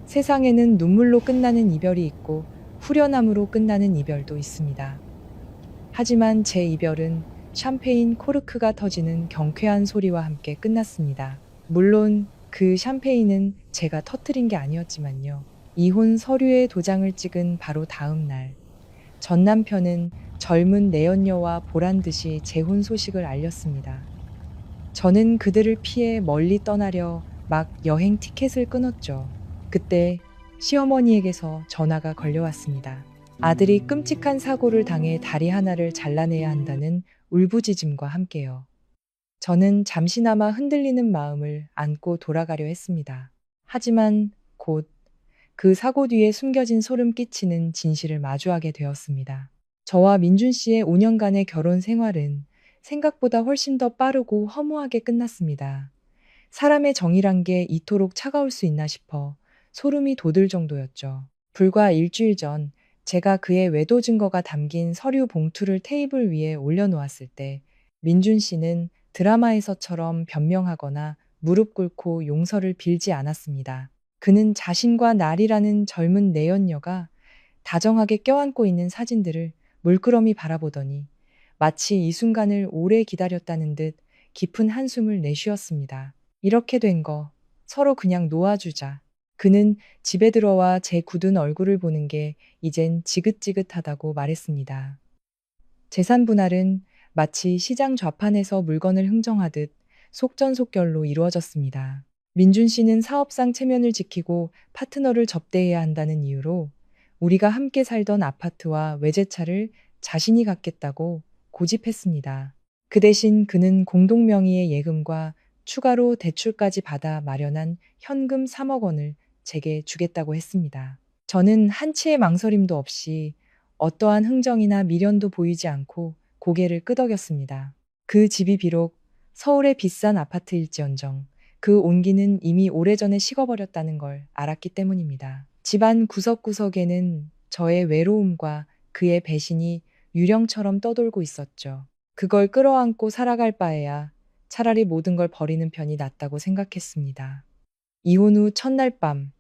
세상에는 눈물로 끝나는 이별이 있고 후련함으로 끝나는 이별도 있습니다. 하지만 제 이별은 샴페인 코르크가 터지는 경쾌한 소리와 함께 끝났습니다. 물론 그 샴페인은 제가 터뜨린 게 아니었지만요. 이혼 서류에 도장을 찍은 바로 다음 날, 전 남편은 젊은 내연녀와 보란 듯이 재혼 소식을 알렸습니다. 저는 그들을 피해 멀리 떠나려 막 여행 티켓을 끊었죠. 그때 시어머니에게서 전화가 걸려왔습니다. 아들이 끔찍한 사고를 당해 다리 하나를 잘라내야 한다는 울부짖음과 함께요. 저는 잠시나마 흔들리는 마음을 안고 돌아가려 했습니다. 하지만 곧 그 사고 뒤에 숨겨진 소름 끼치는 진실을 마주하게 되었습니다. 저와 민준 씨의 5년간의 결혼 생활은 생각보다 훨씬 더 빠르고 허무하게 끝났습니다. 사람의 정이란 게 이토록 차가울 수 있나 싶어 소름이 돋을 정도였죠. 불과 일주일 전 제가 그의 외도 증거가 담긴 서류 봉투를 테이블 위에 올려놓았을 때 민준 씨는 드라마에서처럼 변명하거나 무릎 꿇고 용서를 빌지 않았습니다. 그는 자신과 날이라는 젊은 내연녀가 다정하게 껴안고 있는 사진들을 물끄러미 바라보더니 마치 이 순간을 오래 기다렸다는 듯 깊은 한숨을 내쉬었습니다. 이렇게 된 거 서로 그냥 놓아주자. 그는 집에 들어와 제 굳은 얼굴을 보는 게 이젠 지긋지긋하다고 말했습니다. 재산 분할은 마치 시장 좌판에서 물건을 흥정하듯 속전속결로 이루어졌습니다. 민준 씨는 사업상 체면을 지키고 파트너를 접대해야 한다는 이유로 우리가 함께 살던 아파트와 외제차를 자신이 갖겠다고 고집했습니다. 그 대신 그는 공동 명의의 예금과 추가로 대출까지 받아 마련한 현금 3억 원을 제게 주겠다고 했습니다. 저는 한치의 망설임도 없이 어떠한 흥정이나 미련도 보이지 않고 고개를 끄덕였습니다. 그 집이 비록 서울의 비싼 아파트일지언정 그 온기는 이미 오래전에 식어버렸다는 걸 알았기 때문입니다. 집안 구석구석에는 저의 외로움과 그의 배신이 유령처럼 떠돌고 있었죠. 그걸 끌어안고 살아갈 바에야 차라리 모든 걸 버리는 편이 낫다고 생각했습니다. 이혼 후 첫날 밤,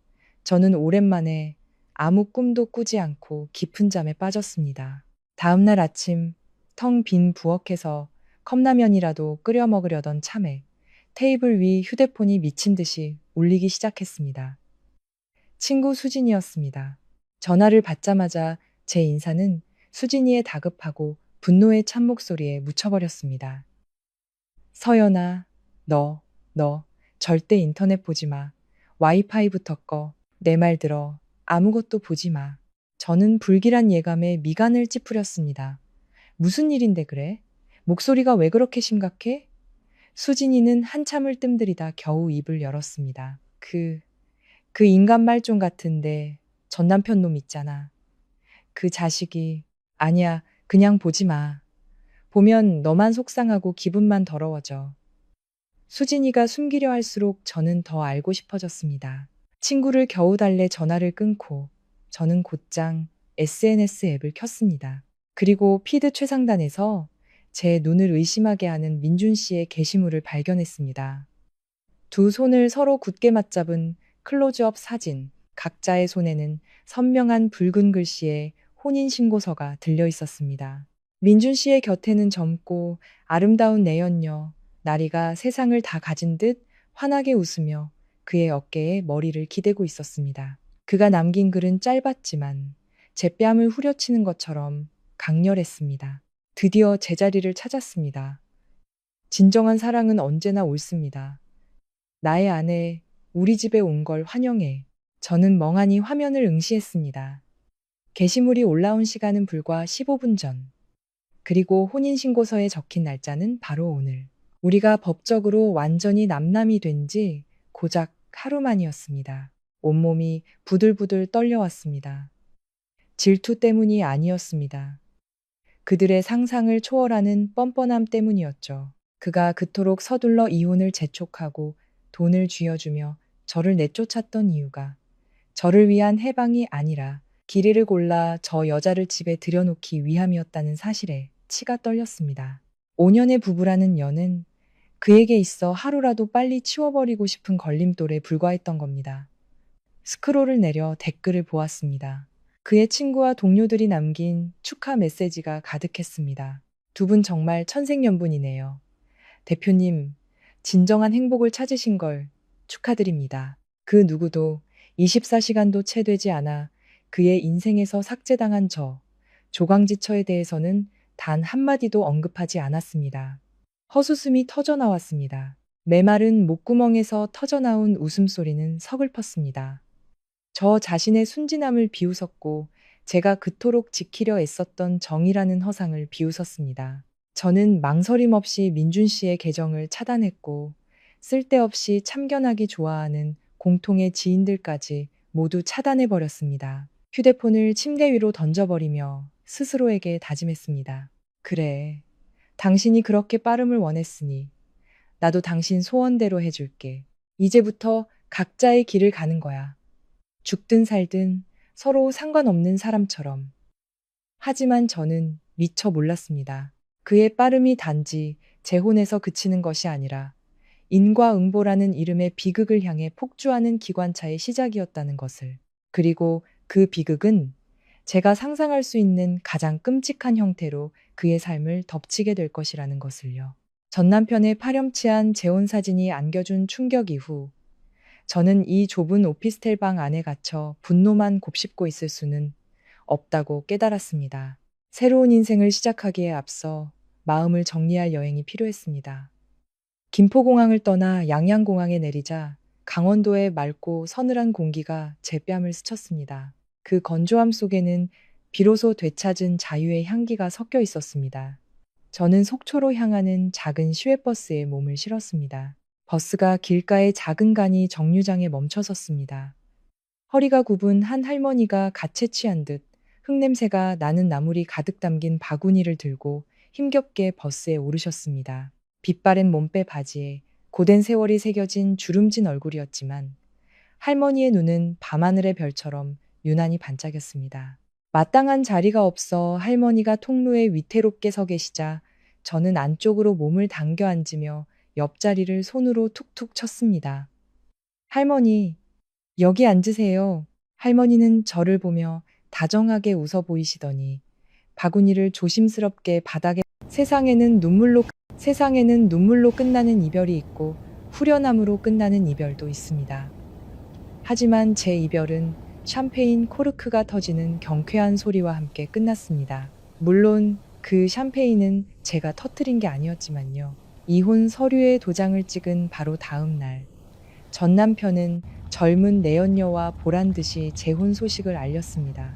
저는 오랜만에 아무 꿈도 꾸지 않고 깊은 잠에 빠졌습니다. 다음 날 아침, 텅 빈 부엌에서 컵라면이라도 끓여 먹으려던 참에 테이블 위 휴대폰이 미친 듯이 울리기 시작했습니다. 친구 수진이었습니다. 전화를 받자마자 제 인사는 수진이의 다급하고 분노의 찬 목소리에 묻혀버렸습니다. 서연아, 너 절대 인터넷 보지 마. 와이파이부터 꺼. 내 말 들어. 아무것도 보지 마. 저는 불길한 예감에 미간을 찌푸렸습니다. 무슨 일인데 그래? 목소리가 왜 그렇게 심각해? 수진이는 한참을 뜸들이다 겨우 입을 열었습니다. 그 인간 말종 같은데 전 남편 놈 있잖아. 그 자식이. 아니야, 그냥 보지 마. 보면 너만 속상하고 기분만 더러워져. 수진이가 숨기려 할수록 저는 더 알고 싶어졌습니다. 친구를 겨우 달래 전화를 끊고 저는 곧장 SNS 앱을 켰습니다. 그리고 피드 최상단에서 제 눈을 의심하게 하는 민준 씨의 게시물을 발견했습니다. 두 손을 서로 굳게 맞잡은 클로즈업 사진, 각자의 손에는 선명한 붉은 글씨의 혼인신고서가 들려 있었습니다. 민준 씨의 곁에는 젊고 아름다운 내연녀, 나리가 세상을 다 가진 듯 환하게 웃으며 그의 어깨에 머리를 기대고 있었습니다. 그가 남긴 글은 짧았지만 제 뺨을 후려치는 것처럼 강렬했습니다. 드디어 제자리를 찾았습니다. 진정한 사랑은 언제나 옳습니다. 나의 아내, 우리 집에 온 걸 환영해. 저는 멍하니 화면을 응시했습니다. 게시물이 올라온 시간은 불과 15분 전. 그리고 혼인신고서에 적힌 날짜는 바로 오늘. 우리가 법적으로 완전히 남남이 된 지 고작 하루 만이었습니다. 온몸이 부들부들 떨려왔습니다. 질투 때문이 아니었습니다. 그들의 상상을 초월하는 뻔뻔함 때문이었죠. 그가 그토록 서둘러 이혼을 재촉하고 돈을 쥐어주며 저를 내쫓았던 이유가 저를 위한 해방이 아니라 길이를 골라 저 여자를 집에 들여놓기 위함이었다는 사실에 치가 떨렸습니다. 5년의 부부라는 연은 그에게 있어 하루라도 빨리 치워버리고 싶은 걸림돌에 불과했던 겁니다. 스크롤을 내려 댓글을 보았습니다. 그의 친구와 동료들이 남긴 축하 메시지가 가득했습니다. 두 분 정말 천생연분이네요. 대표님, 진정한 행복을 찾으신 걸 축하드립니다. 그 누구도 24시간도 채 되지 않아 그의 인생에서 삭제당한 조광지처에 대해서는 단 한마디도 언급하지 않았습니다. 헛웃음이 터져 나왔습니다. 메마른 목구멍에서 터져나온 웃음소리는 서글펐습니다. 저 자신의 순진함을 비웃었고 제가 그토록 지키려 애썼던 정의라는 허상을 비웃었습니다. 저는 망설임 없이 민준 씨의 계정을 차단했고 쓸데없이 참견하기 좋아하는 공통의 지인들까지 모두 차단해버렸습니다. 휴대폰을 침대 위로 던져버리며 스스로에게 다짐했습니다. 그래, 당신이 그렇게 빠름을 원했으니 나도 당신 소원대로 해줄게. 이제부터 각자의 길을 가는 거야. 죽든 살든 서로 상관없는 사람처럼. 하지만 저는 미처 몰랐습니다. 그의 빠름이 단지 재혼에서 그치는 것이 아니라 인과응보라는 이름의 비극을 향해 폭주하는 기관차의 시작이었다는 것을. 그리고 그 비극은 제가 상상할 수 있는 가장 끔찍한 형태로 그의 삶을 덮치게 될 것이라는 것을요. 전 남편의 파렴치한 재혼 사진이 안겨준 충격 이후 저는 이 좁은 오피스텔 방 안에 갇혀 분노만 곱씹고 있을 수는 없다고 깨달았습니다. 새로운 인생을 시작하기에 앞서 마음을 정리할 여행이 필요했습니다. 김포공항을 떠나 양양공항에 내리자 강원도의 맑고 서늘한 공기가 제 뺨을 스쳤습니다. 그 건조함 속에는 비로소 되찾은 자유의 향기가 섞여 있었습니다. 저는 속초로 향하는 작은 시외버스에 몸을 실었습니다. 버스가 길가의 작은 간이 정류장에 멈춰섰습니다. 허리가 굽은 한 할머니가 가채 취한 듯 흙냄새가 나는 나물이 가득 담긴 바구니를 들고 힘겹게 버스에 오르셨습니다. 빛바랜 몸빼 바지에 고된 세월이 새겨진 주름진 얼굴이었지만 할머니의 눈은 밤하늘의 별처럼 유난히 반짝였습니다. 마땅한 자리가 없어 할머니가 통로에 위태롭게 서 계시자 저는 안쪽으로 몸을 당겨 앉으며 옆자리를 손으로 툭툭 쳤습니다. 할머니, 여기 앉으세요. 할머니는 저를 보며 다정하게 웃어 보이시더니 바구니를 조심스럽게 바닥에 세상에는 눈물로 끝나는 이별이 있고 후련함으로 끝나는 이별도 있습니다. 하지만 제 이별은 샴페인 코르크가 터지는 경쾌한 소리와 함께 끝났습니다. 물론 그 샴페인은 제가 터뜨린 게 아니었지만요. 이혼 서류에 도장을 찍은 바로 다음 날, 전 남편은 젊은 내연녀와 보란 듯이 재혼 소식을 알렸습니다.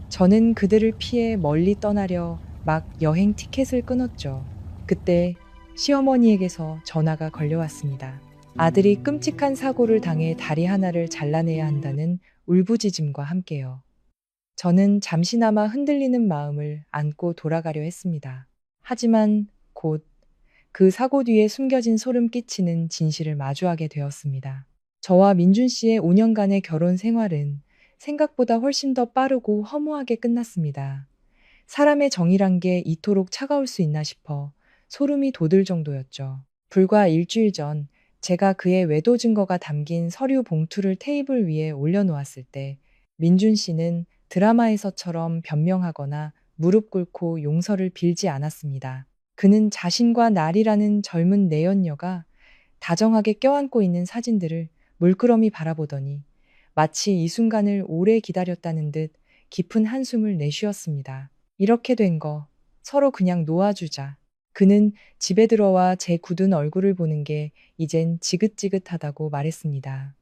저는 그들을 피해 멀리 떠나려 막 여행 티켓을 끊었죠. 그때 시어머니에게서 전화가 걸려왔습니다. 아들이 끔찍한 사고를 당해 다리 하나를 잘라내야 한다는 울부짖음과 함께요. 저는 잠시나마 흔들리는 마음을 안고 돌아가려 했습니다. 하지만 곧 그 사고 뒤에 숨겨진 소름 끼치는 진실을 마주하게 되었습니다. 저와 민준 씨의 5년간의 결혼 생활은 생각보다 훨씬 더 빠르고 허무하게 끝났습니다. 사람의 정이란 게 이토록 차가울 수 있나 싶어 소름이 돋을 정도였죠. 불과 일주일 전 제가 그의 외도 증거가 담긴 서류 봉투를 테이블 위에 올려놓았을 때 민준 씨는 드라마에서처럼 변명하거나 무릎 꿇고 용서를 빌지 않았습니다. 그는 자신과 날이라는 젊은 내연녀가 다정하게 껴안고 있는 사진들을 물끄러미 바라보더니 마치 이 순간을 오래 기다렸다는 듯 깊은 한숨을 내쉬었습니다. 이렇게 된 거 서로 그냥 놓아주자. 그는 집에 들어와 제 굳은 얼굴을 보는 게 이젠 지긋지긋하다고 말했습니다.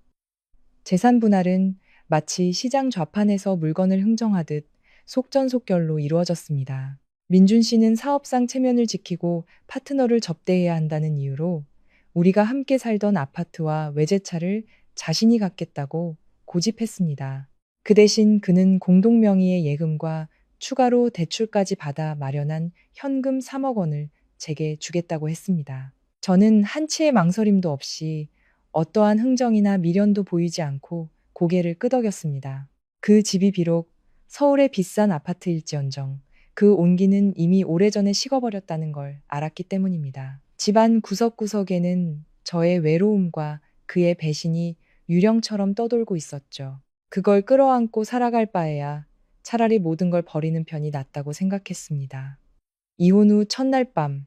재산 분할은 마치 시장 좌판에서 물건을 흥정하듯 속전속결로 이루어졌습니다. 민준 씨는 사업상 체면을 지키고 파트너를 접대해야 한다는 이유로 우리가 함께 살던 아파트와 외제차를 자신이 갖겠다고 고집했습니다. 그 대신 그는 공동명의의 예금과 추가로 대출까지 받아 마련한 현금 3억 원을 제게 주겠다고 했습니다. 저는 한치의 망설임도 없이 어떠한 흥정이나 미련도 보이지 않고 고개를 끄덕였습니다. 그 집이 비록 서울의 비싼 아파트일지언정 그 온기는 이미 오래전에 식어버렸다는 걸 알았기 때문입니다. 집안 구석구석에는 저의 외로움과 그의 배신이 유령처럼 떠돌고 있었죠. 그걸 끌어안고 살아갈 바에야 차라리 모든 걸 버리는 편이 낫다고 생각했습니다. 이혼 후 첫날 밤,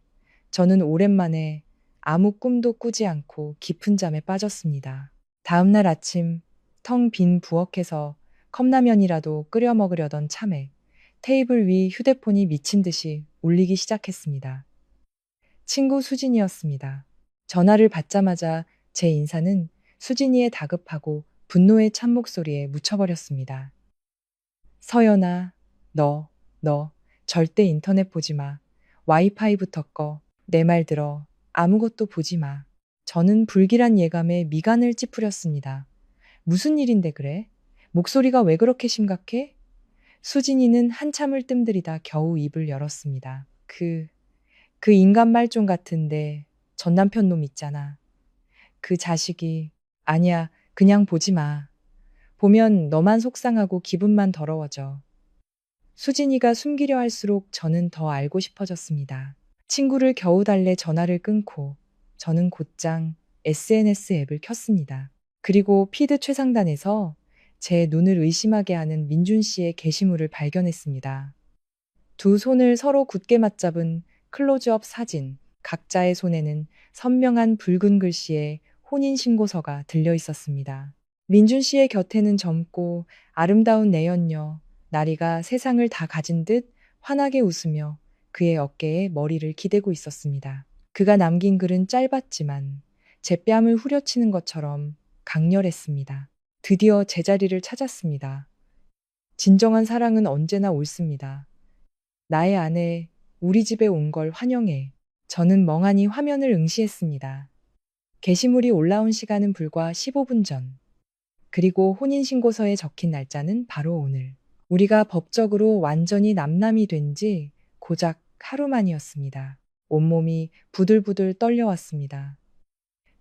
저는 오랜만에 아무 꿈도 꾸지 않고 깊은 잠에 빠졌습니다. 다음날 아침, 텅 빈 부엌에서 컵라면이라도 끓여 먹으려던 참에 테이블 위 휴대폰이 미친 듯이 울리기 시작했습니다. 친구 수진이었습니다. 전화를 받자마자 제 인사는 수진이의 다급하고 분노의 찬 목소리에 묻혀버렸습니다. 서연아, 너 절대 인터넷 보지 마. 와이파이부터 꺼. 내 말 들어. 아무것도 보지 마. 저는 불길한 예감에 미간을 찌푸렸습니다. 무슨 일인데 그래? 목소리가 왜 그렇게 심각해? 수진이는 한참을 뜸들이다 겨우 입을 열었습니다. 그 인간 말종 같은데 전 남편 놈 있잖아. 그 자식이. 아니야, 그냥 보지 마. 보면 너만 속상하고 기분만 더러워져. 수진이가 숨기려 할수록 저는 더 알고 싶어졌습니다. 친구를 겨우 달래 전화를 끊고 저는 곧장 SNS 앱을 켰습니다. 그리고 피드 최상단에서 제 눈을 의심하게 하는 민준 씨의 게시물을 발견했습니다. 두 손을 서로 굳게 맞잡은 클로즈업 사진, 각자의 손에는 선명한 붉은 글씨의 혼인신고서가 들려 있었습니다. 민준 씨의 곁에는 젊고 아름다운 내연녀, 나리가 세상을 다 가진 듯 환하게 웃으며 그의 어깨에 머리를 기대고 있었습니다. 그가 남긴 글은 짧았지만 제 뺨을 후려치는 것처럼 강렬했습니다. 드디어 제자리를 찾았습니다. 진정한 사랑은 언제나 옳습니다. 나의 아내, 우리 집에 온 걸 환영해. 저는 멍하니 화면을 응시했습니다. 게시물이 올라온 시간은 불과 15분 전. 그리고 혼인신고서에 적힌 날짜는 바로 오늘. 우리가 법적으로 완전히 남남이 된 지 고작 하루 만이었습니다. 온몸이 부들부들 떨려왔습니다.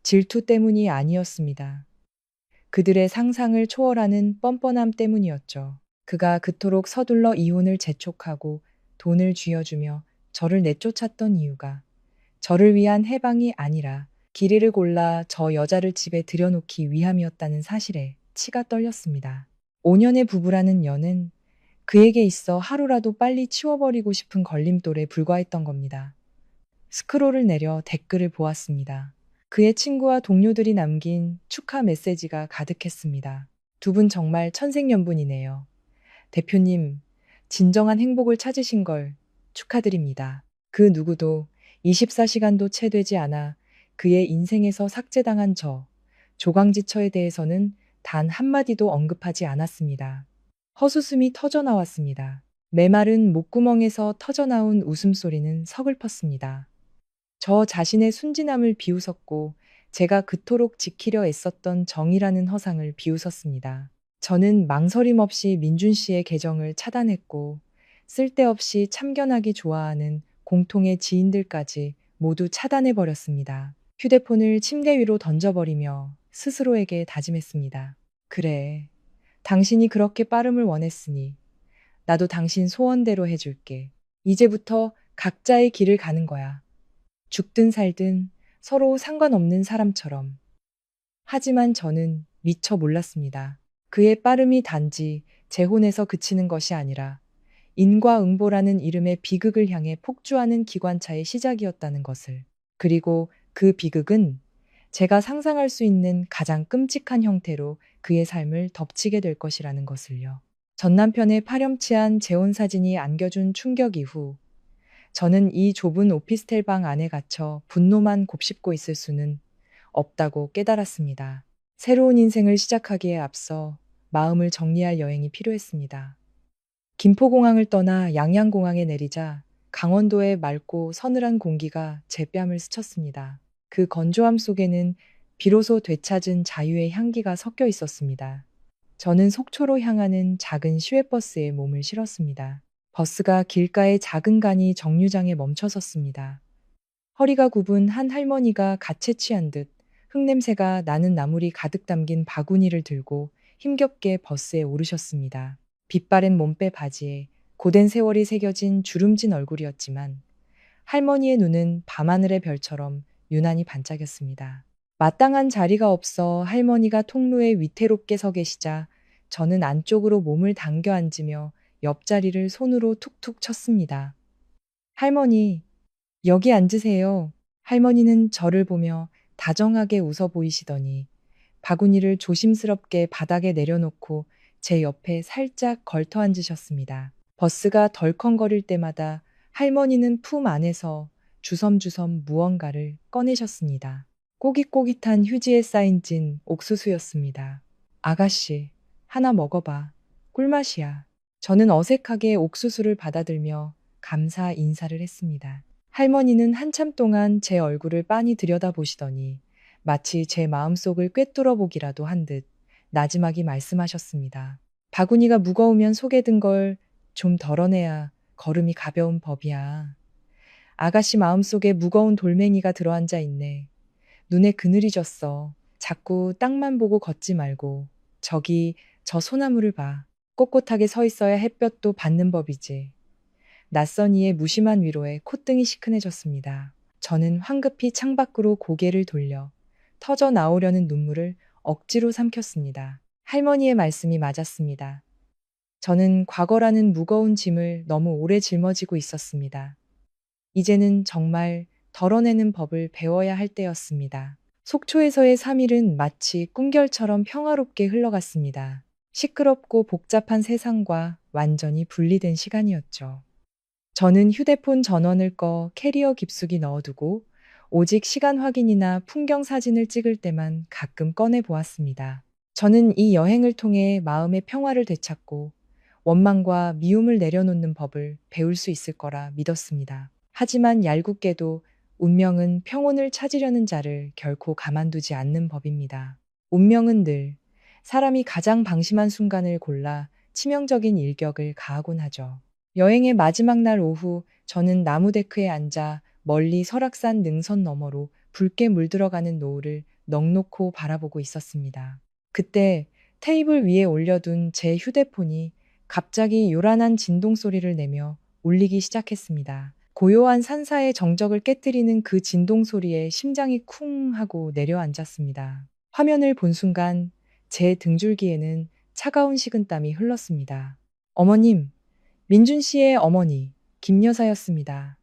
질투 때문이 아니었습니다. 그들의 상상을 초월하는 뻔뻔함 때문이었죠. 그가 그토록 서둘러 이혼을 재촉하고 돈을 쥐어주며 저를 내쫓았던 이유가 저를 위한 해방이 아니라 길이를 골라 저 여자를 집에 들여놓기 위함이었다는 사실에 치가 떨렸습니다. 5년의 부부라는 연은 그에게 있어 하루라도 빨리 치워버리고 싶은 걸림돌에 불과했던 겁니다. 스크롤을 내려 댓글을 보았습니다. 그의 친구와 동료들이 남긴 축하 메시지가 가득했습니다. 두 분 정말 천생연분이네요. 대표님, 진정한 행복을 찾으신 걸 축하드립니다. 그 누구도 24시간도 채 되지 않아 그의 인생에서 삭제당한 조광지처에 대해서는 단 한마디도 언급하지 않았습니다. 헛웃음이 터져나왔습니다. 메마른 목구멍에서 터져나온 웃음소리는 서글펐습니다. 저 자신의 순진함을 비웃었고 제가 그토록 지키려 애썼던 정의라는 허상을 비웃었습니다. 저는 망설임 없이 민준 씨의 계정을 차단했고 쓸데없이 참견하기 좋아하는 공통의 지인들까지 모두 차단해버렸습니다. 휴대폰을 침대 위로 던져버리며 스스로에게 다짐했습니다. 그래, 당신이 그렇게 빠름을 원했으니 나도 당신 소원대로 해줄게. 이제부터 각자의 길을 가는 거야. 죽든 살든 서로 상관없는 사람처럼. 하지만 저는 미처 몰랐습니다. 그의 빠름이 단지 재혼에서 그치는 것이 아니라 인과응보라는 이름의 비극을 향해 폭주하는 기관차의 시작이었다는 것을. 그리고 그 비극은 제가 상상할 수 있는 가장 끔찍한 형태로 그의 삶을 덮치게 될 것이라는 것을요. 전 남편의 파렴치한 재혼 사진이 안겨준 충격 이후 저는 이 좁은 오피스텔 방 안에 갇혀 분노만 곱씹고 있을 수는 없다고 깨달았습니다. 새로운 인생을 시작하기에 앞서 마음을 정리할 여행이 필요했습니다. 김포공항을 떠나 양양공항에 내리자 강원도의 맑고 서늘한 공기가 제 뺨을 스쳤습니다. 그 건조함 속에는 비로소 되찾은 자유의 향기가 섞여 있었습니다. 저는 속초로 향하는 작은 시외버스에 몸을 실었습니다. 버스가 길가의 작은 간이 정류장에 멈춰섰습니다. 허리가 굽은 한 할머니가 가채 취한 듯 흙냄새가 나는 나물이 가득 담긴 바구니를 들고 힘겹게 버스에 오르셨습니다. 빛바랜 몸빼 바지에 고된 세월이 새겨진 주름진 얼굴이었지만 할머니의 눈은 밤하늘의 별처럼 유난히 반짝였습니다. 마땅한 자리가 없어 할머니가 통로에 위태롭게 서 계시자 저는 안쪽으로 몸을 당겨 앉으며 옆자리를 손으로 툭툭 쳤습니다. 할머니, 여기 앉으세요. 할머니는 저를 보며 다정하게 웃어 보이시더니 바구니를 조심스럽게 바닥에 내려놓고 제 옆에 살짝 걸터 앉으셨습니다. 버스가 덜컹거릴 때마다 할머니는 품 안에서 주섬주섬 무언가를 꺼내셨습니다. 꼬깃꼬깃한 휴지에 쌓인 찐 옥수수였습니다. 아가씨, 하나 먹어봐. 꿀맛이야. 저는 어색하게 옥수수를 받아들며 감사 인사를 했습니다. 할머니는 한참 동안 제 얼굴을 빤히 들여다보시더니 마치 제 마음속을 꿰뚫어 보기라도 한 듯 나지막이 말씀하셨습니다. 바구니가 무거우면 속에 든 걸 좀 덜어내야 걸음이 가벼운 법이야. 아가씨 마음속에 무거운 돌멩이가 들어앉아 있네. 눈에 그늘이 졌어. 자꾸 땅만 보고 걷지 말고 저기 저 소나무를 봐. 꼿꼿하게 서 있어야 햇볕도 받는 법이지. 낯선 이의 무심한 위로에 콧등이 시큰해졌습니다. 저는 황급히 창밖으로 고개를 돌려 터져 나오려는 눈물을 억지로 삼켰습니다. 할머니의 말씀이 맞았습니다. 저는 과거라는 무거운 짐을 너무 오래 짊어지고 있었습니다. 이제는 정말 덜어내는 법을 배워야 할 때였습니다. 속초에서의 3일은 마치 꿈결처럼 평화롭게 흘러갔습니다. 시끄럽고 복잡한 세상과 완전히 분리된 시간이었죠. 저는 휴대폰 전원을 꺼 캐리어 깊숙이 넣어두고 오직 시간 확인이나 풍경 사진을 찍을 때만 가끔 꺼내 보았습니다. 저는 이 여행을 통해 마음의 평화를 되찾고 원망과 미움을 내려놓는 법을 배울 수 있을 거라 믿었습니다. 하지만 얄궂게도 운명은 평온을 찾으려는 자를 결코 가만두지 않는 법입니다. 운명은 늘 사람이 가장 방심한 순간을 골라 치명적인 일격을 가하곤 하죠. 여행의 마지막 날 오후 저는 나무 데크에 앉아 멀리 설악산 능선 너머로 붉게 물들어가는 노을을 넋놓고 바라보고 있었습니다. 그때 테이블 위에 올려둔 제 휴대폰이 갑자기 요란한 진동 소리를 내며 울리기 시작했습니다. 고요한 산사의 정적을 깨뜨리는 그 진동 소리에 심장이 쿵 하고 내려앉았습니다. 화면을 본 순간 제 등줄기에는 차가운 식은땀이 흘렀습니다. 어머님, 민준 씨의 어머니, 김 여사였습니다.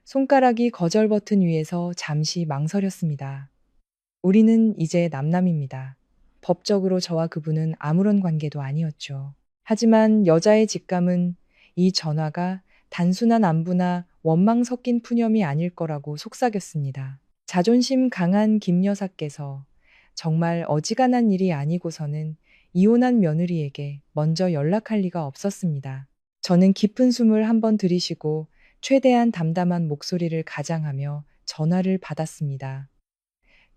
손가락이 거절 버튼 위에서 잠시 망설였습니다. 우리는 이제 남남입니다. 법적으로 저와 그분은 아무런 관계도 아니었죠. 하지만 여자의 직감은 이 전화가 단순한 안부나 원망 섞인 푸념이 아닐 거라고 속삭였습니다. 자존심 강한 김 여사께서 정말 어지간한 일이 아니고서는 이혼한 며느리에게 먼저 연락할 리가 없었습니다. 저는 깊은 숨을 한번 들이쉬고 최대한 담담한 목소리를 가장하며 전화를 받았습니다.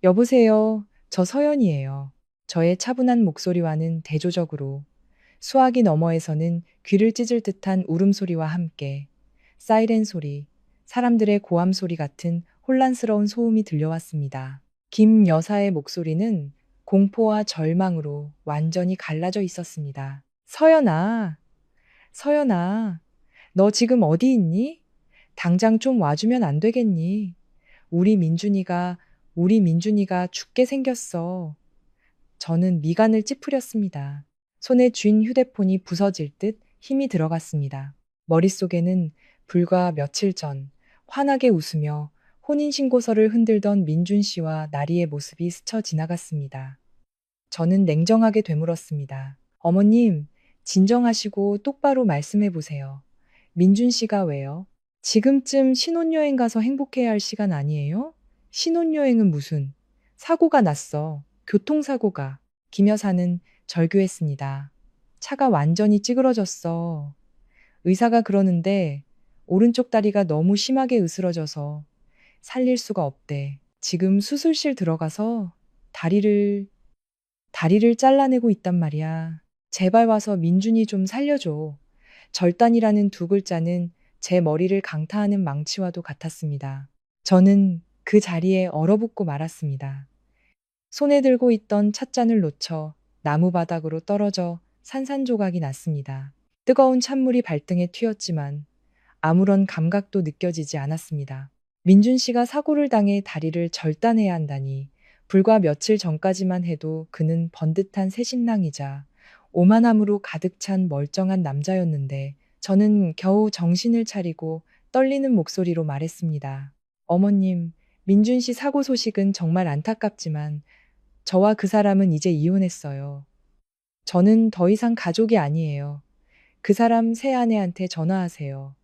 여보세요. 저 서연이에요. 저의 차분한 목소리와는 대조적으로 수화기 너머에서는 귀를 찢을 듯한 울음소리와 함께 사이렌 소리, 사람들의 고함 소리 같은 혼란스러운 소음이 들려왔습니다. 김 여사의 목소리는 공포와 절망으로 완전히 갈라져 있었습니다. 서연아, 서연아, 너 지금 어디 있니? 당장 좀 와주면 안 되겠니? 우리 민준이가 죽게 생겼어. 저는 미간을 찌푸렸습니다. 손에 쥔 휴대폰이 부서질 듯 힘이 들어갔습니다. 머릿속에는 불과 며칠 전 환하게 웃으며 혼인신고서를 흔들던 민준 씨와 나리의 모습이 스쳐 지나갔습니다. 저는 냉정하게 되물었습니다. 어머님, 진정하시고 똑바로 말씀해 보세요. 민준 씨가 왜요? 지금쯤 신혼여행 가서 행복해야 할 시간 아니에요? 신혼여행은 무슨? 사고가 났어. 교통사고가. 김 여사는 절규했습니다. 차가 완전히 찌그러졌어. 의사가 그러는데 오른쪽 다리가 너무 심하게 으스러져서 살릴 수가 없대. 지금 수술실 들어가서 다리를 잘라내고 있단 말이야. 제발 와서 민준이 좀 살려줘. 절단이라는 두 글자는 제 머리를 강타하는 망치와도 같았습니다. 저는 그 자리에 얼어붙고 말았습니다. 손에 들고 있던 찻잔을 놓쳐 나무 바닥으로 떨어져 산산조각이 났습니다. 뜨거운 찬물이 발등에 튀었지만 아무런 감각도 느껴지지 않았습니다. 민준 씨가 사고를 당해 다리를 절단해야 한다니 불과 며칠 전까지만 해도 그는 번듯한 새신랑이자 오만함으로 가득 찬 멀쩡한 남자였는데 저는 겨우 정신을 차리고 떨리는 목소리로 말했습니다. 어머님, 민준 씨 사고 소식은 정말 안타깝지만 저와 그 사람은 이제 이혼했어요. 저는 더 이상 가족이 아니에요. 그 사람 새 아내한테 전화하세요.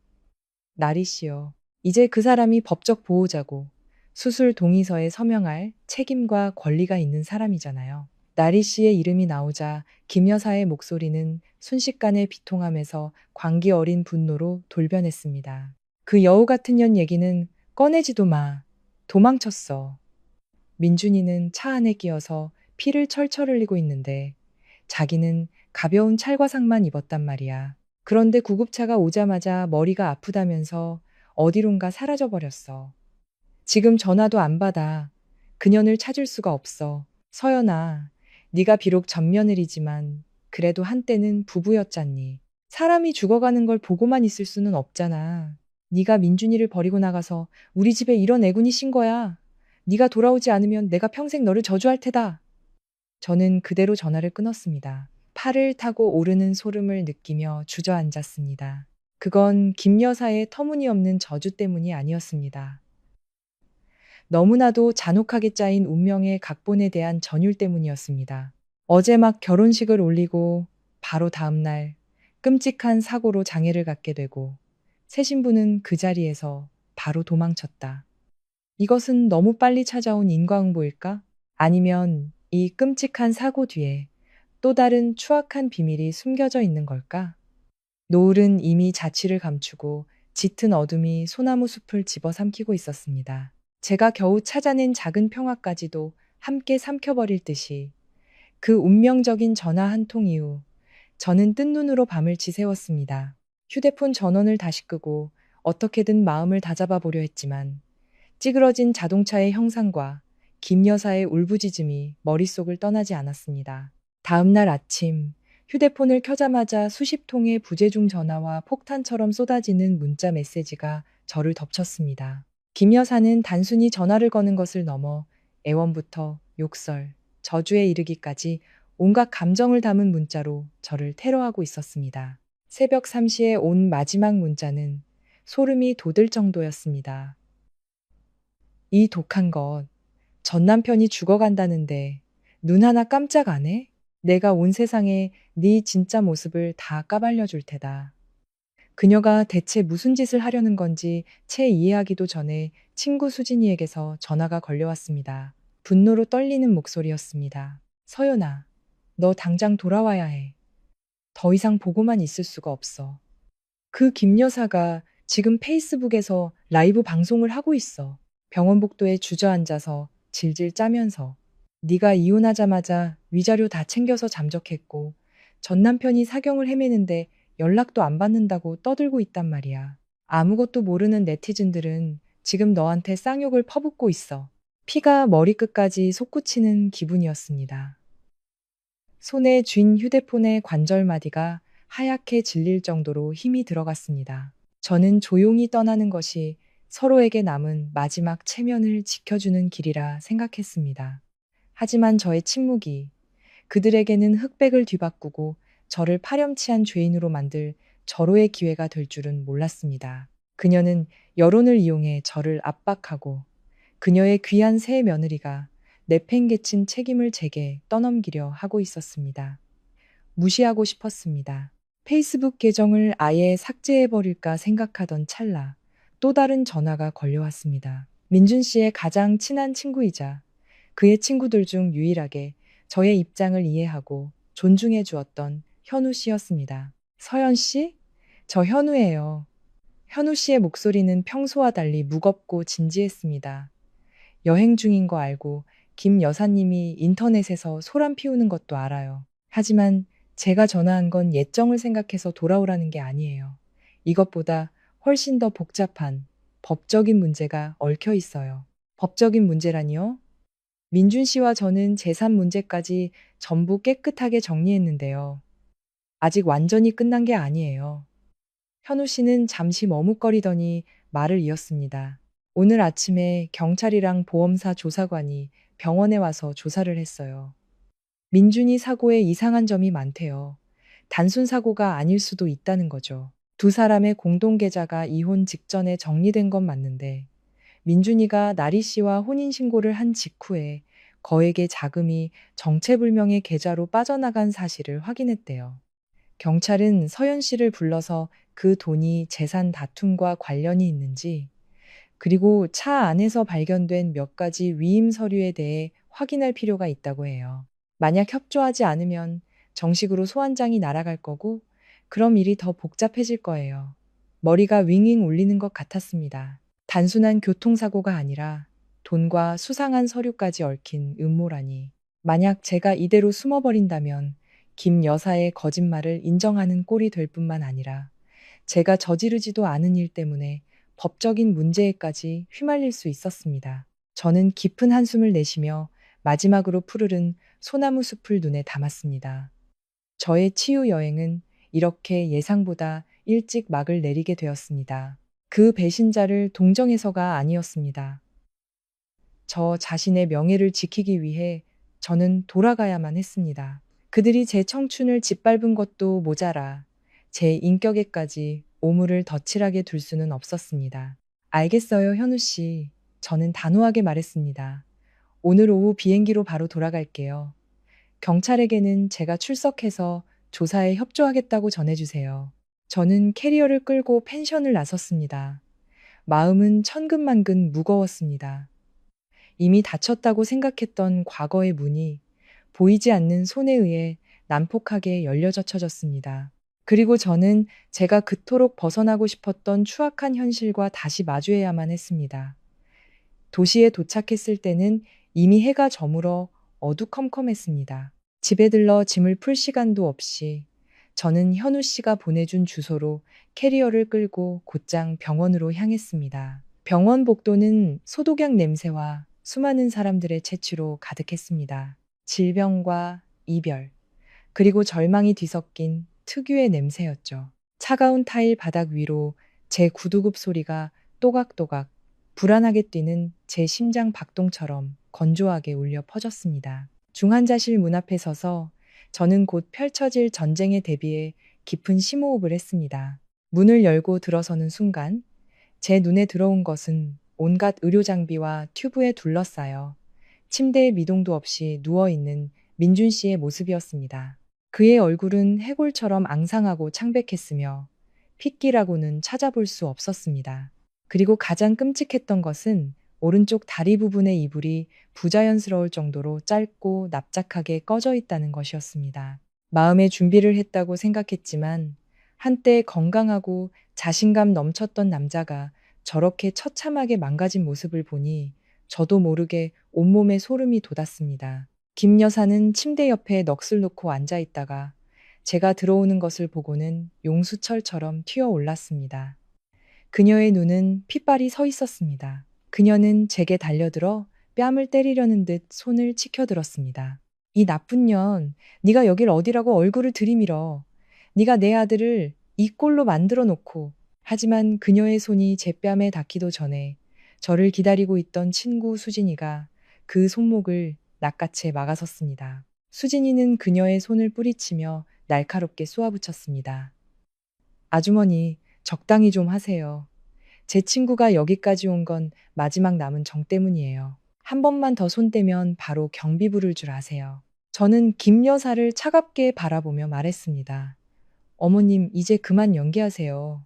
나리 씨요. 이제 그 사람이 법적 보호자고 수술 동의서에 서명할 책임과 권리가 있는 사람이잖아요. 나리 씨의 이름이 나오자 김 여사의 목소리는 순식간에 비통함에서 광기 어린 분노로 돌변했습니다. 그 여우 같은 년 얘기는 꺼내지도 마. 도망쳤어. 민준이는 차 안에 끼어서 피를 철철 흘리고 있는데 자기는 가벼운 찰과상만 입었단 말이야. 그런데 구급차가 오자마자 머리가 아프다면서 어디론가 사라져버렸어. 지금 전화도 안 받아. 그년을 찾을 수가 없어. 서연아, 네가 비록 맏며느리지만 그래도 한때는 부부였잖니. 사람이 죽어가는 걸 보고만 있을 수는 없잖아. 네가 민준이를 버리고 나가서 우리 집에 이런 애군이 신 거야. 네가 돌아오지 않으면 내가 평생 너를 저주할 테다. 저는 그대로 전화를 끊었습니다. 팔을 타고 오르는 소름을 느끼며 주저앉았습니다. 그건 김 여사의 터무니없는 저주 때문이 아니었습니다. 너무나도 잔혹하게 짜인 운명의 각본에 대한 전율 때문이었습니다. 어제 막 결혼식을 올리고 바로 다음 날 끔찍한 사고로 장애를 갖게 되고 새 신부는 그 자리에서 바로 도망쳤다. 이것은 너무 빨리 찾아온 인과응보일까? 아니면 이 끔찍한 사고 뒤에 또 다른 추악한 비밀이 숨겨져 있는 걸까? 노을은 이미 자취를 감추고 짙은 어둠이 소나무 숲을 집어삼키고 있었습니다. 제가 겨우 찾아낸 작은 평화까지도 함께 삼켜버릴 듯이 그 운명적인 전화 한 통 이후 저는 뜬 눈으로 밤을 지새웠습니다. 휴대폰 전원을 다시 끄고 어떻게든 마음을 다잡아 보려 했지만 찌그러진 자동차의 형상과 김 여사의 울부짖음이 머릿속을 떠나지 않았습니다. 다음 날 아침 휴대폰을 켜자마자 수십 통의 부재중 전화와 폭탄처럼 쏟아지는 문자 메시지가 저를 덮쳤습니다. 김 여사는 단순히 전화를 거는 것을 넘어 애원부터 욕설, 저주에 이르기까지 온갖 감정을 담은 문자로 저를 테러하고 있었습니다. 새벽 3시에 온 마지막 문자는 소름이 돋을 정도였습니다. 이 독한 것, 전 남편이 죽어간다는데 눈 하나 깜짝 안 해? 내가 온 세상에 네 진짜 모습을 다 까발려 줄 테다. 그녀가 대체 무슨 짓을 하려는 건지 채 이해하기도 전에 친구 수진이에게서 전화가 걸려왔습니다. 분노로 떨리는 목소리였습니다. 서연아, 너 당장 돌아와야 해. 더 이상 보고만 있을 수가 없어. 그 김 여사가 지금 페이스북에서 라이브 방송을 하고 있어. 병원 복도에 주저앉아서 질질 짜면서 네가 이혼하자마자 위자료 다 챙겨서 잠적했고 전 남편이 사경을 헤매는데 연락도 안 받는다고 떠들고 있단 말이야. 아무것도 모르는 네티즌들은 지금 너한테 쌍욕을 퍼붓고 있어. 피가 머리끝까지 솟구치는 기분이었습니다. 손에 쥔 휴대폰의 관절마디가 하얗게 질릴 정도로 힘이 들어갔습니다. 저는 조용히 떠나는 것이 서로에게 남은 마지막 체면을 지켜주는 길이라 생각했습니다. 하지만 저의 침묵이 그들에게는 흑백을 뒤바꾸고 저를 파렴치한 죄인으로 만들 절호의 기회가 될 줄은 몰랐습니다. 그녀는 여론을 이용해 저를 압박하고 그녀의 귀한 새 며느리가 내팽개친 책임을 제게 떠넘기려 하고 있었습니다. 무시하고 싶었습니다. 페이스북 계정을 아예 삭제해버릴까 생각하던 찰나 또 다른 전화가 걸려왔습니다. 민준 씨의 가장 친한 친구이자 그의 친구들 중 유일하게 저의 입장을 이해하고 존중해 주었던 현우 씨였습니다. 서연 씨? 저 현우예요. 현우 씨의 목소리는 평소와 달리 무겁고 진지했습니다. 여행 중인 거 알고 김 여사님이 인터넷에서 소란 피우는 것도 알아요. 하지만 제가 전화한 건 예정을 생각해서 돌아오라는 게 아니에요. 이것보다 훨씬 더 복잡한 법적인 문제가 얽혀 있어요. 법적인 문제라니요? 민준 씨와 저는 재산 문제까지 전부 깨끗하게 정리했는데요. 아직 완전히 끝난 게 아니에요. 현우 씨는 잠시 머뭇거리더니 말을 이었습니다. 오늘 아침에 경찰이랑 보험사 조사관이 병원에 와서 조사를 했어요. 민준이 사고에 이상한 점이 많대요. 단순 사고가 아닐 수도 있다는 거죠. 두 사람의 공동 계좌가 이혼 직전에 정리된 건 맞는데 민준이가 나리 씨와 혼인신고를 한 직후에 거액의 자금이 정체불명의 계좌로 빠져나간 사실을 확인했대요. 경찰은 서연 씨를 불러서 그 돈이 재산 다툼과 관련이 있는지, 그리고 차 안에서 발견된 몇 가지 위임 서류에 대해 확인할 필요가 있다고 해요. 만약 협조하지 않으면 정식으로 소환장이 날아갈 거고, 그럼 일이 더 복잡해질 거예요. 머리가 윙윙 울리는 것 같았습니다. 단순한 교통사고가 아니라 돈과 수상한 서류까지 얽힌 음모라니. 만약 제가 이대로 숨어버린다면 김 여사의 거짓말을 인정하는 꼴이 될 뿐만 아니라 제가 저지르지도 않은 일 때문에 법적인 문제에까지 휘말릴 수 있었습니다. 저는 깊은 한숨을 내쉬며 마지막으로 푸르른 소나무 숲을 눈에 담았습니다. 저의 치유 여행은 이렇게 예상보다 일찍 막을 내리게 되었습니다. 그 배신자를 동정해서가 아니었습니다. 저 자신의 명예를 지키기 위해 저는 돌아가야만 했습니다. 그들이 제 청춘을 짓밟은 것도 모자라 제 인격에까지 오물을 덧칠하게 둘 수는 없었습니다. 알겠어요, 현우 씨. 저는 단호하게 말했습니다. 오늘 오후 비행기로 바로 돌아갈게요. 경찰에게는 제가 출석해서 조사에 협조하겠다고 전해주세요. 저는 캐리어를 끌고 펜션을 나섰습니다. 마음은 천근만근 무거웠습니다. 이미 닫혔다고 생각했던 과거의 문이 보이지 않는 손에 의해 난폭하게 열려 젖혀졌습니다. 그리고 저는 제가 그토록 벗어나고 싶었던 추악한 현실과 다시 마주해야만 했습니다. 도시에 도착했을 때는 이미 해가 저물어 어두컴컴했습니다. 집에 들러 짐을 풀 시간도 없이 저는 현우 씨가 보내준 주소로 캐리어를 끌고 곧장 병원으로 향했습니다. 병원 복도는 소독약 냄새와 수많은 사람들의 채취로 가득했습니다. 질병과 이별, 그리고 절망이 뒤섞인 특유의 냄새였죠. 차가운 타일 바닥 위로 제 구두굽 소리가 또각또각 불안하게 뛰는 제 심장 박동처럼 건조하게 울려 퍼졌습니다. 중환자실 문 앞에 서서 저는 곧 펼쳐질 전쟁에 대비해 깊은 심호흡을 했습니다. 문을 열고 들어서는 순간 제 눈에 들어온 것은 온갖 의료 장비와 튜브에 둘러싸여 침대에 미동도 없이 누워있는 민준 씨의 모습이었습니다. 그의 얼굴은 해골처럼 앙상하고 창백했으며 핏기라고는 찾아볼 수 없었습니다. 그리고 가장 끔찍했던 것은 오른쪽 다리 부분의 이불이 부자연스러울 정도로 짧고 납작하게 꺼져 있다는 것이었습니다. 마음의 준비를 했다고 생각했지만 한때 건강하고 자신감 넘쳤던 남자가 저렇게 처참하게 망가진 모습을 보니 저도 모르게 온몸에 소름이 돋았습니다. 김 여사는 침대 옆에 넋을 놓고 앉아 있다가 제가 들어오는 것을 보고는 용수철처럼 튀어 올랐습니다. 그녀의 눈은 핏발이 서 있었습니다. 그녀는 제게 달려들어 뺨을 때리려는 듯 손을 치켜들었습니다. 이 나쁜 년, 네가 여길 어디라고 얼굴을 들이밀어. 네가 내 아들을 이 꼴로 만들어 놓고. 하지만 그녀의 손이 제 뺨에 닿기도 전에 저를 기다리고 있던 친구 수진이가 그 손목을 낚아채 막아섰습니다. 수진이는 그녀의 손을 뿌리치며 날카롭게 쏘아붙였습니다. 아주머니, 적당히 좀 하세요. 제 친구가 여기까지 온 건 마지막 남은 정 때문이에요. 한 번만 더 손대면 바로 경비 부를 줄 아세요. 저는 김 여사를 차갑게 바라보며 말했습니다. 어머님, 이제 그만 연기하세요.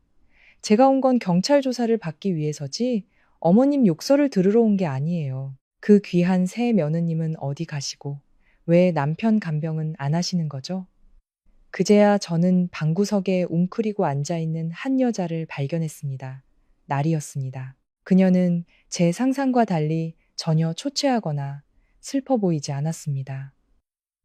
제가 온 건 경찰 조사를 받기 위해서지 어머님 욕설을 들으러 온 게 아니에요. 그 귀한 새 며느님은 어디 가시고 왜 남편 간병은 안 하시는 거죠? 그제야 저는 방구석에 웅크리고 앉아있는 한 여자를 발견했습니다. 날이었습니다. 그녀는 제 상상과 달리 전혀 초췌하거나 슬퍼 보이지 않았습니다.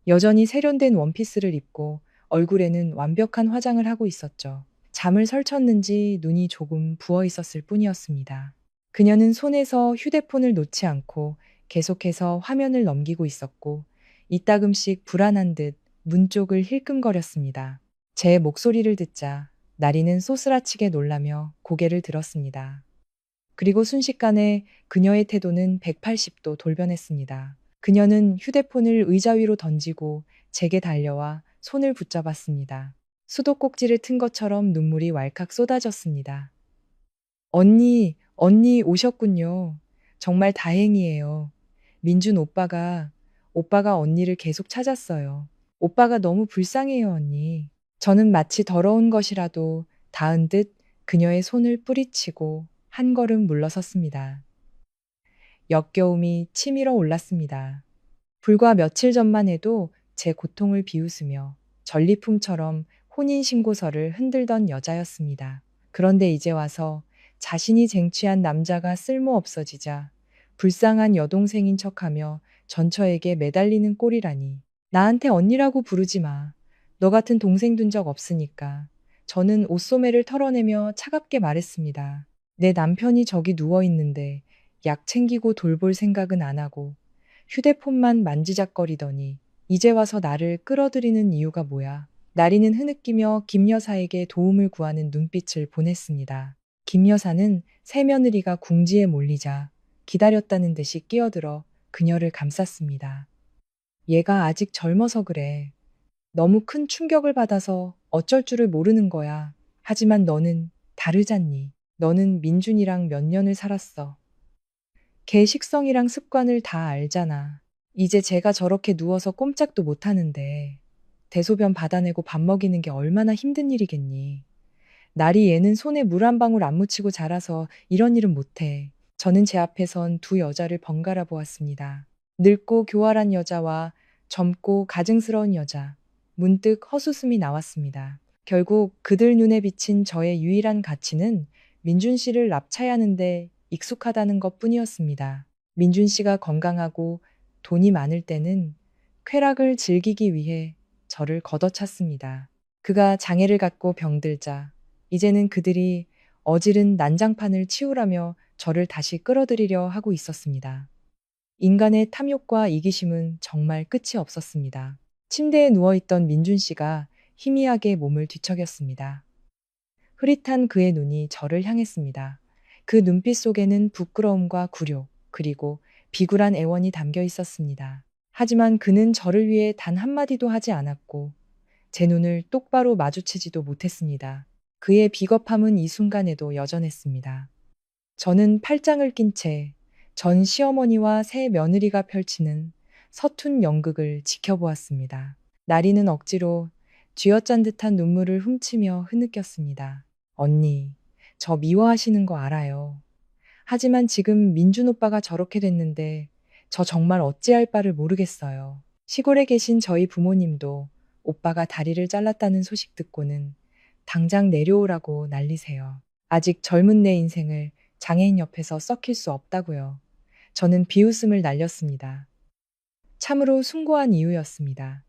여전히 세련된 원피스를 입고 얼굴에는 완벽한 화장을 하고 있었죠. 잠을 설쳤는지 눈이 조금 부어 있었을 뿐이었습니다. 그녀는 손에서 휴대폰을 놓지 않고 계속해서 화면을 넘기고 있었고 이따금씩 불안한 듯 문 쪽을 힐끔거렸습니다. 제 목소리를 듣자 나리는 소스라치게 놀라며 고개를 들었습니다. 그리고 순식간에 그녀의 태도는 180도 돌변했습니다. 그녀는 휴대폰을 의자 위로 던지고 제게 달려와 손을 붙잡았습니다. 수도꼭지를 튼 것처럼 눈물이 왈칵 쏟아졌습니다. 언니 오셨군요. 정말 다행이에요. 민준 오빠가 언니를 계속 찾았어요. 오빠가 너무 불쌍해요, 언니. 저는 마치 더러운 것이라도 닿은 듯 그녀의 손을 뿌리치고 한 걸음 물러섰습니다. 역겨움이 치밀어 올랐습니다. 불과 며칠 전만 해도 제 고통을 비웃으며 전리품처럼 혼인신고서를 흔들던 여자였습니다. 그런데 이제 와서 자신이 쟁취한 남자가 쓸모없어지자 불쌍한 여동생인 척하며 전처에게 매달리는 꼴이라니. 나한테 언니라고 부르지 마. 너 같은 동생 둔 적 없으니까. 저는 옷소매를 털어내며 차갑게 말했습니다. 내 남편이 저기 누워 있는데 약 챙기고 돌볼 생각은 안 하고 휴대폰만 만지작거리더니 이제 와서 나를 끌어들이는 이유가 뭐야? 나리는 흐느끼며 김 여사에게 도움을 구하는 눈빛을 보냈습니다. 김 여사는 새며느리가 궁지에 몰리자 기다렸다는 듯이 끼어들어 그녀를 감쌌습니다. 얘가 아직 젊어서 그래. 너무 큰 충격을 받아서 어쩔 줄을 모르는 거야. 하지만 너는 다르잖니. 너는 민준이랑 몇 년을 살았어. 걔 식성이랑 습관을 다 알잖아. 이제 제가 저렇게 누워서 꼼짝도 못 하는데 대소변 받아내고 밥 먹이는 게 얼마나 힘든 일이겠니. 날이 얘는 손에 물 한 방울 안 묻히고 자라서 이런 일은 못해. 저는 제 앞에 선 두 여자를 번갈아 보았습니다. 늙고 교활한 여자와 젊고 가증스러운 여자. 문득 헛웃음이 나왔습니다. 결국 그들 눈에 비친 저의 유일한 가치는 민준 씨를 납치하는데 익숙하다는 것 뿐이었습니다. 민준 씨가 건강하고 돈이 많을 때는 쾌락을 즐기기 위해 저를 걷어찼습니다. 그가 장애를 갖고 병들자 이제는 그들이 어지른 난장판을 치우라며 저를 다시 끌어들이려 하고 있었습니다. 인간의 탐욕과 이기심은 정말 끝이 없었습니다. 침대에 누워있던 민준 씨가 희미하게 몸을 뒤척였습니다. 흐릿한 그의 눈이 저를 향했습니다. 그 눈빛 속에는 부끄러움과 굴욕, 그리고 비굴한 애원이 담겨 있었습니다. 하지만 그는 저를 위해 단 한마디도 하지 않았고, 제 눈을 똑바로 마주치지도 못했습니다. 그의 비겁함은 이 순간에도 여전했습니다. 저는 팔짱을 낀 채 전 시어머니와 새 며느리가 펼치는 서툰 연극을 지켜보았습니다. 나리는 억지로 쥐어짠 듯한 눈물을 훔치며 흐느꼈습니다. 언니, 저 미워하시는 거 알아요. 하지만 지금 민준 오빠가 저렇게 됐는데 저 정말 어찌할 바를 모르겠어요. 시골에 계신 저희 부모님도 오빠가 다리를 잘랐다는 소식 듣고는 당장 내려오라고 난리세요. 아직 젊은 내 인생을 장애인 옆에서 썩힐 수 없다고요. 저는 비웃음을 날렸습니다. 참으로 숭고한 이유였습니다.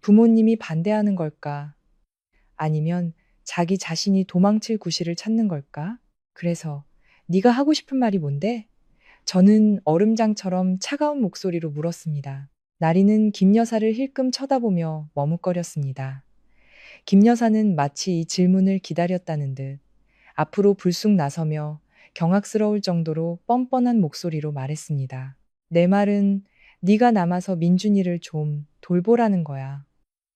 부모님이 반대하는 걸까? 아니면 자기 자신이 도망칠 구실을 찾는 걸까? 그래서 네가 하고 싶은 말이 뭔데? 저는 얼음장처럼 차가운 목소리로 물었습니다. 나리는 김 여사를 힐끔 쳐다보며 머뭇거렸습니다. 김 여사는 마치 이 질문을 기다렸다는 듯 앞으로 불쑥 나서며 경악스러울 정도로 뻔뻔한 목소리로 말했습니다. 내 말은 네가 남아서 민준이를 좀 돌보라는 거야.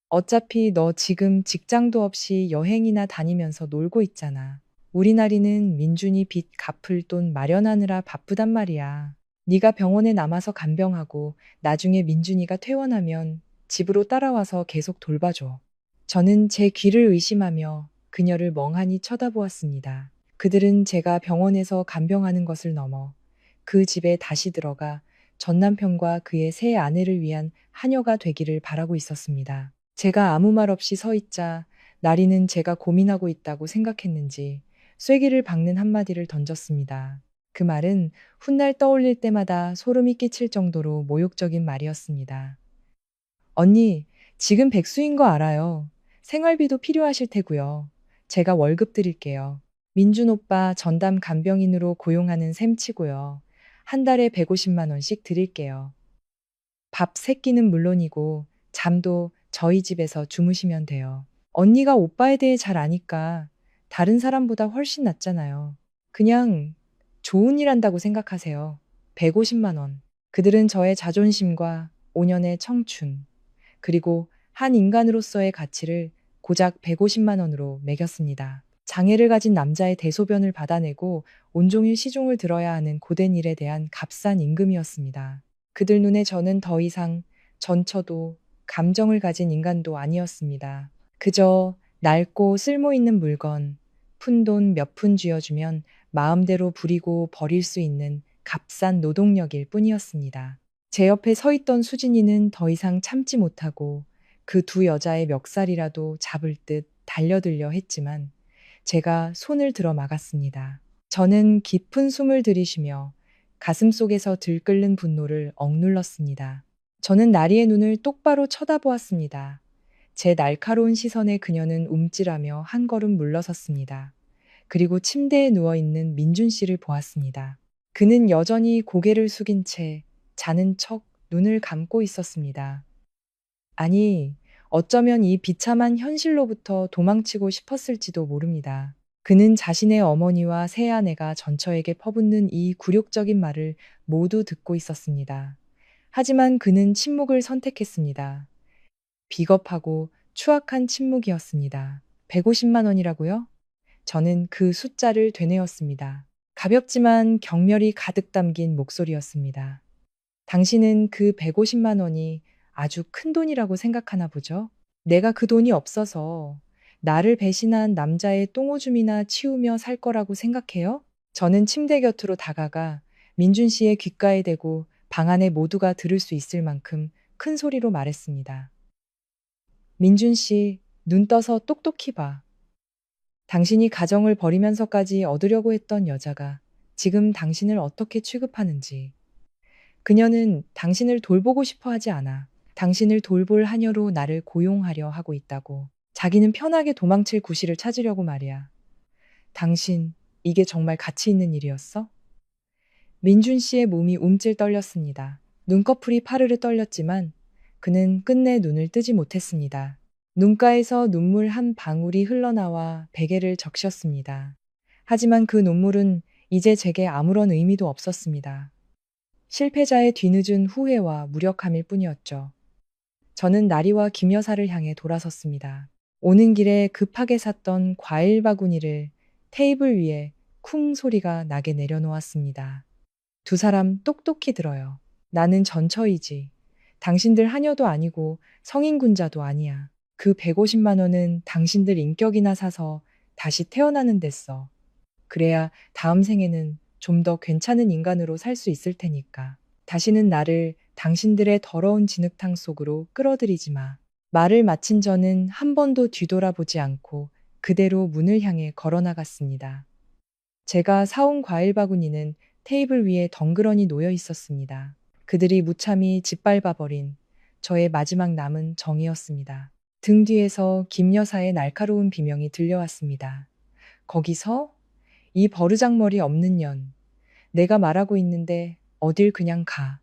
어차피 너 지금 직장도 없이 여행이나 다니면서 놀고 있잖아. 우리 나리는 민준이 빚 갚을 돈 마련하느라 바쁘단 말이야. 네가 병원에 남아서 간병하고 나중에 민준이가 퇴원하면 집으로 따라와서 계속 돌봐줘. 저는 제 귀를 의심하며 그녀를 멍하니 쳐다보았습니다. 그들은 제가 병원에서 간병하는 것을 넘어 그 집에 다시 들어가 전 남편과 그의 새 아내를 위한 하녀가 되기를 바라고 있었습니다. 제가 아무 말 없이 서 있자 나리는 제가 고민하고 있다고 생각했는지 쐐기를 박는 한마디를 던졌습니다. 그 말은 훗날 떠올릴 때마다 소름이 끼칠 정도로 모욕적인 말이었습니다. 언니, 지금 백수인 거 알아요. 생활비도 필요하실 테고요. 제가 월급 드릴게요. 민준 오빠 전담 간병인으로 고용하는 셈치고요. 한 달에 150만 원씩 드릴게요. 밥 3끼는 물론이고 잠도 저희 집에서 주무시면 돼요. 언니가 오빠에 대해 잘 아니까 다른 사람보다 훨씬 낫잖아요. 그냥 좋은 일 한다고 생각하세요. 150만 원. 그들은 저의 자존심과 5년의 청춘, 그리고 한 인간으로서의 가치를 고작 150만 원으로 매겼습니다. 장애를 가진 남자의 대소변을 받아내고 온종일 시중을 들어야 하는 고된 일에 대한 값싼 임금이었습니다. 그들 눈에 저는 더 이상 전처도 감정을 가진 인간도 아니었습니다. 그저 낡고 쓸모 있는 물건, 푼돈 몇 푼 쥐어주면 마음대로 부리고 버릴 수 있는 값싼 노동력일 뿐이었습니다. 제 옆에 서 있던 수진이는 더 이상 참지 못하고 그 두 여자의 멱살이라도 잡을 듯 달려들려 했지만 제가 손을 들어 막았습니다. 저는 깊은 숨을 들이쉬며 가슴 속에서 들끓는 분노를 억눌렀습니다. 저는 나리의 눈을 똑바로 쳐다보았습니다. 제 날카로운 시선에 그녀는 움찔하며 한 걸음 물러섰습니다. 그리고 침대에 누워있는 민준 씨를 보았습니다. 그는 여전히 고개를 숙인 채 자는 척 눈을 감고 있었습니다. 아니, 어쩌면 이 비참한 현실로부터 도망치고 싶었을지도 모릅니다. 그는 자신의 어머니와 새아내가 전처에게 퍼붓는 이 굴욕적인 말을 모두 듣고 있었습니다. 하지만 그는 침묵을 선택했습니다. 비겁하고 추악한 침묵이었습니다. 150만 원이라고요? 저는 그 숫자를 되뇌었습니다. 가볍지만 경멸이 가득 담긴 목소리였습니다. 당신은 그 150만 원이 아주 큰 돈이라고 생각하나 보죠? 내가 그 돈이 없어서 나를 배신한 남자의 똥오줌이나 치우며 살 거라고 생각해요? 저는 침대 곁으로 다가가 민준 씨의 귓가에 대고 방 안에 모두가 들을 수 있을 만큼 큰 소리로 말했습니다. 민준 씨, 눈 떠서 똑똑히 봐. 당신이 가정을 버리면서까지 얻으려고 했던 여자가 지금 당신을 어떻게 취급하는지. 그녀는 당신을 돌보고 싶어 하지 않아. 당신을 돌볼 하녀로 나를 고용하려 하고 있다고. 자기는 편하게 도망칠 구실을 찾으려고 말이야. 당신, 이게 정말 가치 있는 일이었어? 민준 씨의 몸이 움찔 떨렸습니다. 눈꺼풀이 파르르 떨렸지만 그는 끝내 눈을 뜨지 못했습니다. 눈가에서 눈물 한 방울이 흘러나와 베개를 적셨습니다. 하지만 그 눈물은 이제 제게 아무런 의미도 없었습니다. 실패자의 뒤늦은 후회와 무력함일 뿐이었죠. 저는 나리와 김 여사를 향해 돌아섰습니다. 오는 길에 급하게 샀던 과일 바구니를 테이블 위에 쿵 소리가 나게 내려놓았습니다. 두 사람 똑똑히 들어요. 나는 전처이지. 당신들 하녀도 아니고 성인군자도 아니야. 그 150만 원은 당신들 인격이나 사서 다시 태어나는 데 써. 그래야 다음 생에는 좀 더 괜찮은 인간으로 살 수 있을 테니까. 다시는 나를 당신들의 더러운 진흙탕 속으로 끌어들이지 마. 말을 마친 저는 한 번도 뒤돌아보지 않고 그대로 문을 향해 걸어 나갔습니다. 제가 사온 과일 바구니는 테이블 위에 덩그러니 놓여 있었습니다. 그들이 무참히 짓밟아버린 저의 마지막 남은 정이었습니다. 등 뒤에서 김 여사의 날카로운 비명이 들려왔습니다. 거기서? 이 버르장머리 없는 년. 내가 말하고 있는데 어딜 그냥 가.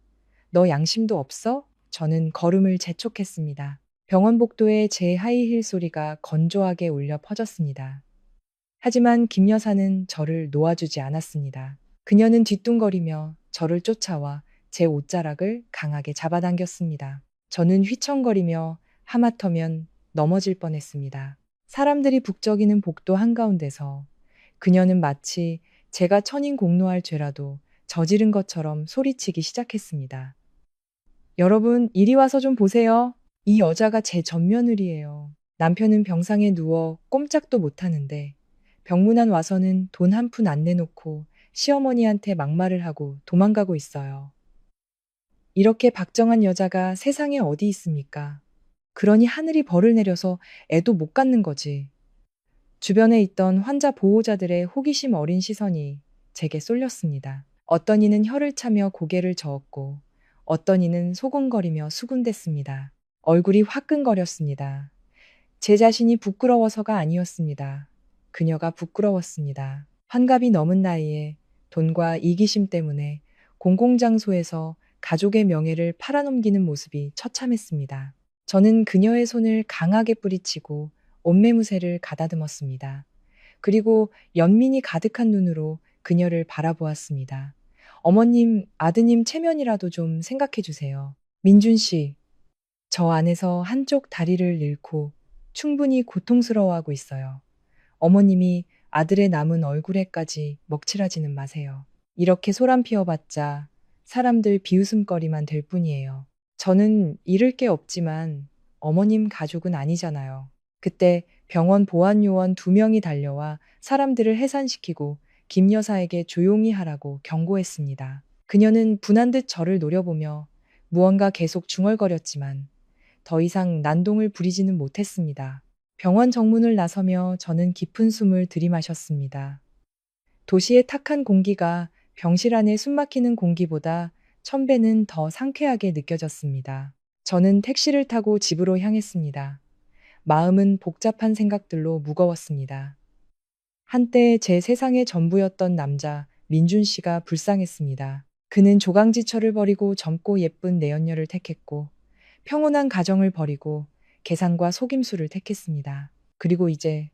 너 양심도 없어? 저는 걸음을 재촉했습니다. 병원 복도에 제 하이힐 소리가 건조하게 울려 퍼졌습니다. 하지만 김 여사는 저를 놓아주지 않았습니다. 그녀는 뒤뚱거리며 저를 쫓아와 제 옷자락을 강하게 잡아당겼습니다. 저는 휘청거리며 하마터면 넘어질 뻔했습니다. 사람들이 북적이는 복도 한가운데서 그녀는 마치 제가 천인공노할 죄라도 저지른 것처럼 소리치기 시작했습니다. 여러분, 이리 와서 좀 보세요. 이 여자가 제 전며느리예요. 남편은 병상에 누워 꼼짝도 못하는데 병문안 와서는 돈 한 푼 안 내놓고 시어머니한테 막말을 하고 도망가고 있어요. 이렇게 박정한 여자가 세상에 어디 있습니까? 그러니 하늘이 벌을 내려서 애도 못 갖는 거지. 주변에 있던 환자 보호자들의 호기심 어린 시선이 제게 쏠렸습니다. 어떤 이는 혀를 차며 고개를 저었고 어떤 이는 소곤거리며 수군댔습니다. 얼굴이 화끈거렸습니다. 제 자신이 부끄러워서가 아니었습니다. 그녀가 부끄러웠습니다. 환갑이 넘은 나이에 돈과 이기심 때문에 공공장소에서 가족의 명예를 팔아넘기는 모습이 처참했습니다. 저는 그녀의 손을 강하게 뿌리치고 옷매무새를 가다듬었습니다. 그리고 연민이 가득한 눈으로 그녀를 바라보았습니다. 어머님, 아드님 체면이라도 좀 생각해 주세요. 민준 씨, 저 안에서 한쪽 다리를 잃고 충분히 고통스러워하고 있어요. 어머님이 아들의 남은 얼굴에까지 먹칠하지는 마세요. 이렇게 소란 피워봤자 사람들 비웃음거리만 될 뿐이에요. 저는 잃을 게 없지만 어머님 가족은 아니잖아요. 그때 병원 보안 요원 2명이 달려와 사람들을 해산시키고 김 여사에게 조용히 하라고 경고했습니다. 그녀는 분한 듯 저를 노려보며 무언가 계속 중얼거렸지만 더 이상 난동을 부리지는 못했습니다. 병원 정문을 나서며 저는 깊은 숨을 들이마셨습니다. 도시의 탁한 공기가 병실 안에 숨막히는 공기보다 1000배는 더 상쾌하게 느껴졌습니다. 저는 택시를 타고 집으로 향했습니다. 마음은 복잡한 생각들로 무거웠습니다. 한때 제 세상의 전부였던 남자 민준 씨가 불쌍했습니다. 그는 조강지처를 버리고 젊고 예쁜 내연녀를 택했고 평온한 가정을 버리고 계산과 속임수를 택했습니다. 그리고 이제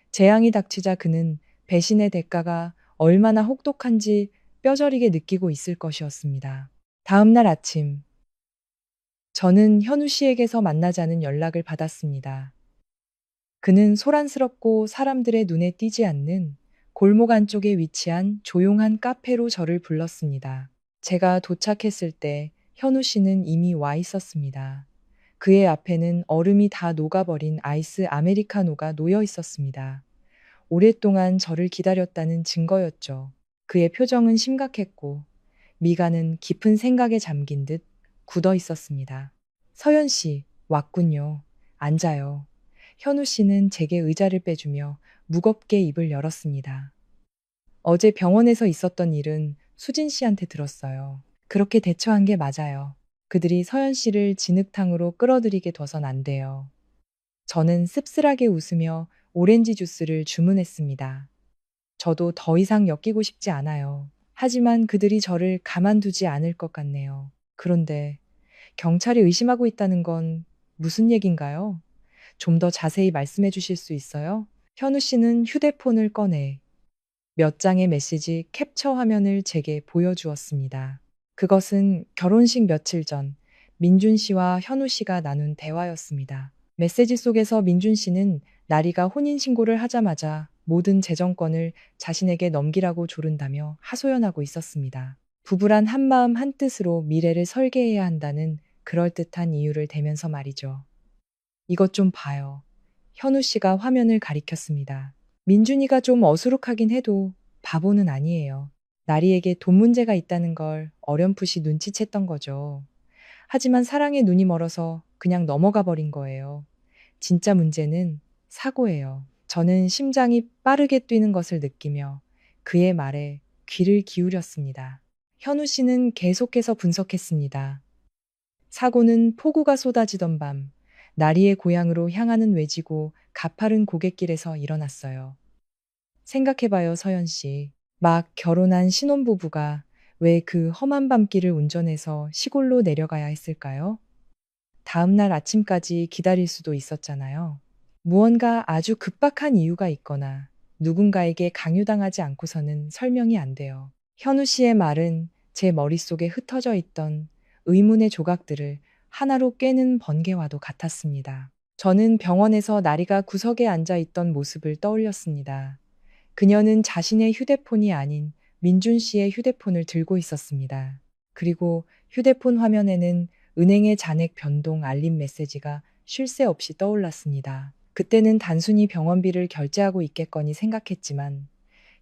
재앙이 닥치자 그는 배신의 대가가 얼마나 혹독한지 뼈저리게 느끼고 있을 것이었습니다. 다음 날 아침, 저는 현우 씨에게서 만나자는 연락을 받았습니다. 그는 소란스럽고 사람들의 눈에 띄지 않는 골목 안쪽에 위치한 조용한 카페로 저를 불렀습니다. 제가 도착했을 때 현우 씨는 이미 와 있었습니다. 그의 앞에는 얼음이 다 녹아버린 아이스 아메리카노가 놓여 있었습니다. 오랫동안 저를 기다렸다는 증거였죠. 그의 표정은 심각했고 미간은 깊은 생각에 잠긴 듯 굳어 있었습니다. 서연 씨, 왔군요. 앉아요. 현우 씨는 제게 의자를 빼주며 무겁게 입을 열었습니다. 어제 병원에서 있었던 일은 수진 씨한테 들었어요. 그렇게 대처한 게 맞아요. 그들이 서연 씨를 진흙탕으로 끌어들이게 둬선 안 돼요. 저는 씁쓸하게 웃으며 오렌지 주스를 주문했습니다. 저도 더 이상 엮이고 싶지 않아요. 하지만 그들이 저를 가만두지 않을 것 같네요. 그런데 경찰이 의심하고 있다는 건 무슨 얘긴가요? 좀 더 자세히 말씀해 주실 수 있어요? 현우 씨는 휴대폰을 꺼내 몇 장의 메시지 캡처 화면을 제게 보여주었습니다. 그것은 결혼식 며칠 전 민준 씨와 현우 씨가 나눈 대화였습니다. 메시지 속에서 민준 씨는 나리가 혼인신고를 하자마자 모든 재정권을 자신에게 넘기라고 조른다며 하소연하고 있었습니다. 부부란 한마음 한뜻으로 미래를 설계해야 한다는 그럴듯한 이유를 대면서 말이죠. 이것 좀 봐요. 현우 씨가 화면을 가리켰습니다. 민준이가 좀 어수룩하긴 해도 바보는 아니에요. 나리에게 돈 문제가 있다는 걸 어렴풋이 눈치챘던 거죠. 하지만 사랑에 눈이 멀어서 그냥 넘어가 버린 거예요. 진짜 문제는 사고예요. 저는 심장이 빠르게 뛰는 것을 느끼며 그의 말에 귀를 기울였습니다. 현우 씨는 계속해서 분석했습니다. 사고는 폭우가 쏟아지던 밤, 나리의 고향으로 향하는 외지고 가파른 고갯길에서 일어났어요. 생각해봐요, 서연 씨. 막 결혼한 신혼부부가 왜 그 험한 밤길을 운전해서 시골로 내려가야 했을까요? 다음 날 아침까지 기다릴 수도 있었잖아요. 무언가 아주 급박한 이유가 있거나 누군가에게 강요당하지 않고서는 설명이 안 돼요. 현우 씨의 말은 제 머릿속에 흩어져 있던 의문의 조각들을 하나로 꿰는 번개와도 같았습니다. 저는 병원에서 나리가 구석에 앉아 있던 모습을 떠올렸습니다. 그녀는 자신의 휴대폰이 아닌 민준 씨의 휴대폰을 들고 있었습니다. 그리고 휴대폰 화면에는 은행의 잔액 변동 알림 메시지가 쉴 새 없이 떠올랐습니다. 그때는 단순히 병원비를 결제하고 있겠거니 생각했지만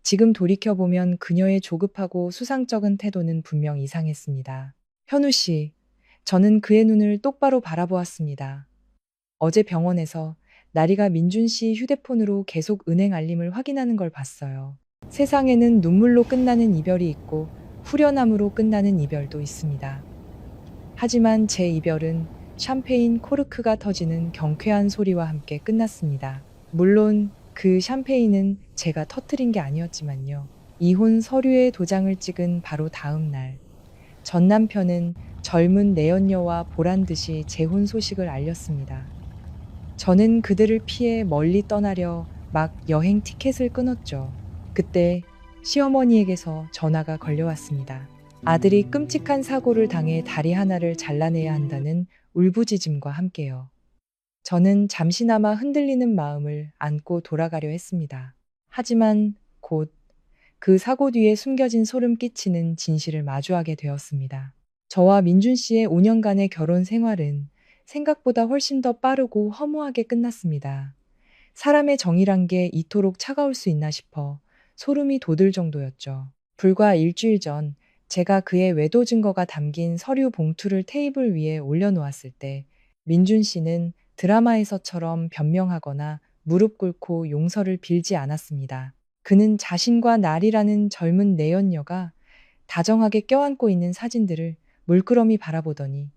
지금 돌이켜보면 그녀의 조급하고 수상쩍은 태도는 분명 이상했습니다. 현우 씨, 저는 그의 눈을 똑바로 바라보았습니다. 어제 병원에서 나리가 민준 씨 휴대폰으로 계속 은행 알림을 확인하는 걸 봤어요. 세상에는 눈물로 끝나는 이별이 있고 후련함으로 끝나는 이별도 있습니다. 하지만 제 이별은 샴페인 코르크가 터지는 경쾌한 소리와 함께 끝났습니다. 물론 그 샴페인은 제가 터뜨린 게 아니었지만요. 이혼 서류에 도장을 찍은 바로 다음 날, 전 남편은 젊은 내연녀와 보란듯이 재혼 소식을 알렸습니다. 저는 그들을 피해 멀리 떠나려 막 여행 티켓을 끊었죠. 그때 시어머니에게서 전화가 걸려왔습니다. 아들이 끔찍한 사고를 당해 다리 하나를 잘라내야 한다는 울부짖음과 함께요. 저는 잠시나마 흔들리는 마음을 안고 돌아가려 했습니다. 하지만 곧 그 사고 뒤에 숨겨진 소름 끼치는 진실을 마주하게 되었습니다. 저와 민준 씨의 5년간의 결혼 생활은 생각보다 훨씬 더 빠르고 허무하게 끝났습니다. 사람의 정이란 게 이토록 차가울 수 있나 싶어 소름이 돋을 정도였죠. 불과 일주일 전 제가 그의 외도 증거가 담긴 서류 봉투를 테이블 위에 올려놓았을 때 민준 씨는 드라마에서처럼 변명하거나 무릎 꿇고 용서를 빌지 않았습니다. 그는 자신과 날이라는 젊은 내연녀가 다정하게 껴안고 있는 사진들을 물끄러미 바라보더니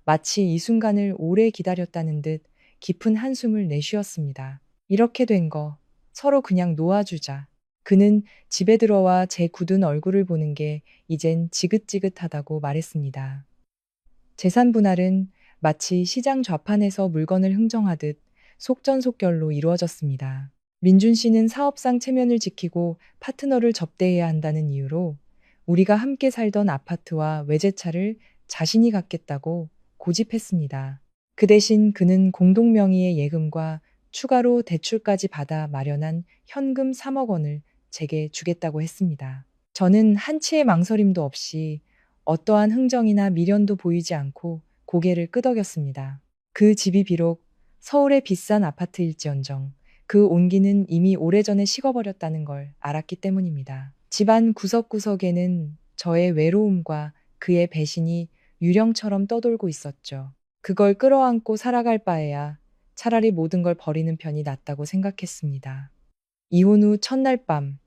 마치 이 순간을 오래 기다렸다는 듯 깊은 한숨을 내쉬었습니다. 이렇게 된 거 서로 그냥 놓아주자. 그는 집에 들어와 제 굳은 얼굴을 보는 게 이젠 지긋지긋하다고 말했습니다. 재산 분할은 마치 시장 좌판에서 물건을 흥정하듯 속전속결로 이루어졌습니다. 민준 씨는 사업상 체면을 지키고 파트너를 접대해야 한다는 이유로 우리가 함께 살던 아파트와 외제차를 자신이 갖겠다고 고집했습니다. 그 대신 그는 공동명의의 예금과 추가로 대출까지 받아 마련한 현금 3억 원을 제게 주겠다고 했습니다. 저는 한치의 망설임도 없이 어떠한 흥정이나 미련도 보이지 않고 고개를 끄덕였습니다. 그 집이 비록 서울의 비싼 아파트일지언정 그 온기는 이미 오래전에 식어버렸다는 걸 알았기 때문입니다. 집안 구석구석에는 저의 외로움과 그의 배신이 유령처럼 떠돌고 있었죠. 그걸 끌어안고 살아갈 바에야 차라리 모든 걸 버리는 편이 낫다고 생각했습니다. 이혼 후 첫날 밤,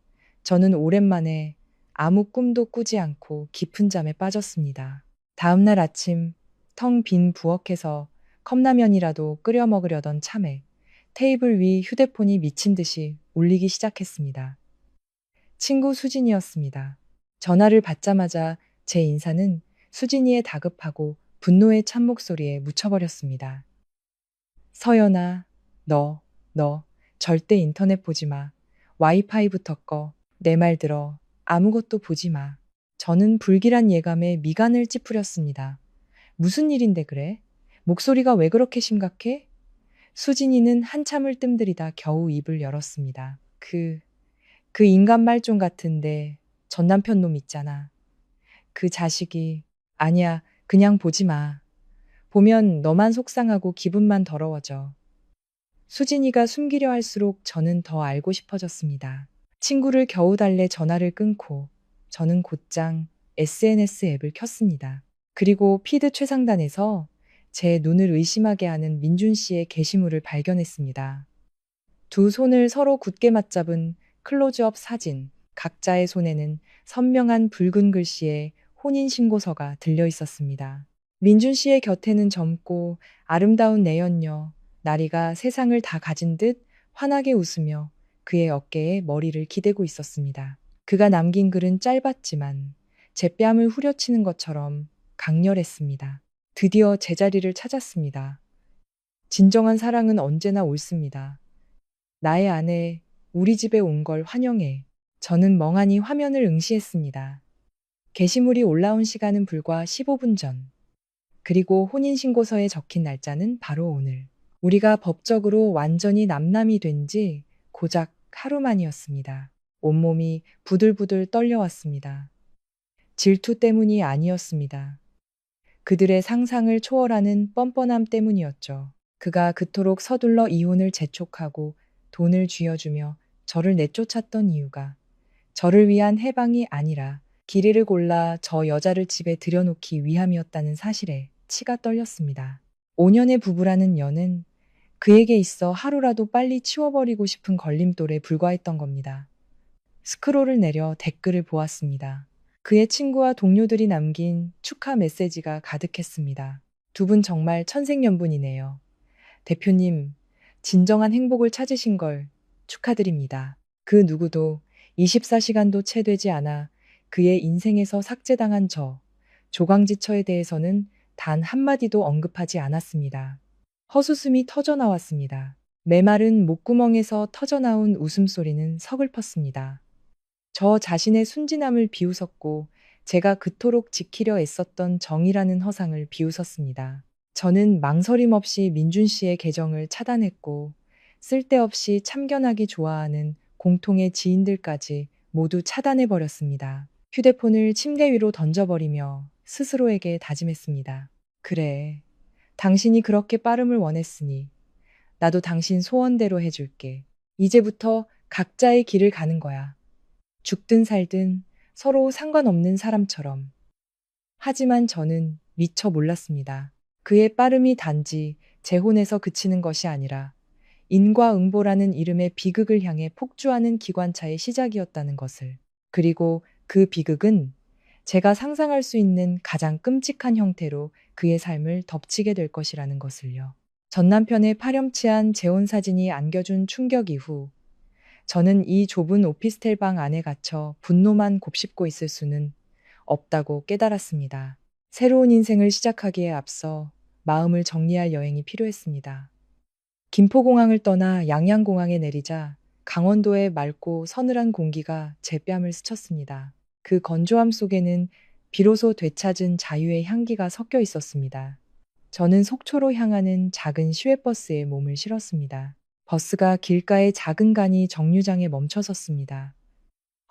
저는 오랜만에 아무 꿈도 꾸지 않고 깊은 잠에 빠졌습니다. 다음날 아침, 텅 빈 부엌에서 컵라면이라도 끓여 먹으려던 참에 테이블 위 휴대폰이 미친 듯이 울리기 시작했습니다. 친구 수진이었습니다. 전화를 받자마자 제 인사는 수진이의 다급하고 분노의 찬 목소리에 묻혀버렸습니다. 서연아, 너 절대 인터넷 보지 마. 와이파이부터 꺼. 내 말 들어. 아무것도 보지 마. 저는 불길한 예감에 미간을 찌푸렸습니다. 무슨 일인데 그래? 목소리가 왜 그렇게 심각해? 수진이는 한참을 뜸들이다 겨우 입을 열었습니다. 그 인간 말종 같은데 전 남편 놈 있잖아. 그 자식이. 아니야, 그냥 보지 마. 보면 너만 속상하고 기분만 더러워져. 수진이가 숨기려 할수록 저는 더 알고 싶어졌습니다. 친구를 겨우 달래 전화를 끊고 저는 곧장 SNS 앱을 켰습니다. 그리고 피드 최상단에서 제 눈을 의심하게 하는 민준 씨의 게시물을 발견했습니다. 두 손을 서로 굳게 맞잡은 클로즈업 사진, 각자의 손에는 선명한 붉은 글씨의 혼인신고서가 들려 있었습니다. 민준 씨의 곁에는 젊고 아름다운 내연녀, 나리가 세상을 다 가진 듯 환하게 웃으며 그의 어깨에 머리를 기대고 있었습니다. 그가 남긴 글은 짧았지만 제 뺨을 후려치는 것처럼 강렬했습니다. 드디어 제자리를 찾았습니다. 진정한 사랑은 언제나 옳습니다. 나의 아내, 우리 집에 온 걸 환영해. 저는 멍하니 화면을 응시했습니다. 게시물이 올라온 시간은 불과 15분 전. 그리고 혼인신고서에 적힌 날짜는 바로 오늘. 우리가 법적으로 완전히 남남이 된 지 고작 하루 만이었습니다. 온몸이 부들부들 떨려왔습니다. 질투 때문이 아니었습니다. 그들의 상상을 초월하는 뻔뻔함 때문이었죠. 그가 그토록 서둘러 이혼을 재촉하고 돈을 쥐어주며 저를 내쫓았던 이유가 저를 위한 해방이 아니라 길이를 골라 저 여자를 집에 들여놓기 위함이었다는 사실에 치가 떨렸습니다. 5년의 부부라는 연은 그에게 있어 하루라도 빨리 치워버리고 싶은 걸림돌에 불과했던 겁니다. 스크롤을 내려 댓글을 보았습니다. 그의 친구와 동료들이 남긴 축하 메시지가 가득했습니다. 두 분 정말 천생연분이네요. 대표님, 진정한 행복을 찾으신 걸 축하드립니다. 그 누구도 24시간도 채 되지 않아 그의 인생에서 삭제당한 저, 조강지처에 대해서는 단 한마디도 언급하지 않았습니다. 헛웃음이 터져나왔습니다. 메마른 목구멍에서 터져나온 웃음소리는 서글펐습니다. 저 자신의 순진함을 비웃었고 제가 그토록 지키려 애썼던 정의라는 허상을 비웃었습니다. 저는 망설임 없이 민준 씨의 계정을 차단했고 쓸데없이 참견하기 좋아하는 공통의 지인들까지 모두 차단해버렸습니다. 휴대폰을 침대 위로 던져버리며 스스로에게 다짐했습니다. 그래, 당신이 그렇게 빠름을 원했으니 나도 당신 소원대로 해줄게. 이제부터 각자의 길을 가는 거야. 죽든 살든 서로 상관없는 사람처럼. 하지만 저는 미처 몰랐습니다. 그의 빠름이 단지 재혼에서 그치는 것이 아니라 인과응보라는 이름의 비극을 향해 폭주하는 기관차의 시작이었다는 것을. 그리고 그 비극은 제가 상상할 수 있는 가장 끔찍한 형태로 그의 삶을 덮치게 될 것이라는 것을요. 전 남편의 파렴치한 재혼 사진이 안겨준 충격 이후 저는 이 좁은 오피스텔 방 안에 갇혀 분노만 곱씹고 있을 수는 없다고 깨달았습니다. 새로운 인생을 시작하기에 앞서 마음을 정리할 여행이 필요했습니다. 김포공항을 떠나 양양공항에 내리자 강원도의 맑고 서늘한 공기가 제 뺨을 스쳤습니다. 그 건조함 속에는 비로소 되찾은 자유의 향기가 섞여 있었습니다. 저는 속초로 향하는 작은 시외버스에 몸을 실었습니다. 버스가 길가의 작은 간이 정류장에 멈춰섰습니다.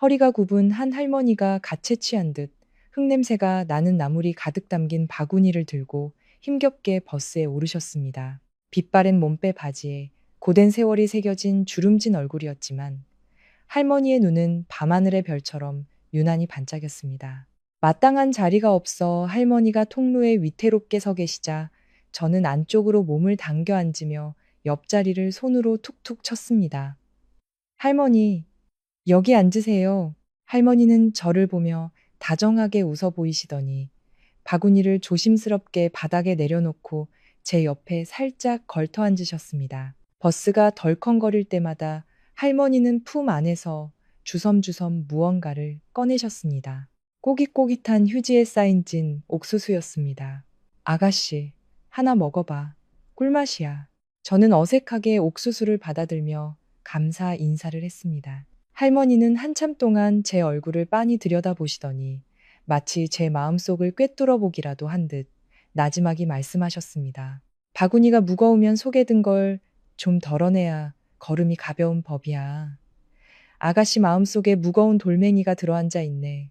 허리가 굽은 한 할머니가 가채 취한 듯 흙냄새가 나는 나물이 가득 담긴 바구니를 들고 힘겹게 버스에 오르셨습니다. 빛바랜 몸빼 바지에 고된 세월이 새겨진 주름진 얼굴이었지만 할머니의 눈은 밤하늘의 별처럼 유난히 반짝였습니다. 마땅한 자리가 없어 할머니가 통로에 위태롭게 서 계시자 저는 안쪽으로 몸을 당겨 앉으며 옆자리를 손으로 툭툭 쳤습니다. 할머니, 여기 앉으세요. 할머니는 저를 보며 다정하게 웃어 보이시더니 바구니를 조심스럽게 바닥에 내려놓고 제 옆에 살짝 걸터 앉으셨습니다. 버스가 덜컹거릴 때마다 할머니는 품 안에서 주섬주섬 무언가를 꺼내셨습니다. 꼬깃꼬깃한 휴지에 쌓인 찐 옥수수였습니다. 아가씨, 하나 먹어봐. 꿀맛이야. 저는 어색하게 옥수수를 받아들며 감사 인사를 했습니다. 할머니는 한참 동안 제 얼굴을 빤히 들여다보시더니 마치 제 마음속을 꿰뚫어 보기라도 한 듯 나지막이 말씀하셨습니다. 바구니가 무거우면 속에 든 걸 좀 덜어내야 걸음이 가벼운 법이야. 아가씨 마음속에 무거운 돌멩이가 들어앉아 있네.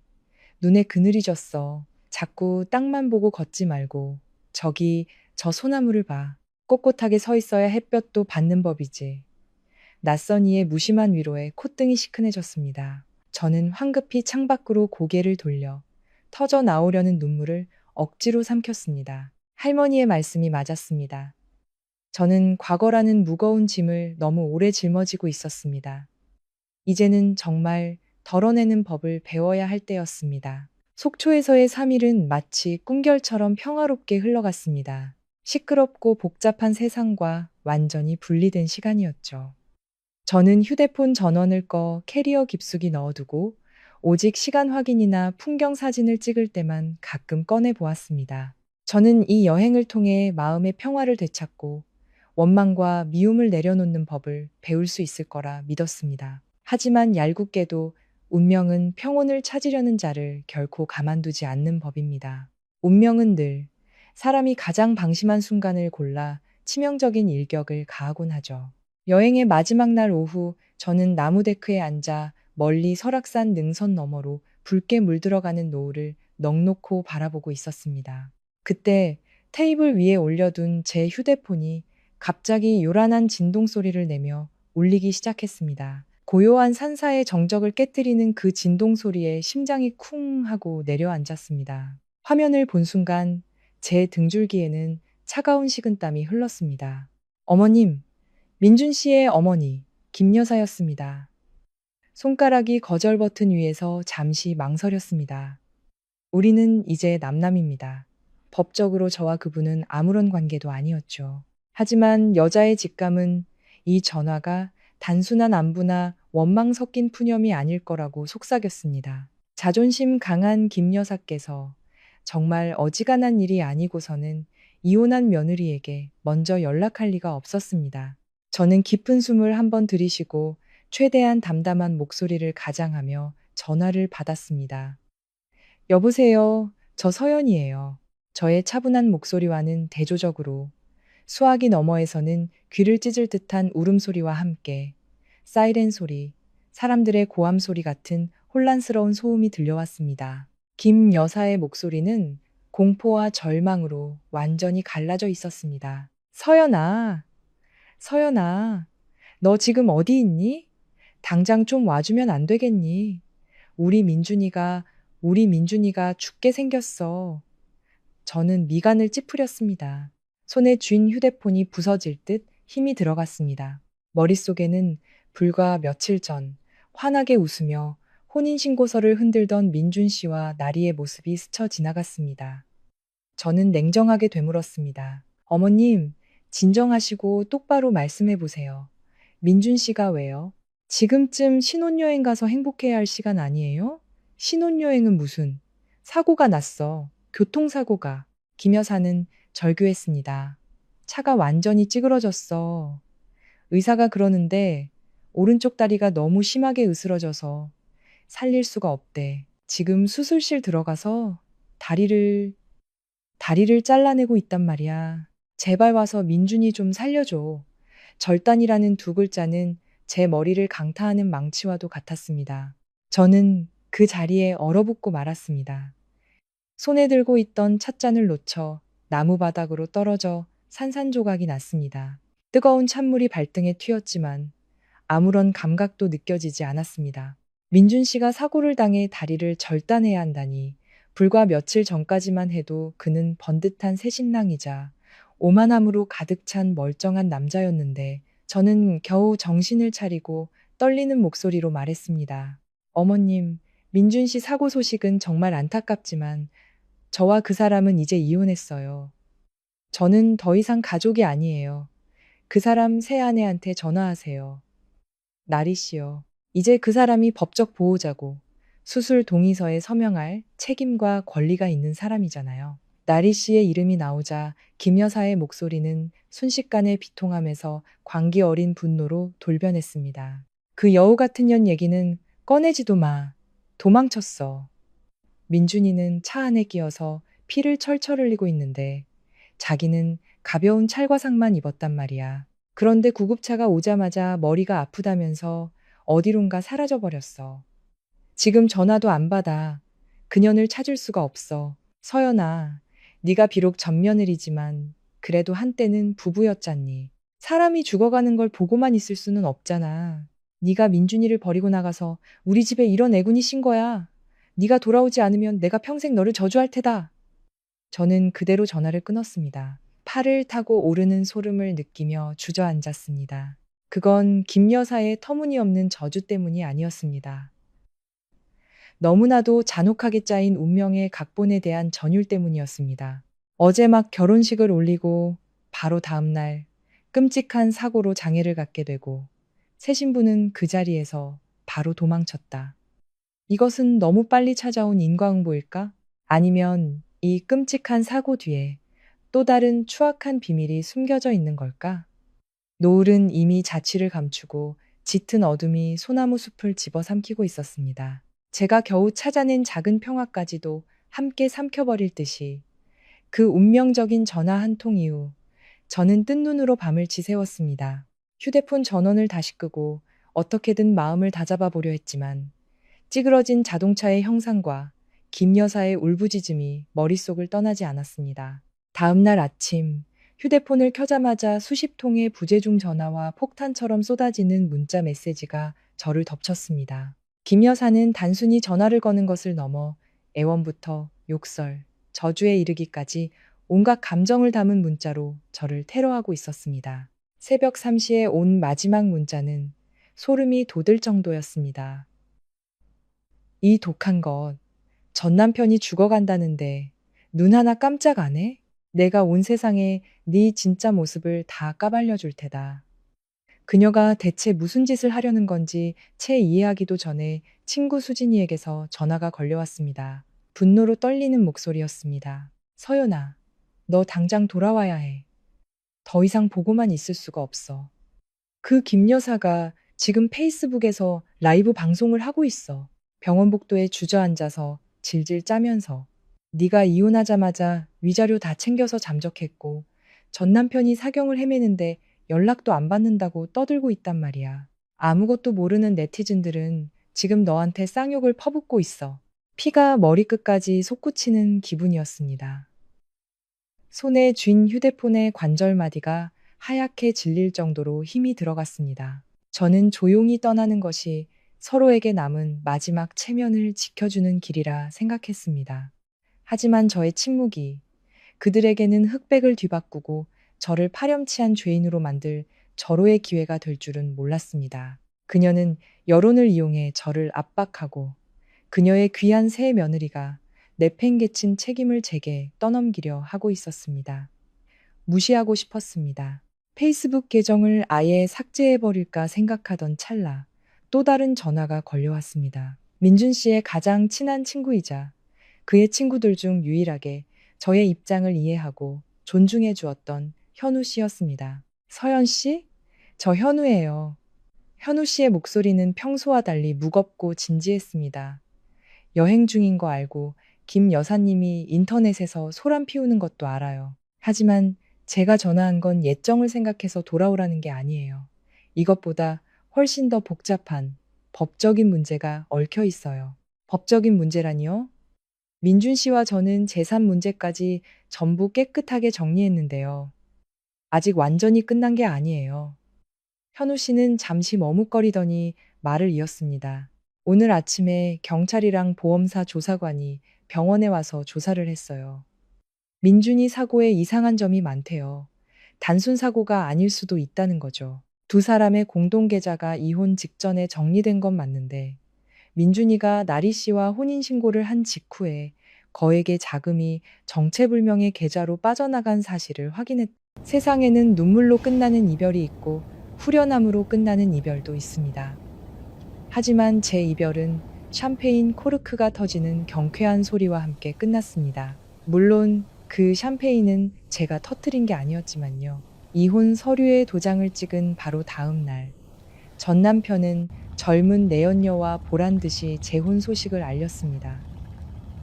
눈에 그늘이 졌어. 자꾸 땅만 보고 걷지 말고 저기 저 소나무를 봐. 꼿꼿하게 서 있어야 햇볕도 받는 법이지. 낯선 이의 무심한 위로에 콧등이 시큰해졌습니다. 저는 황급히 창밖으로 고개를 돌려 터져 나오려는 눈물을 억지로 삼켰습니다. 할머니의 말씀이 맞았습니다. 저는 과거라는 무거운 짐을 너무 오래 짊어지고 있었습니다. 이제는 정말 덜어내는 법을 배워야 할 때였습니다. 속초에서의 3일은 마치 꿈결처럼 평화롭게 흘러갔습니다. 시끄럽고 복잡한 세상과 완전히 분리된 시간이었죠. 저는 휴대폰 전원을 꺼 캐리어 깊숙이 넣어두고 오직 시간 확인이나 풍경 사진을 찍을 때만 가끔 꺼내 보았습니다. 저는 이 여행을 통해 마음의 평화를 되찾고 원망과 미움을 내려놓는 법을 배울 수 있을 거라 믿었습니다. 하지만 얄궂게도 운명은 평온을 찾으려는 자를 결코 가만두지 않는 법입니다. 운명은 늘 사람이 가장 방심한 순간을 골라 치명적인 일격을 가하곤 하죠. 여행의 마지막 날 오후 저는 나무 데크에 앉아 멀리 설악산 능선 너머로 붉게 물들어가는 노을을 넋놓고 바라보고 있었습니다. 그때 테이블 위에 올려둔 제 휴대폰이 갑자기 요란한 진동 소리를 내며 울리기 시작했습니다. 고요한 산사의 정적을 깨뜨리는 그 진동 소리에 심장이 쿵 하고 내려앉았습니다. 화면을 본 순간 제 등줄기에는 차가운 식은땀이 흘렀습니다. 어머님, 민준 씨의 어머니, 김 여사였습니다. 손가락이 거절 버튼 위에서 잠시 망설였습니다. 우리는 이제 남남입니다. 법적으로 저와 그분은 아무런 관계도 아니었죠. 하지만 여자의 직감은 이 전화가 단순한 안부나 원망 섞인 푸념이 아닐 거라고 속삭였습니다. 자존심 강한 김 여사께서 정말 어지간한 일이 아니고서는 이혼한 며느리에게 먼저 연락할 리가 없었습니다. 저는 깊은 숨을 한번 들이쉬고 최대한 담담한 목소리를 가장하며 전화를 받았습니다. 여보세요. 저 서연이에요. 저의 차분한 목소리와는 대조적으로 수화기 너머에서는 귀를 찢을 듯한 울음소리와 함께 사이렌 소리, 사람들의 고함 소리 같은 혼란스러운 소음이 들려왔습니다. 김 여사의 목소리는 공포와 절망으로 완전히 갈라져 있었습니다. 서연아, 서연아, 너 지금 어디 있니? 당장 좀 와주면 안 되겠니? 우리 민준이가, 우리 민준이가 죽게 생겼어. 저는 미간을 찌푸렸습니다. 손에 쥔 휴대폰이 부서질 듯 힘이 들어갔습니다. 머릿속에는 불과 며칠 전 환하게 웃으며 혼인신고서를 흔들던 민준 씨와 나리의 모습이 스쳐 지나갔습니다. 저는 냉정하게 되물었습니다. 어머님, 진정하시고 똑바로 말씀해 보세요. 민준 씨가 왜요? 지금쯤 신혼여행 가서 행복해야 할 시간 아니에요? 신혼여행은 무슨? 사고가 났어. 교통사고가. 김 여사는 절규했습니다. 차가 완전히 찌그러졌어. 의사가 그러는데 오른쪽 다리가 너무 심하게 으스러져서 살릴 수가 없대. 지금 수술실 들어가서 다리를 잘라내고 있단 말이야. 제발 와서 민준이 좀 살려줘. 절단이라는 두 글자는 제 머리를 강타하는 망치와도 같았습니다. 저는 그 자리에 얼어붙고 말았습니다. 손에 들고 있던 찻잔을 놓쳐 나무 바닥으로 떨어져 산산조각이 났습니다. 뜨거운 찬물이 발등에 튀었지만 아무런 감각도 느껴지지 않았습니다. 민준 씨가 사고를 당해 다리를 절단해야 한다니 불과 며칠 전까지만 해도 그는 번듯한 새신랑이자 오만함으로 가득 찬 멀쩡한 남자였는데 저는 겨우 정신을 차리고 떨리는 목소리로 말했습니다. 어머님, 민준 씨 사고 소식은 정말 안타깝지만 저와 그 사람은 이제 이혼했어요. 저는 더 이상 가족이 아니에요. 그 사람 새 아내한테 전화하세요. 나리 씨요. 이제 그 사람이 법적 보호자고 수술 동의서에 서명할 책임과 권리가 있는 사람이잖아요. 나리 씨의 이름이 나오자 김 여사의 목소리는 순식간에 비통함에서 광기 어린 분노로 돌변했습니다. 그 여우 같은 년 얘기는 꺼내지도 마. 도망쳤어. 민준이는 차 안에 끼어서 피를 철철 흘리고 있는데 자기는 가벼운 찰과상만 입었단 말이야. 그런데 구급차가 오자마자 머리가 아프다면서 어디론가 사라져버렸어. 지금 전화도 안 받아. 그년을 찾을 수가 없어. 서연아, 네가 비록 맏며느리지만 그래도 한때는 부부였잖니. 사람이 죽어가는 걸 보고만 있을 수는 없잖아. 네가 민준이를 버리고 나가서 우리 집에 이런 애군이 신 거야. 네가 돌아오지 않으면 내가 평생 너를 저주할 테다. 저는 그대로 전화를 끊었습니다. 팔을 타고 오르는 소름을 느끼며 주저앉았습니다. 그건 김 여사의 터무니없는 저주 때문이 아니었습니다. 너무나도 잔혹하게 짜인 운명의 각본에 대한 전율 때문이었습니다. 어제 막 결혼식을 올리고 바로 다음날 끔찍한 사고로 장애를 갖게 되고 새 신부는 그 자리에서 바로 도망쳤다. 이것은 너무 빨리 찾아온 인과응보일까? 아니면 이 끔찍한 사고 뒤에 또 다른 추악한 비밀이 숨겨져 있는 걸까? 노을은 이미 자취를 감추고 짙은 어둠이 소나무 숲을 집어삼키고 있었습니다. 제가 겨우 찾아낸 작은 평화까지도 함께 삼켜버릴 듯이 그 운명적인 전화 한 통 이후 저는 뜬 눈으로 밤을 지새웠습니다. 휴대폰 전원을 다시 끄고 어떻게든 마음을 다잡아 보려 했지만 찌그러진 자동차의 형상과 김 여사의 울부짖음이 머릿속을 떠나지 않았습니다. 다음 날 아침 휴대폰을 켜자마자 수십 통의 부재중 전화와 폭탄처럼 쏟아지는 문자 메시지가 저를 덮쳤습니다. 김 여사는 단순히 전화를 거는 것을 넘어 애원부터 욕설, 저주에 이르기까지 온갖 감정을 담은 문자로 저를 테러하고 있었습니다. 새벽 3시에 온 마지막 문자는 소름이 돋을 정도였습니다. 이 독한 것, 전 남편이 죽어간다는데 눈 하나 깜짝 안 해? 내가 온 세상에 네 진짜 모습을 다 까발려 줄 테다. 그녀가 대체 무슨 짓을 하려는 건지 채 이해하기도 전에 친구 수진이에게서 전화가 걸려왔습니다. 분노로 떨리는 목소리였습니다. 서연아, 너 당장 돌아와야 해. 더 이상 보고만 있을 수가 없어. 그 김 여사가 지금 페이스북에서 라이브 방송을 하고 있어. 병원 복도에 주저앉아서 질질 짜면서 네가 이혼하자마자 위자료 다 챙겨서 잠적했고 전 남편이 사경을 헤매는데 연락도 안 받는다고 떠들고 있단 말이야. 아무것도 모르는 네티즌들은 지금 너한테 쌍욕을 퍼붓고 있어. 피가 머리끝까지 솟구치는 기분이었습니다. 손에 쥔 휴대폰의 관절마디가 하얗게 질릴 정도로 힘이 들어갔습니다. 저는 조용히 떠나는 것이 서로에게 남은 마지막 체면을 지켜주는 길이라 생각했습니다. 하지만 저의 침묵이 그들에게는 흑백을 뒤바꾸고 저를 파렴치한 죄인으로 만들 절호의 기회가 될 줄은 몰랐습니다. 그녀는 여론을 이용해 저를 압박하고 그녀의 귀한 새 며느리가 내팽개친 책임을 제게 떠넘기려 하고 있었습니다. 무시하고 싶었습니다. 페이스북 계정을 아예 삭제해버릴까 생각하던 찰나 또 다른 전화가 걸려왔습니다. 민준 씨의 가장 친한 친구이자 그의 친구들 중 유일하게 저의 입장을 이해하고 존중해 주었던 현우 씨였습니다. 서연 씨? 저 현우예요. 현우 씨의 목소리는 평소와 달리 무겁고 진지했습니다. 여행 중인 거 알고 김 여사님이 인터넷에서 소란 피우는 것도 알아요. 하지만 제가 전화한 건 예정을 생각해서 돌아오라는 게 아니에요. 이것보다 훨씬 더 복잡한 법적인 문제가 얽혀 있어요. 법적인 문제라니요? 민준 씨와 저는 재산 문제까지 전부 깨끗하게 정리했는데요. 아직 완전히 끝난 게 아니에요. 현우 씨는 잠시 머뭇거리더니 말을 이었습니다. 오늘 아침에 경찰이랑 보험사 조사관이 병원에 와서 조사를 했어요. 민준이 사고에 이상한 점이 많대요. 단순 사고가 아닐 수도 있다는 거죠. 두 사람의 공동 계좌가 이혼 직전에 정리된 건 맞는데 민준이가 나리 씨와 혼인신고를 한 직후에 거액의 자금이 정체불명의 계좌로 빠져나간 사실을 확인했다. 세상에는 눈물로 끝나는 이별이 있고 후련함으로 끝나는 이별도 있습니다. 하지만 제 이별은 샴페인 코르크가 터지는 경쾌한 소리와 함께 끝났습니다. 물론 그 샴페인은 제가 터뜨린 게 아니었지만요. 이혼 서류에 도장을 찍은 바로 다음 날, 전 남편은 젊은 내연녀와 보란 듯이 재혼 소식을 알렸습니다.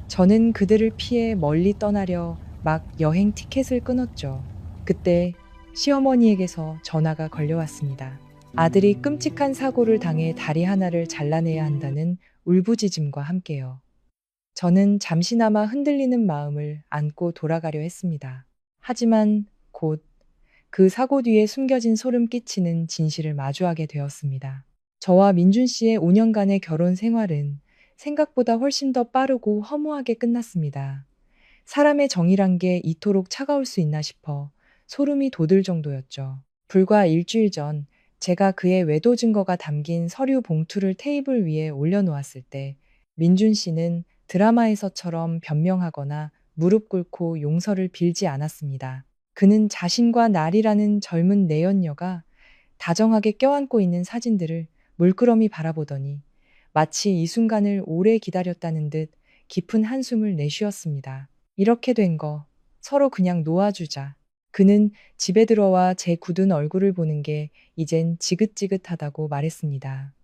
저는 그들을 피해 멀리 떠나려 막 여행 티켓을 끊었죠. 그때 시어머니에게서 전화가 걸려왔습니다. 아들이 끔찍한 사고를 당해 다리 하나를 잘라내야 한다는 울부짖음과 함께요. 저는 잠시나마 흔들리는 마음을 안고 돌아가려 했습니다. 하지만 곧 그 사고 뒤에 숨겨진 소름 끼치는 진실을 마주하게 되었습니다. 저와 민준 씨의 5년간의 결혼 생활은 생각보다 훨씬 더 빠르고 허무하게 끝났습니다. 사람의 정이란 게 이토록 차가울 수 있나 싶어 소름이 돋을 정도였죠. 불과 일주일 전 제가 그의 외도 증거가 담긴 서류 봉투를 테이블 위에 올려놓았을 때 민준 씨는 드라마에서처럼 변명하거나 무릎 꿇고 용서를 빌지 않았습니다. 그는 자신과 날이라는 젊은 내연녀가 다정하게 껴안고 있는 사진들을 물끄러미 바라보더니 마치 이 순간을 오래 기다렸다는 듯 깊은 한숨을 내쉬었습니다. 이렇게 된 거 서로 그냥 놓아주자. 그는 집에 들어와 제 굳은 얼굴을 보는 게 이젠 지긋지긋하다고 말했습니다.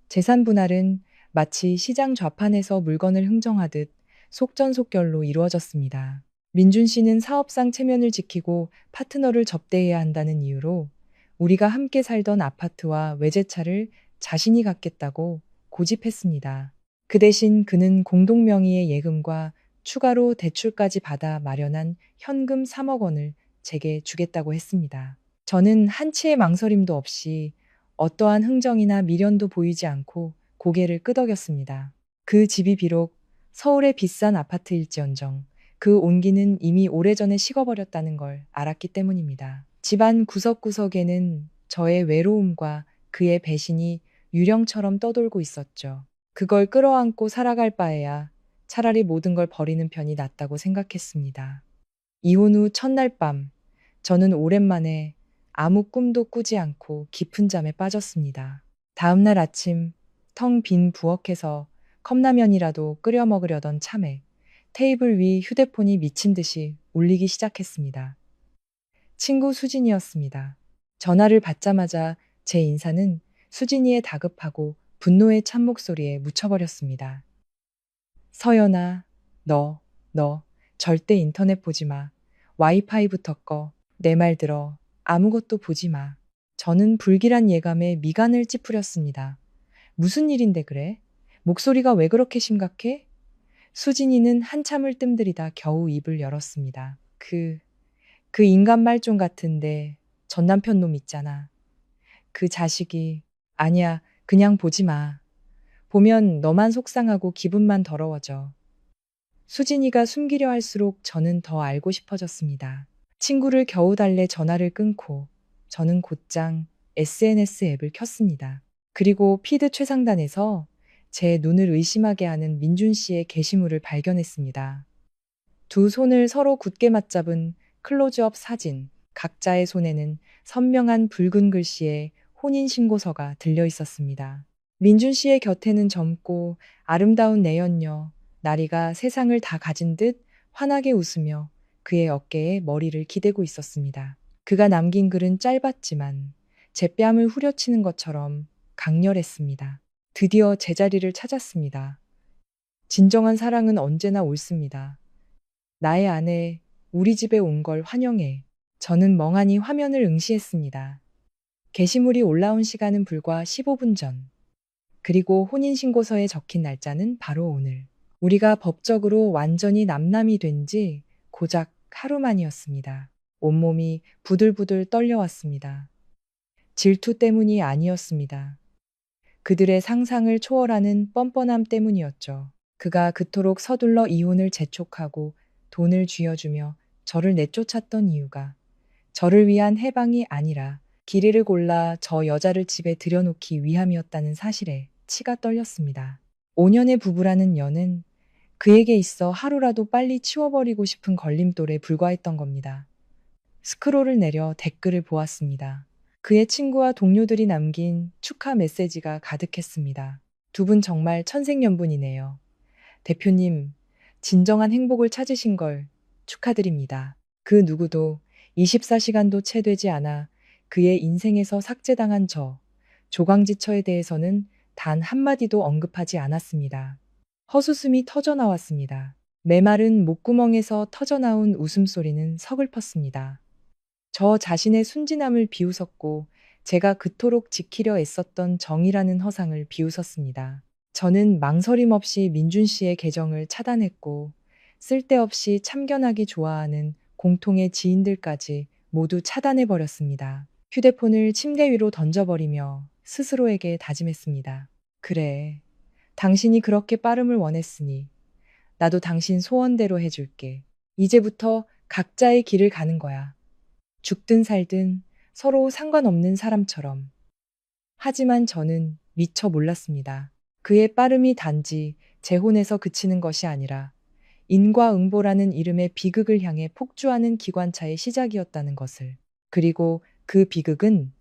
재산 분할은 마치 시장 좌판에서 물건을 흥정하듯 속전속결로 이루어졌습니다. 민준 씨는 사업상 체면을 지키고 파트너를 접대해야 한다는 이유로 우리가 함께 살던 아파트와 외제차를 자신이 갖겠다고 고집했습니다. 그 대신 그는 공동 명의의 예금과 추가로 대출까지 받아 마련한 현금 3억 원을 제게 주겠다고 했습니다. 저는 한치의 망설임도 없이 어떠한 흥정이나 미련도 보이지 않고 고개를 끄덕였습니다. 그 집이 비록 서울의 비싼 아파트일지언정 그 온기는 이미 오래전에 식어버렸다는 걸 알았기 때문입니다. 집안 구석구석에는 저의 외로움과 그의 배신이 유령처럼 떠돌고 있었죠. 그걸 끌어안고 살아갈 바에야 차라리 모든 걸 버리는 편이 낫다고 생각했습니다. 이혼 후 첫날 밤, 저는 오랜만에 아무 꿈도 꾸지 않고 깊은 잠에 빠졌습니다. 다음 날 아침, 텅 빈 부엌에서 컵라면이라도 끓여 먹으려던 참에 테이블 위 휴대폰이 미친 듯이 울리기 시작했습니다. 친구 수진이었습니다. 전화를 받자마자 제 인사는 수진이의 다급하고 분노의 찬목소리에 묻혀버렸습니다. 서연아, 너 절대 인터넷 보지 마. 와이파이부터 꺼. 내 말 들어. 아무것도 보지 마. 저는 불길한 예감에 미간을 찌푸렸습니다. 무슨 일인데 그래? 목소리가 왜 그렇게 심각해? 수진이는 한참을 뜸들이다 겨우 입을 열었습니다. 그 인간 말종 같은데 전 남편 놈 있잖아. 그 자식이. 아니야, 그냥 보지 마. 보면 너만 속상하고 기분만 더러워져. 수진이가 숨기려 할수록 저는 더 알고 싶어졌습니다. 친구를 겨우 달래 전화를 끊고 저는 곧장 SNS 앱을 켰습니다. 그리고 피드 최상단에서 제 눈을 의심하게 하는 민준 씨의 게시물을 발견했습니다. 두 손을 서로 굳게 맞잡은 클로즈업 사진, 각자의 손에는 선명한 붉은 글씨의 혼인신고서가 들려 있었습니다. 민준 씨의 곁에는 젊고 아름다운 내연녀, 나리가 세상을 다 가진 듯 환하게 웃으며 그의 어깨에 머리를 기대고 있었습니다. 그가 남긴 글은 짧았지만 제 뺨을 후려치는 것처럼 강렬했습니다. 드디어 제자리를 찾았습니다. 진정한 사랑은 언제나 옳습니다. 나의 아내, 우리 집에 온 걸 환영해. 저는 멍하니 화면을 응시했습니다. 게시물이 올라온 시간은 불과 15분 전. 그리고 혼인신고서에 적힌 날짜는 바로 오늘. 우리가 법적으로 완전히 남남이 된 지 고작 하루 만이었습니다. 온몸이 부들부들 떨려왔습니다. 질투 때문이 아니었습니다. 그들의 상상을 초월하는 뻔뻔함 때문이었죠. 그가 그토록 서둘러 이혼을 재촉하고 돈을 쥐어주며 저를 내쫓았던 이유가 저를 위한 해방이 아니라 길이를 골라 저 여자를 집에 들여놓기 위함이었다는 사실에 치가 떨렸습니다. 5년의 부부라는 연은 그에게 있어 하루라도 빨리 치워버리고 싶은 걸림돌에 불과했던 겁니다. 스크롤을 내려 댓글을 보았습니다. 그의 친구와 동료들이 남긴 축하 메시지가 가득했습니다. 두 분 정말 천생연분이네요. 대표님, 진정한 행복을 찾으신 걸 축하드립니다. 그 누구도 24시간도 채 되지 않아 그의 인생에서 삭제당한 저, 조강지처에 대해서는 단 한마디도 언급하지 않았습니다. 헛웃음이 터져나왔습니다. 메마른 목구멍에서 터져나온 웃음소리는 서글펐습니다. 저 자신의 순진함을 비웃었고 제가 그토록 지키려 애썼던 정의라는 허상을 비웃었습니다. 저는 망설임 없이 민준 씨의 계정을 차단했고 쓸데없이 참견하기 좋아하는 공통의 지인들까지 모두 차단해버렸습니다. 휴대폰을 침대 위로 던져버리며 스스로에게 다짐했습니다. 그래, 당신이 그렇게 빠름을 원했으니 나도 당신 소원대로 해줄게. 이제부터 각자의 길을 가는 거야. 죽든 살든 서로 상관없는 사람처럼. 하지만 저는 미처 몰랐습니다. 그의 빠름이 단지 재혼에서 그치는 것이 아니라 인과응보라는 이름의 비극을 향해 폭주하는 기관차의 시작이었다는 것을. 그리고 그 비극은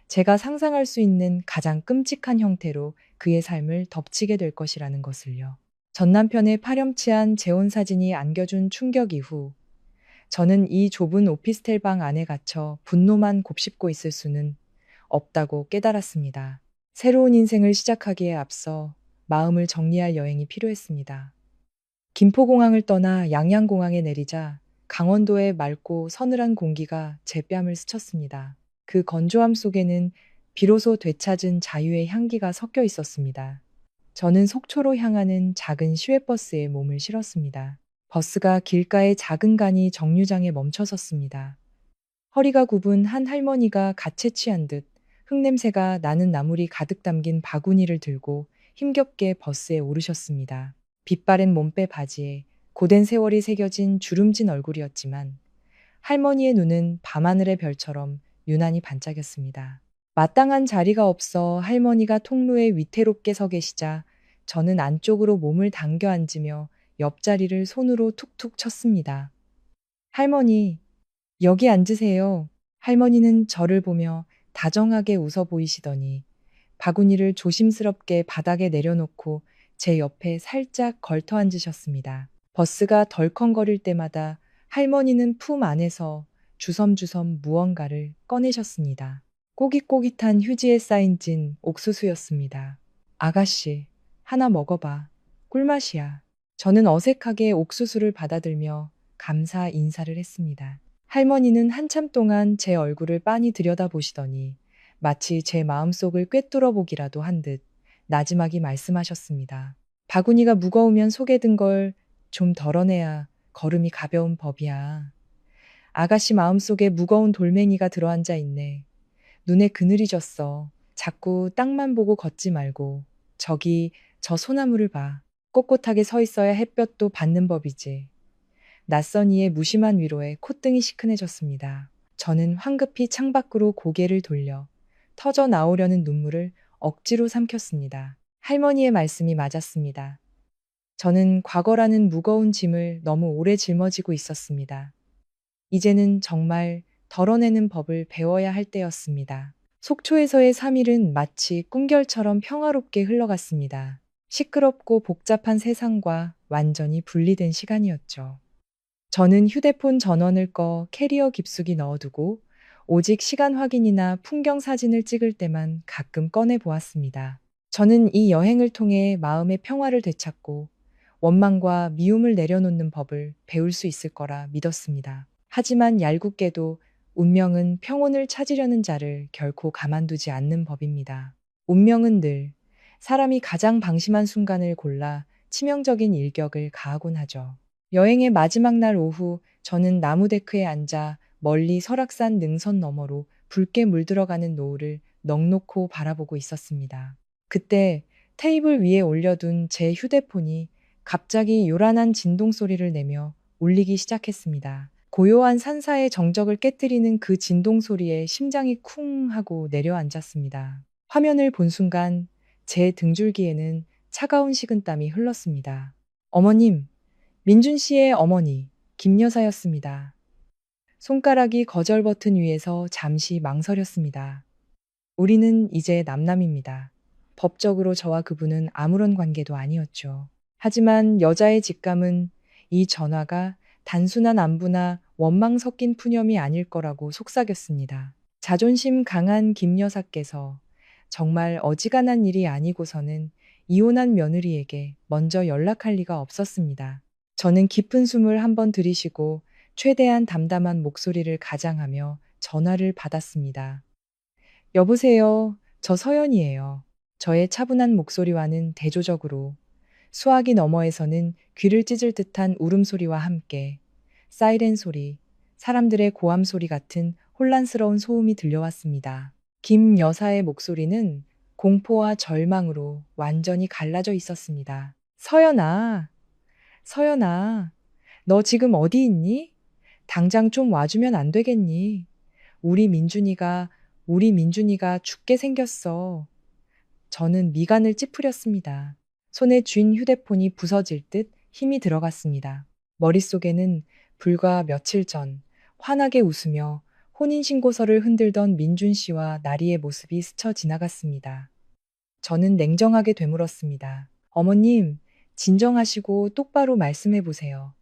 제가 상상할 수 있는 가장 끔찍한 형태로 그의 삶을 덮치게 될 것이라는 것을요. 전 남편의 파렴치한 재혼 사진이 안겨준 충격 이후 저는 이 좁은 오피스텔 방 안에 갇혀 분노만 곱씹고 있을 수는 없다고 깨달았습니다. 새로운 인생을 시작하기에 앞서 마음을 정리할 여행이 필요했습니다. 김포공항을 떠나 양양공항에 내리자 강원도의 맑고 서늘한 공기가 제 뺨을 스쳤습니다. 그 건조함 속에는 비로소 되찾은 자유의 향기가 섞여 있었습니다. 저는 속초로 향하는 작은 시외버스에 몸을 실었습니다. 버스가 길가의 작은 간이 정류장에 멈춰섰습니다. 허리가 굽은 한 할머니가 가채 취한 듯 흙냄새가 나는 나물이 가득 담긴 바구니를 들고 힘겹게 버스에 오르셨습니다. 빛바랜 몸빼 바지에 고된 세월이 새겨진 주름진 얼굴이었지만 할머니의 눈은 밤하늘의 별처럼 유난히 반짝였습니다. 마땅한 자리가 없어 할머니가 통로에 위태롭게 서 계시자 저는 안쪽으로 몸을 당겨 앉으며 옆자리를 손으로 툭툭 쳤습니다. 할머니, 여기 앉으세요. 할머니는 저를 보며 다정하게 웃어 보이시더니 바구니를 조심스럽게 바닥에 내려놓고 제 옆에 살짝 걸터 앉으셨습니다. 버스가 덜컹거릴 때마다 할머니는 품 안에서 주섬주섬 무언가를 꺼내셨습니다. 꼬깃꼬깃한 휴지에 쌓인 진 옥수수였습니다. 아가씨, 하나 먹어봐. 꿀맛이야. 저는 어색하게 옥수수를 받아들며 감사 인사를 했습니다. 할머니는 한참 동안 제 얼굴을 빤히 들여다보시더니 마치 제 마음속을 꿰뚫어 보기라도 한 듯 나지막이 말씀하셨습니다. 바구니가 무거우면 속에 든 걸 좀 덜어내야 걸음이 가벼운 법이야. 아가씨 마음속에 무거운 돌멩이가 들어앉아 있네. 눈에 그늘이 졌어. 자꾸 땅만 보고 걷지 말고 저기 저 소나무를 봐. 꼿꼿하게 서 있어야 햇볕도 받는 법이지. 낯선 이의 무심한 위로에 콧등이 시큰해졌습니다. 저는 황급히 창밖으로 고개를 돌려 터져 나오려는 눈물을 억지로 삼켰습니다. 할머니의 말씀이 맞았습니다. 저는 과거라는 무거운 짐을 너무 오래 짊어지고 있었습니다. 이제는 정말 덜어내는 법을 배워야 할 때였습니다. 속초에서의 3일은 마치 꿈결처럼 평화롭게 흘러갔습니다. 시끄럽고 복잡한 세상과 완전히 분리된 시간이었죠. 저는 휴대폰 전원을 꺼 캐리어 깊숙이 넣어두고 오직 시간 확인이나 풍경 사진을 찍을 때만 가끔 꺼내 보았습니다. 저는 이 여행을 통해 마음의 평화를 되찾고 원망과 미움을 내려놓는 법을 배울 수 있을 거라 믿었습니다. 하지만 얄궂게도 운명은 평온을 찾으려는 자를 결코 가만두지 않는 법입니다. 운명은 늘 사람이 가장 방심한 순간을 골라 치명적인 일격을 가하곤 하죠. 여행의 마지막 날 오후 저는 나무 데크에 앉아 멀리 설악산 능선 너머로 붉게 물들어가는 노을을 넋놓고 바라보고 있었습니다. 그때 테이블 위에 올려둔 제 휴대폰이 갑자기 요란한 진동 소리를 내며 울리기 시작했습니다. 고요한 산사의 정적을 깨뜨리는 그 진동 소리에 심장이 쿵 하고 내려앉았습니다. 화면을 본 순간 제 등줄기에는 차가운 식은땀이 흘렀습니다. 어머님, 민준 씨의 어머니, 김 여사였습니다. 손가락이 거절 버튼 위에서 잠시 망설였습니다. 우리는 이제 남남입니다. 법적으로 저와 그분은 아무런 관계도 아니었죠. 하지만 여자의 직감은 이 전화가 단순한 안부나 원망 섞인 푸념이 아닐 거라고 속삭였습니다. 자존심 강한 김 여사께서 정말 어지간한 일이 아니고서는 이혼한 며느리에게 먼저 연락할 리가 없었습니다. 저는 깊은 숨을 한번 들이쉬고 최대한 담담한 목소리를 가장하며 전화를 받았습니다. 여보세요. 저 서연이에요. 저의 차분한 목소리와는 대조적으로 수화기 너머에서는 귀를 찢을 듯한 울음소리와 함께 사이렌 소리, 사람들의 고함 소리 같은 혼란스러운 소음이 들려왔습니다. 김 여사의 목소리는 공포와 절망으로 완전히 갈라져 있었습니다. 서연아, 서연아, 너 지금 어디 있니? 당장 좀 와주면 안 되겠니? 우리 민준이가 죽게 생겼어. 저는 미간을 찌푸렸습니다. 손에 쥔 휴대폰이 부서질 듯 힘이 들어갔습니다. 머릿속에는 불과 며칠 전 환하게 웃으며 혼인신고서를 흔들던 민준 씨와 나리의 모습이 스쳐 지나갔습니다. 저는 냉정하게 되물었습니다. 어머님, 진정하시고 똑바로 말씀해 보세요.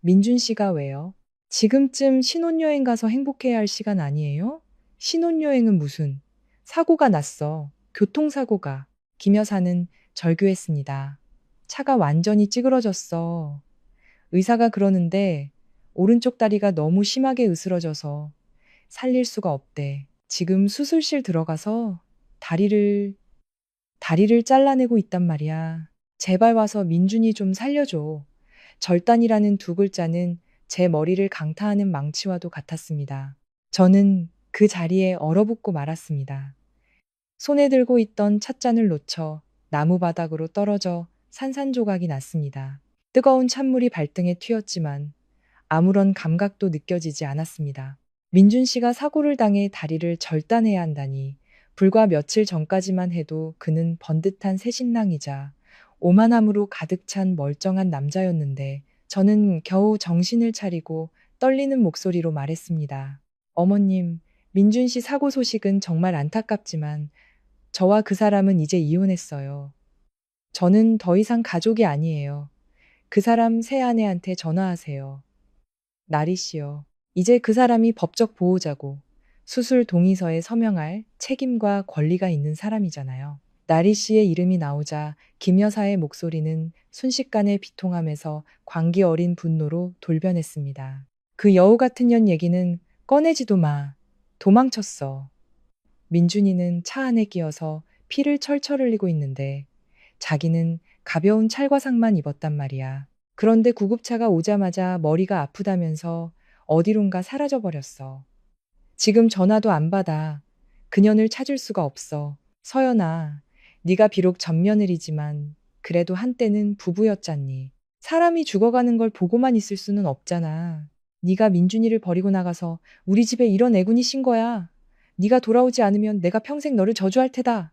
민준 씨가 왜요? 지금쯤 신혼여행 가서 행복해야 할 시간 아니에요? 신혼여행은 무슨? 사고가 났어. 교통사고가. 김 여사는 절규했습니다. 차가 완전히 찌그러졌어. 의사가 그러는데 오른쪽 다리가 너무 심하게 으스러져서 살릴 수가 없대. 지금 수술실 들어가서 다리를 잘라내고 있단 말이야. 제발 와서 민준이 좀 살려줘. 절단이라는 두 글자는 제 머리를 강타하는 망치와도 같았습니다. 저는 그 자리에 얼어붙고 말았습니다. 손에 들고 있던 찻잔을 놓쳐 나무 바닥으로 떨어져 산산조각이 났습니다. 뜨거운 찬물이 발등에 튀었지만 아무런 감각도 느껴지지 않았습니다. 민준 씨가 사고를 당해 다리를 절단해야 한다니 불과 며칠 전까지만 해도 그는 번듯한 새신랑이자 오만함으로 가득 찬 멀쩡한 남자였는데 저는 겨우 정신을 차리고 떨리는 목소리로 말했습니다. 어머님, 민준 씨 사고 소식은 정말 안타깝지만 저와 그 사람은 이제 이혼했어요. 저는 더 이상 가족이 아니에요. 그 사람 새 아내한테 전화하세요. 나리 씨요. 이제 그 사람이 법적 보호자고 수술 동의서에 서명할 책임과 권리가 있는 사람이잖아요. 나리 씨의 이름이 나오자 김 여사의 목소리는 순식간에 비통함에서 광기 어린 분노로 돌변했습니다. 그 여우 같은 년 얘기는 꺼내지도 마. 도망쳤어. 민준이는 차 안에 끼어서 피를 철철 흘리고 있는데 자기는 가벼운 찰과상만 입었단 말이야. 그런데 구급차가 오자마자 머리가 아프다면서 어디론가 사라져 버렸어. 지금 전화도 안 받아. 그년을 찾을 수가 없어. 서연아, 네가 비록 맏며느리지만 그래도 한때는 부부였잖니. 사람이 죽어가는 걸 보고만 있을 수는 없잖아. 네가 민준이를 버리고 나가서 우리 집에 이런 애군이 신 거야. 네가 돌아오지 않으면 내가 평생 너를 저주할 테다.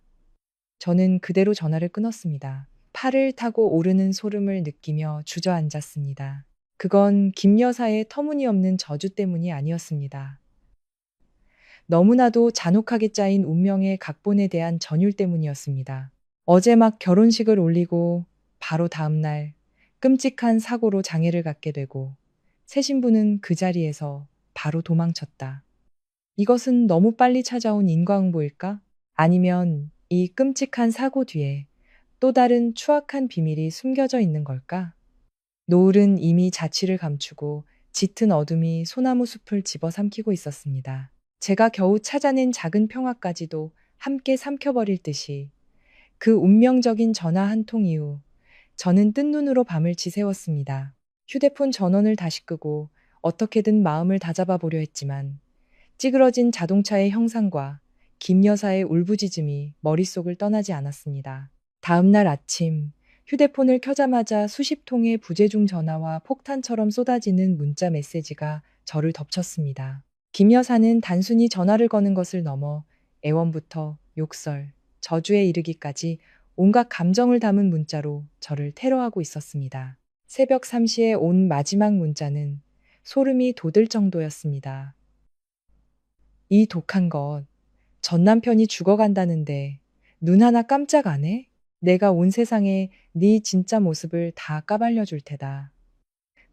저는 그대로 전화를 끊었습니다. 팔을 타고 오르는 소름을 느끼며 주저앉았습니다. 그건 김 여사의 터무니없는 저주 때문이 아니었습니다. 너무나도 잔혹하게 짜인 운명의 각본에 대한 전율 때문이었습니다. 어제 막 결혼식을 올리고 바로 다음 날 끔찍한 사고로 장애를 갖게 되고 새 신부는 그 자리에서 바로 도망쳤다. 이것은 너무 빨리 찾아온 인과응보일까? 아니면 이 끔찍한 사고 뒤에 또 다른 추악한 비밀이 숨겨져 있는 걸까? 노을은 이미 자취를 감추고 짙은 어둠이 소나무 숲을 집어삼키고 있었습니다. 제가 겨우 찾아낸 작은 평화까지도 함께 삼켜버릴 듯이 그 운명적인 전화 한 통 이후 저는 뜬 눈으로 밤을 지새웠습니다. 휴대폰 전원을 다시 끄고 어떻게든 마음을 다잡아 보려 했지만 찌그러진 자동차의 형상과 김 여사의 울부짖음이 머릿속을 떠나지 않았습니다. 다음 날 아침 휴대폰을 켜자마자 수십 통의 부재중 전화와 폭탄처럼 쏟아지는 문자 메시지가 저를 덮쳤습니다. 김 여사는 단순히 전화를 거는 것을 넘어 애원부터 욕설, 저주에 이르기까지 온갖 감정을 담은 문자로 저를 테러하고 있었습니다. 새벽 3시에 온 마지막 문자는 소름이 돋을 정도였습니다. 이 독한 것, 전 남편이 죽어간다는데 눈 하나 깜짝 안 해? 내가 온 세상에 네 진짜 모습을 다 까발려 줄 테다.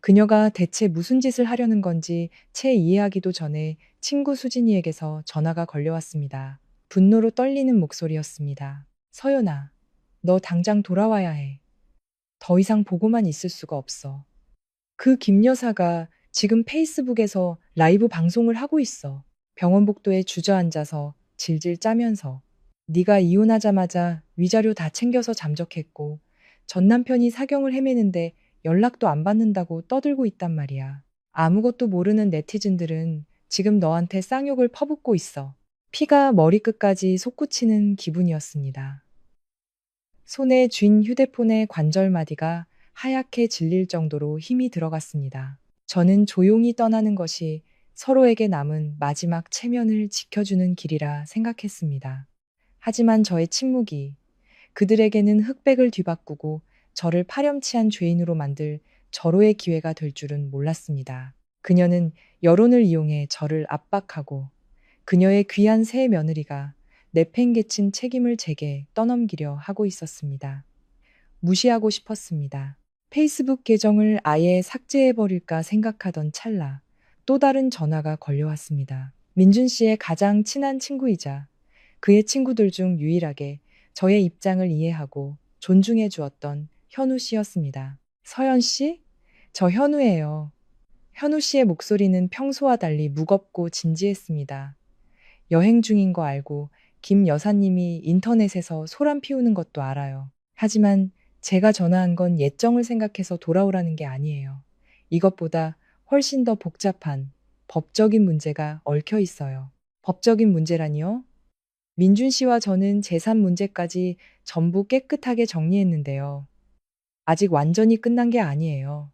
그녀가 대체 무슨 짓을 하려는 건지 채 이해하기도 전에 친구 수진이에게서 전화가 걸려왔습니다. 분노로 떨리는 목소리였습니다. 서연아, 너 당장 돌아와야 해. 더 이상 보고만 있을 수가 없어. 그 김 여사가 지금 페이스북에서 라이브 방송을 하고 있어. 병원 복도에 주저앉아서 질질 짜면서 네가 이혼하자마자 위자료 다 챙겨서 잠적했고 전 남편이 사경을 헤매는데 연락도 안 받는다고 떠들고 있단 말이야. 아무것도 모르는 네티즌들은 지금 너한테 쌍욕을 퍼붓고 있어. 피가 머리끝까지 솟구치는 기분이었습니다. 손에 쥔 휴대폰의 관절마디가 하얗게 질릴 정도로 힘이 들어갔습니다. 저는 조용히 떠나는 것이 서로에게 남은 마지막 체면을 지켜주는 길이라 생각했습니다. 하지만 저의 침묵이 그들에게는 흑백을 뒤바꾸고 저를 파렴치한 죄인으로 만들 절호의 기회가 될 줄은 몰랐습니다. 그녀는 여론을 이용해 저를 압박하고 그녀의 귀한 새 며느리가 내팽개친 책임을 제게 떠넘기려 하고 있었습니다. 무시하고 싶었습니다. 페이스북 계정을 아예 삭제해버릴까 생각하던 찰나 또 다른 전화가 걸려왔습니다. 민준 씨의 가장 친한 친구이자 그의 친구들 중 유일하게 저의 입장을 이해하고 존중해 주었던 현우 씨였습니다. 서연 씨? 저 현우예요. 현우 씨의 목소리는 평소와 달리 무겁고 진지했습니다. 여행 중인 거 알고 김 여사님이 인터넷에서 소란 피우는 것도 알아요. 하지만 제가 전화한 건 예정을 생각해서 돌아오라는 게 아니에요. 이것보다 훨씬 더 복잡한 법적인 문제가 얽혀 있어요. 법적인 문제라니요? 민준 씨와 저는 재산 문제까지 전부 깨끗하게 정리했는데요. 아직 완전히 끝난 게 아니에요.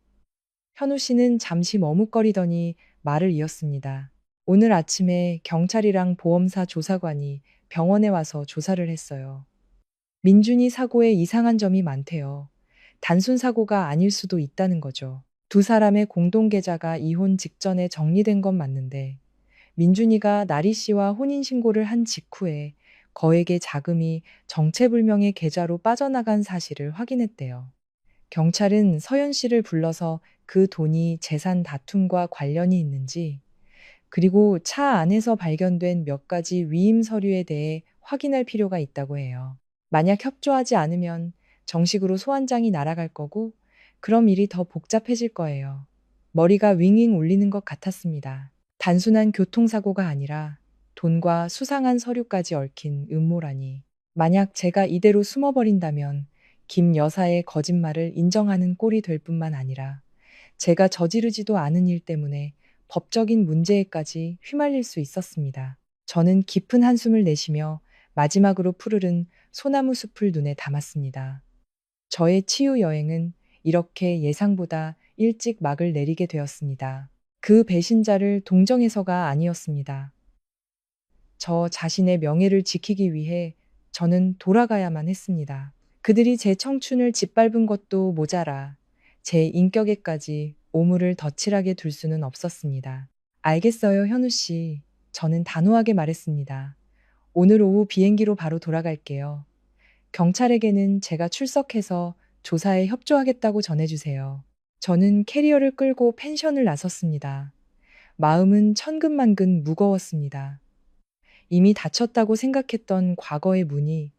현우 씨는 잠시 머뭇거리더니 말을 이었습니다. 오늘 아침에 경찰이랑 보험사 조사관이 병원에 와서 조사를 했어요. 민준이 사고에 이상한 점이 많대요. 단순 사고가 아닐 수도 있다는 거죠. 두 사람의 공동 계좌가 이혼 직전에 정리된 건 맞는데 민준이가 나리 씨와 혼인신고를 한 직후에 거액의 자금이 정체불명의 계좌로 빠져나간 사실을 확인했대요. 경찰은 서연 씨를 불러서 그 돈이 재산 다툼과 관련이 있는지 그리고 차 안에서 발견된 몇 가지 위임 서류에 대해 확인할 필요가 있다고 해요. 만약 협조하지 않으면 정식으로 소환장이 날아갈 거고, 그럼 일이 더 복잡해질 거예요. 머리가 윙윙 울리는 것 같았습니다. 단순한 교통사고가 아니라 돈과 수상한 서류까지 얽힌 음모라니. 만약 제가 이대로 숨어버린다면 김 여사의 거짓말을 인정하는 꼴이 될 뿐만 아니라 제가 저지르지도 않은 일 때문에 법적인 문제에까지 휘말릴 수 있었습니다. 저는 깊은 한숨을 내쉬며 마지막으로 푸르른 소나무 숲을 눈에 담았습니다. 저의 치유 여행은 이렇게 예상보다 일찍 막을 내리게 되었습니다. 그 배신자를 동정해서가 아니었습니다. 저 자신의 명예를 지키기 위해 저는 돌아가야만 했습니다. 그들이 제 청춘을 짓밟은 것도 모자라 제 인격에까지 오물을 덧칠하게 둘 수는 없었습니다. 알겠어요, 현우 씨. 저는 단호하게 말했습니다. 오늘 오후 비행기로 바로 돌아갈게요. 경찰에게는 제가 출석해서 조사에 협조하겠다고 전해주세요. 저는 캐리어를 끌고 펜션을 나섰습니다. 마음은 천근만근 무거웠습니다. 이미 닫혔다고 생각했던 과거의 문이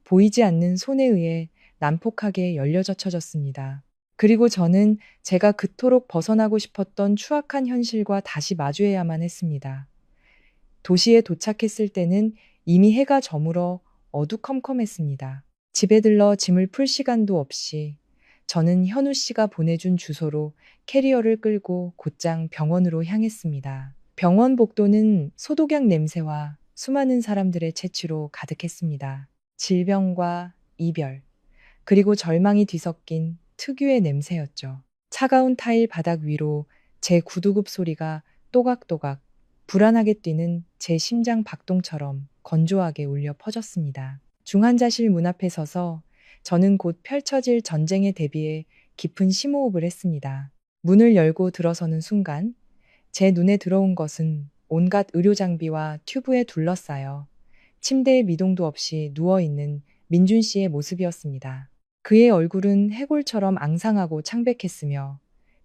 보이지 않는 손에 의해 난폭하게 열려 젖혀졌습니다. 그리고 저는 제가 그토록 벗어나고 싶었던 추악한 현실과 다시 마주해야만 했습니다. 도시에 도착했을 때는 이미 해가 저물어 어두컴컴했습니다. 집에 들러 짐을 풀 시간도 없이 저는 현우 씨가 보내준 주소로 캐리어를 끌고 곧장 병원으로 향했습니다. 병원 복도는 소독약 냄새와 수많은 사람들의 채취로 가득했습니다. 질병과 이별, 그리고 절망이 뒤섞인 특유의 냄새였죠. 차가운 타일 바닥 위로 제 구두굽 소리가 또각또각 불안하게 뛰는 제 심장 박동처럼 건조하게 울려 퍼졌습니다. 중환자실 문 앞에 서서 저는 곧 펼쳐질 전쟁에 대비해 깊은 심호흡을 했습니다. 문을 열고 들어서는 순간 제 눈에 들어온 것은 온갖 의료 장비와 튜브에 둘러싸여 침대에 미동도 없이 누워있는 민준 씨의 모습이었습니다. 그의 얼굴은 해골처럼 앙상하고 창백했으며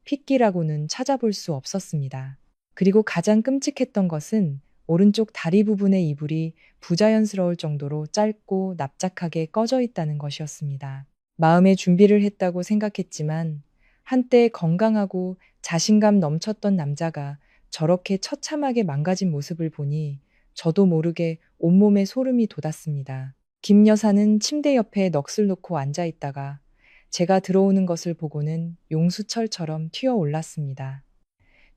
핏기라고는 찾아볼 수 없었습니다. 그리고 가장 끔찍했던 것은 오른쪽 다리 부분의 이불이 부자연스러울 정도로 짧고 납작하게 꺼져 있다는 것이었습니다. 마음의 준비를 했다고 생각했지만 한때 건강하고 자신감 넘쳤던 남자가 저렇게 처참하게 망가진 모습을 보니 저도 모르게 온몸에 소름이 돋았습니다. 김 여사는 침대 옆에 넋을 놓고 앉아 있다가 제가 들어오는 것을 보고는 용수철처럼 튀어올랐습니다.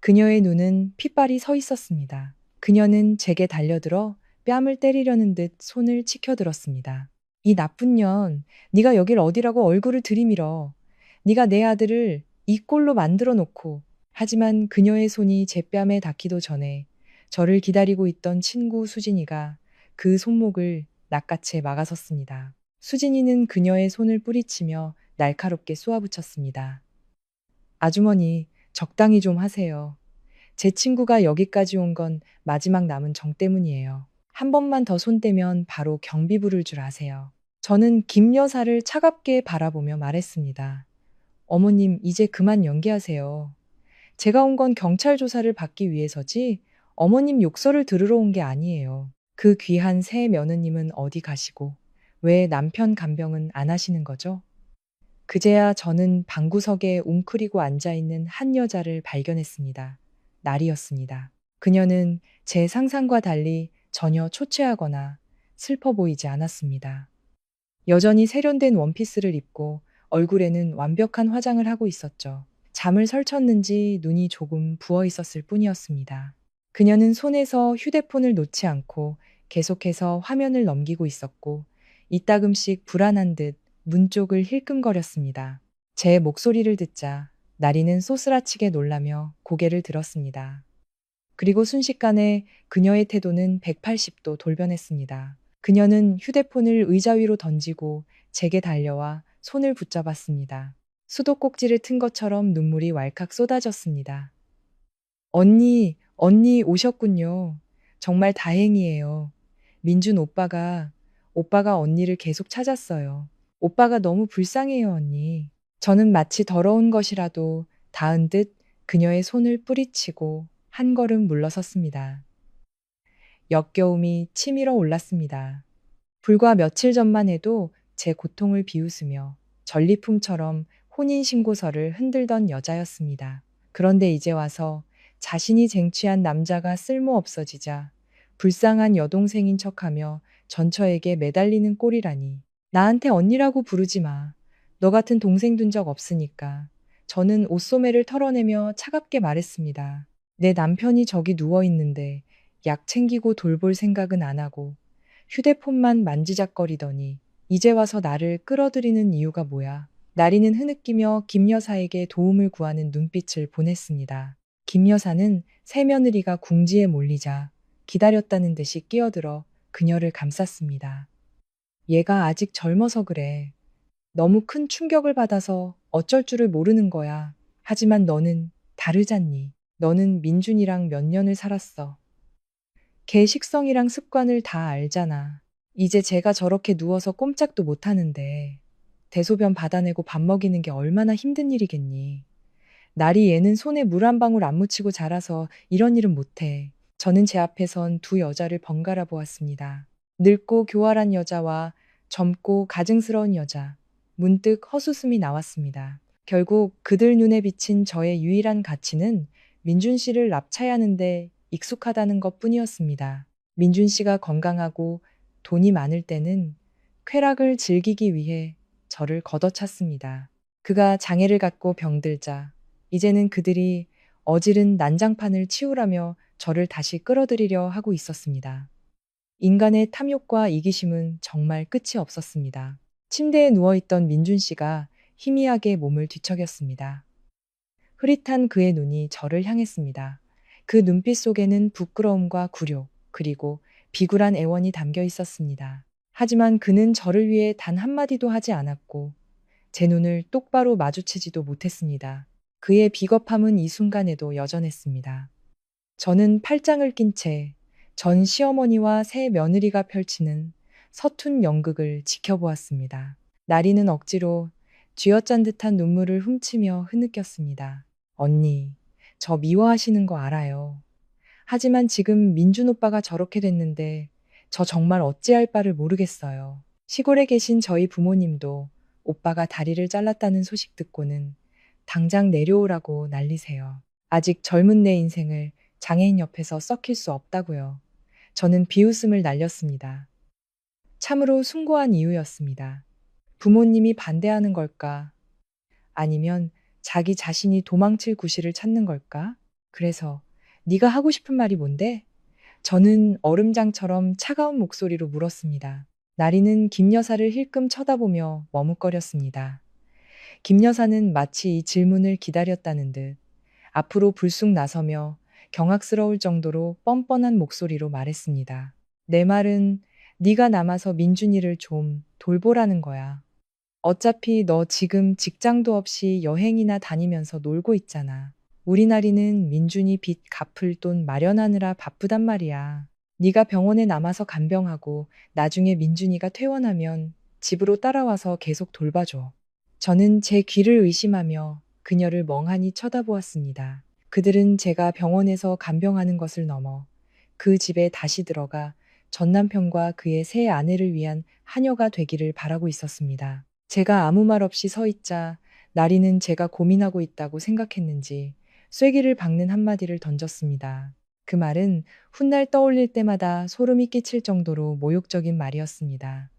그녀의 눈은 핏발이 서 있었습니다. 그녀는 제게 달려들어 뺨을 때리려는 듯 손을 치켜들었습니다. 이 나쁜 년, 네가 여길 어디라고 얼굴을 들이밀어. 네가 내 아들을 이 꼴로 만들어 놓고. 하지만 그녀의 손이 제 뺨에 닿기도 전에 저를 기다리고 있던 친구 수진이가 그 손목을 낚아채 막아섰습니다. 수진이는 그녀의 손을 뿌리치며 날카롭게 쏘아붙였습니다. 아주머니, 적당히 좀 하세요. 제 친구가 여기까지 온 건 마지막 남은 정 때문이에요. 한 번만 더 손대면 바로 경비 부를 줄 아세요. 저는 김 여사를 차갑게 바라보며 말했습니다. 어머님, 이제 그만 연기하세요. 제가 온 건 경찰 조사를 받기 위해서지 어머님 욕설을 들으러 온 게 아니에요. 그 귀한 새 며느님은 어디 가시고 왜 남편 간병은 안 하시는 거죠? 그제야 저는 방구석에 웅크리고 앉아있는 한 여자를 발견했습니다. 날이었습니다. 그녀는 제 상상과 달리 전혀 초췌하거나 슬퍼 보이지 않았습니다. 여전히 세련된 원피스를 입고 얼굴에는 완벽한 화장을 하고 있었죠. 잠을 설쳤는지 눈이 조금 부어 있었을 뿐이었습니다. 그녀는 손에서 휴대폰을 놓지 않고 계속해서 화면을 넘기고 있었고 이따금씩 불안한 듯 문 쪽을 힐끔거렸습니다. 제 목소리를 듣자 나리는 소스라치게 놀라며 고개를 들었습니다. 그리고 순식간에 그녀의 태도는 180도 돌변했습니다. 그녀는 휴대폰을 의자 위로 던지고 제게 달려와 손을 붙잡았습니다. 수도꼭지를 튼 것처럼 눈물이 왈칵 쏟아졌습니다. 언니 오셨군요. 정말 다행이에요. 민준 오빠가 언니를 계속 찾았어요. 오빠가 너무 불쌍해요, 언니. 저는 마치 더러운 것이라도 닿은 듯 그녀의 손을 뿌리치고 한 걸음 물러섰습니다. 역겨움이 치밀어 올랐습니다. 불과 며칠 전만 해도 제 고통을 비웃으며 전리품처럼 혼인신고서를 흔들던 여자였습니다. 그런데 이제 와서 자신이 쟁취한 남자가 쓸모 없어지자 불쌍한 여동생인 척하며 전처에게 매달리는 꼴이라니. 나한테 언니라고 부르지 마. 너 같은 동생 둔 적 없으니까. 저는 옷소매를 털어내며 차갑게 말했습니다. 내 남편이 저기 누워 있는데 약 챙기고 돌볼 생각은 안 하고 휴대폰만 만지작거리더니 이제 와서 나를 끌어들이는 이유가 뭐야? 나리는 흐느끼며 김 여사에게 도움을 구하는 눈빛을 보냈습니다. 김 여사는 새며느리가 궁지에 몰리자 기다렸다는 듯이 끼어들어 그녀를 감쌌습니다. 얘가 아직 젊어서 그래. 너무 큰 충격을 받아서 어쩔 줄을 모르는 거야. 하지만 너는 다르잖니. 너는 민준이랑 몇 년을 살았어. 걔 식성이랑 습관을 다 알잖아. 이제 제가 저렇게 누워서 꼼짝도 못 하는데 대소변 받아내고 밥 먹이는 게 얼마나 힘든 일이겠니. 날이 얘는 손에 물 한 방울 안 묻히고 자라서 이런 일은 못해. 저는 제 앞에 선 두 여자를 번갈아 보았습니다. 늙고 교활한 여자와 젊고 가증스러운 여자. 문득 헛웃음이 나왔습니다. 결국 그들 눈에 비친 저의 유일한 가치는 민준 씨를 납치하는데 익숙하다는 것 뿐이었습니다. 민준 씨가 건강하고 돈이 많을 때는 쾌락을 즐기기 위해 저를 걷어찼습니다. 그가 장애를 갖고 병들자 이제는 그들이 어지른 난장판을 치우라며 저를 다시 끌어들이려 하고 있었습니다. 인간의 탐욕과 이기심은 정말 끝이 없었습니다. 침대에 누워있던 민준 씨가 희미하게 몸을 뒤척였습니다. 흐릿한 그의 눈이 저를 향했습니다. 그 눈빛 속에는 부끄러움과 굴욕, 그리고 비굴한 애원이 담겨 있었습니다. 하지만 그는 저를 위해 단 한마디도 하지 않았고 제 눈을 똑바로 마주치지도 못했습니다. 그의 비겁함은 이 순간에도 여전했습니다. 저는 팔짱을 낀 채 전 시어머니와 새 며느리가 펼치는 서툰 연극을 지켜보았습니다. 나리는 억지로 쥐어짠 듯한 눈물을 훔치며 흐느꼈습니다. 언니, 저 미워하시는 거 알아요. 하지만 지금 민준 오빠가 저렇게 됐는데 저 정말 어찌할 바를 모르겠어요. 시골에 계신 저희 부모님도 오빠가 다리를 잘랐다는 소식 듣고는 당장 내려오라고 난리세요. 아직 젊은 내 인생을 장애인 옆에서 썩힐 수 없다고요. 저는 비웃음을 날렸습니다. 참으로 숭고한 이유였습니다. 부모님이 반대하는 걸까? 아니면 자기 자신이 도망칠 구실을 찾는 걸까? 그래서 네가 하고 싶은 말이 뭔데? 저는 얼음장처럼 차가운 목소리로 물었습니다. 나리는 김 여사를 힐끔 쳐다보며 머뭇거렸습니다. 김 여사는 마치 이 질문을 기다렸다는 듯 앞으로 불쑥 나서며 경악스러울 정도로 뻔뻔한 목소리로 말했습니다. 내 말은 네가 남아서 민준이를 좀 돌보라는 거야. 어차피 너 지금 직장도 없이 여행이나 다니면서 놀고 있잖아. 우리 나리는 민준이 빚 갚을 돈 마련하느라 바쁘단 말이야. 네가 병원에 남아서 간병하고 나중에 민준이가 퇴원하면 집으로 따라와서 계속 돌봐줘. 저는 제 귀를 의심하며 그녀를 멍하니 쳐다보았습니다. 그들은 제가 병원에서 간병하는 것을 넘어 그 집에 다시 들어가 전 남편과 그의 새 아내를 위한 하녀가 되기를 바라고 있었습니다. 제가 아무 말 없이 서 있자 나리는 제가 고민하고 있다고 생각했는지 쐐기를 박는 한마디를 던졌습니다. 그 말은 훗날 떠올릴 때마다 소름이 끼칠 정도로 모욕적인 말이었습니다.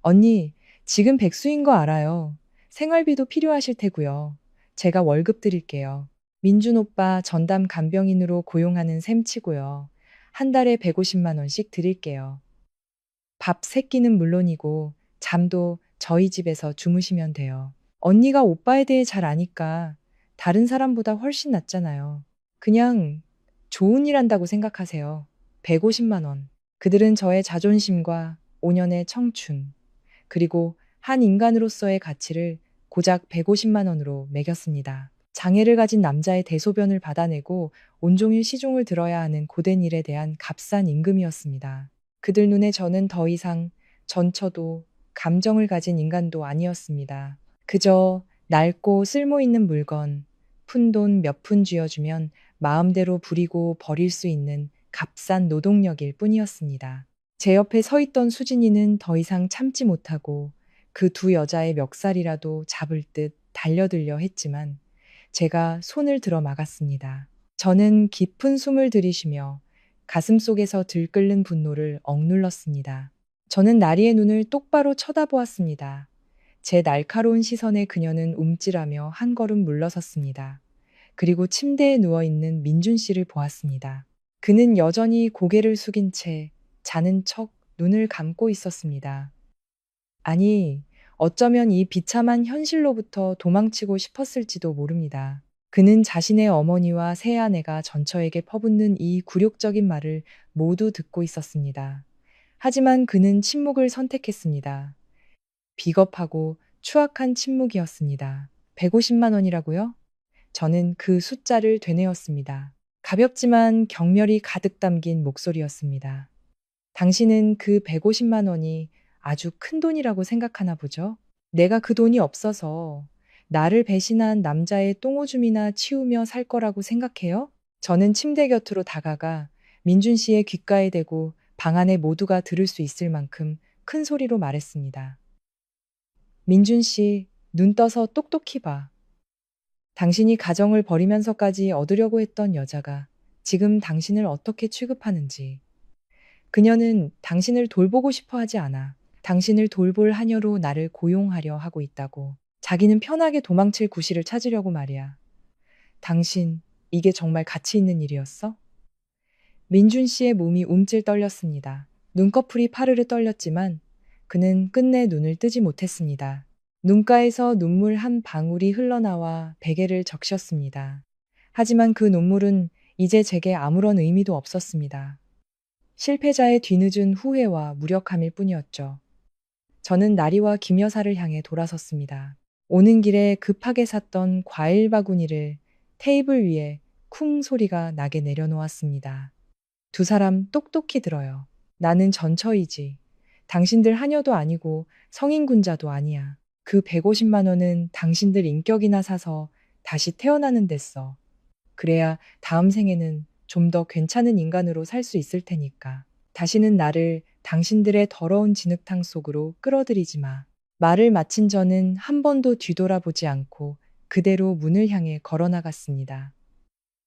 언니, 지금 백수인 거 알아요. 생활비도 필요하실 테고요. 제가 월급 드릴게요. 민준 오빠 전담 간병인으로 고용하는 셈치고요. 한 달에 150만 원씩 드릴게요. 밥 3끼는 물론이고 잠도 저희 집에서 주무시면 돼요. 언니가 오빠에 대해 잘 아니까 다른 사람보다 훨씬 낫잖아요. 그냥 좋은 일 한다고 생각하세요. 150만 원. 그들은 저의 자존심과 5년의 청춘, 그리고 한 인간으로서의 가치를 고작 150만 원으로 매겼습니다. 장애를 가진 남자의 대소변을 받아내고 온종일 시중을 들어야 하는 고된 일에 대한 값싼 임금이었습니다. 그들 눈에 저는 더 이상 전처도 감정을 가진 인간도 아니었습니다. 그저 낡고 쓸모있는 물건, 푼돈 몇 푼 쥐어주면 마음대로 부리고 버릴 수 있는 값싼 노동력일 뿐이었습니다. 제 옆에 서 있던 수진이는 더 이상 참지 못하고 그 두 여자의 멱살이라도 잡을 듯 달려들려 했지만 제가 손을 들어 막았습니다. 저는 깊은 숨을 들이쉬며 가슴속에서 들끓는 분노를 억눌렀습니다. 저는 나리의 눈을 똑바로 쳐다보았습니다. 제 날카로운 시선에 그녀는 움찔하며 한 걸음 물러섰습니다. 그리고 침대에 누워있는 민준 씨를 보았습니다. 그는 여전히 고개를 숙인 채 자는 척 눈을 감고 있었습니다. 아니, 어쩌면 이 비참한 현실로부터 도망치고 싶었을지도 모릅니다. 그는 자신의 어머니와 새아내가 전처에게 퍼붓는 이 굴욕적인 말을 모두 듣고 있었습니다. 하지만 그는 침묵을 선택했습니다. 비겁하고 추악한 침묵이었습니다. 150만 원이라고요? 저는 그 숫자를 되뇌었습니다. 가볍지만 경멸이 가득 담긴 목소리였습니다. 당신은 그 150만 원이 아주 큰 돈이라고 생각하나 보죠? 내가 그 돈이 없어서 나를 배신한 남자의 똥오줌이나 치우며 살 거라고 생각해요? 저는 침대 곁으로 다가가 민준 씨의 귓가에 대고 방 안에 모두가 들을 수 있을 만큼 큰 소리로 말했습니다. 민준 씨, 눈 떠서 똑똑히 봐. 당신이 가정을 버리면서까지 얻으려고 했던 여자가 지금 당신을 어떻게 취급하는지. 그녀는 당신을 돌보고 싶어 하지 않아. 당신을 돌볼 하녀로 나를 고용하려 하고 있다고. 자기는 편하게 도망칠 구실을 찾으려고 말이야. 당신, 이게 정말 가치 있는 일이었어? 민준 씨의 몸이 움찔 떨렸습니다. 눈꺼풀이 파르르 떨렸지만 그는 끝내 눈을 뜨지 못했습니다. 눈가에서 눈물 한 방울이 흘러나와 베개를 적셨습니다. 하지만 그 눈물은 이제 제게 아무런 의미도 없었습니다. 실패자의 뒤늦은 후회와 무력함일 뿐이었죠. 저는 나리와 김 여사를 향해 돌아섰습니다. 오는 길에 급하게 샀던 과일 바구니를 테이블 위에 쿵 소리가 나게 내려놓았습니다. 두 사람 똑똑히 들어요. 나는 전처이지. 당신들 하녀도 아니고 성인 군자도 아니야. 그 150만 원은 당신들 인격이나 사서 다시 태어나는 데 써. 그래야 다음 생에는 좀 더 괜찮은 인간으로 살 수 있을 테니까. 다시는 나를 당신들의 더러운 진흙탕 속으로 끌어들이지 마. 말을 마친 저는 한 번도 뒤돌아보지 않고 그대로 문을 향해 걸어 나갔습니다.